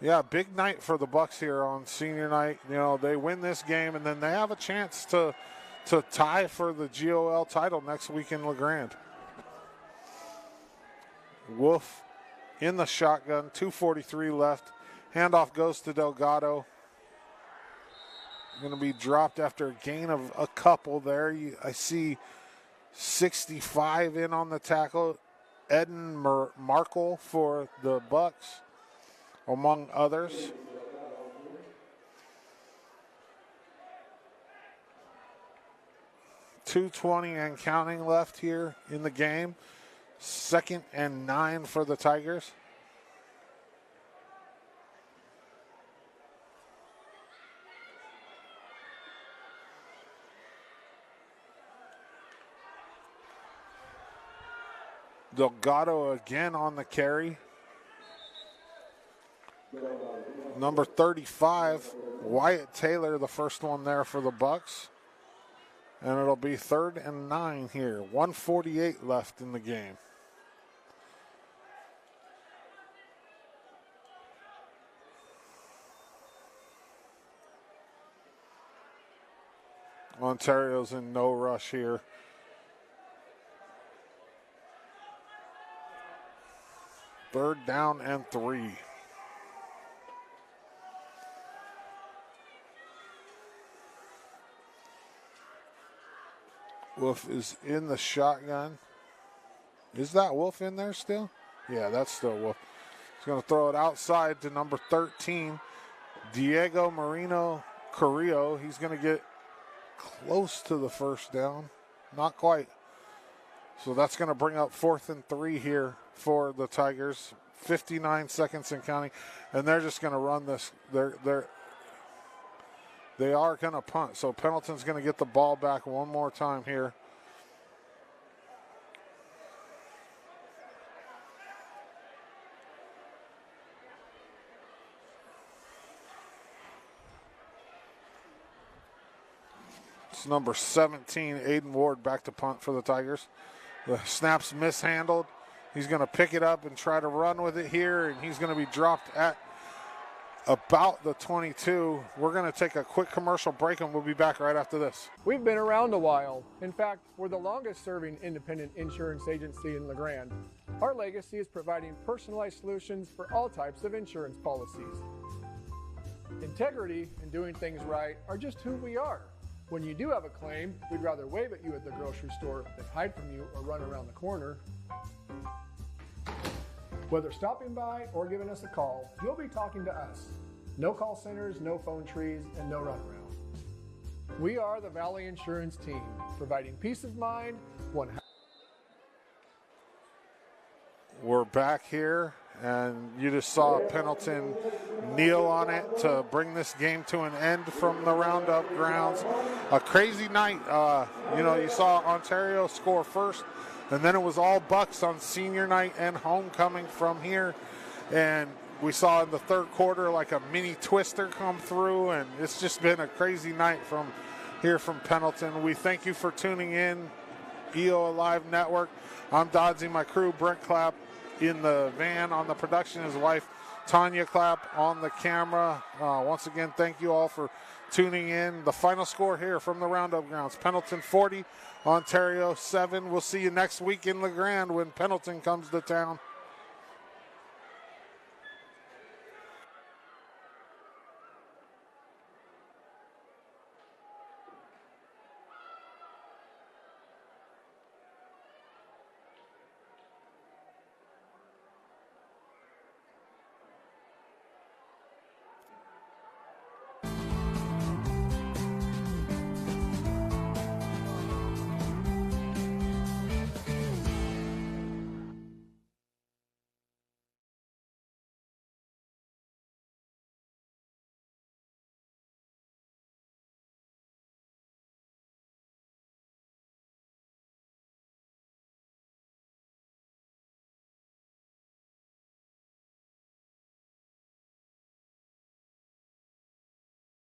[SPEAKER 3] Yeah, big night for the Bucks here on senior night. You know, they win this game, and then they have a chance to tie for the GOL title next week in LeGrand. Wolf in the shotgun, 2:43 left. Handoff goes to Delgado. Going to be dropped after a gain of a couple there. I see 65 in on the tackle. Eden Markle for the Bucks, among others. .220 and counting left here in the game. 2nd and 9 for the Tigers. Delgado again on the carry. Number 35, Wyatt Taylor, the first one there for the Bucks. And it'll be 3rd and 9 here. 1:48 left in the game. Ontario's in no rush here. Third down and 3. Wolf is in the shotgun. Is that Wolf in there still? Yeah, that's still Wolf. He's going to throw it outside to number 13, Diego Marino Carrillo. He's going to get close to the first down. Not quite. So that's going to bring up 4th and 3 here for the Tigers. 59 seconds and counting. And they're just going to run this. They are going to punt. So Pendleton's going to get the ball back one more time here. It's number 17, Aiden Ward, back to punt for the Tigers. The snap's mishandled. He's going to pick it up and try to run with it here, and he's going to be dropped at about the 22. We're going to take a quick commercial break, and we'll be back right after this.
[SPEAKER 6] We've been around a while. In fact, we're the longest serving independent insurance agency in LeGrand. Our legacy is providing personalized solutions for all types of insurance policies. Integrity and doing things right are just who we are. When you do have a claim, we'd rather wave at you at the grocery store than hide from you or run around the corner. Whether stopping by or giving us a call, you'll be talking to us. No call centers, no phone trees, and no runaround. We are the Valley Insurance team, providing peace of mind.
[SPEAKER 3] We're back here, and you just saw Pendleton kneel on it to bring this game to an end from the Roundup grounds. A crazy night. You saw Ontario score first, and then it was all Bucks on senior night and homecoming from here. And We saw in the third quarter like a mini twister come through, and it's just been a crazy night from here from Pendleton. We thank you for tuning in, EO Alive Network. I'm Dodzy, my crew, Brent Clapp in the van on the production, his wife Tanya Clapp on the camera. Once again, thank you all for tuning in. The final score here from the Roundup Grounds, Pendleton 40, Ontario 7. We'll see you next week in LeGrand when Pendleton comes to town.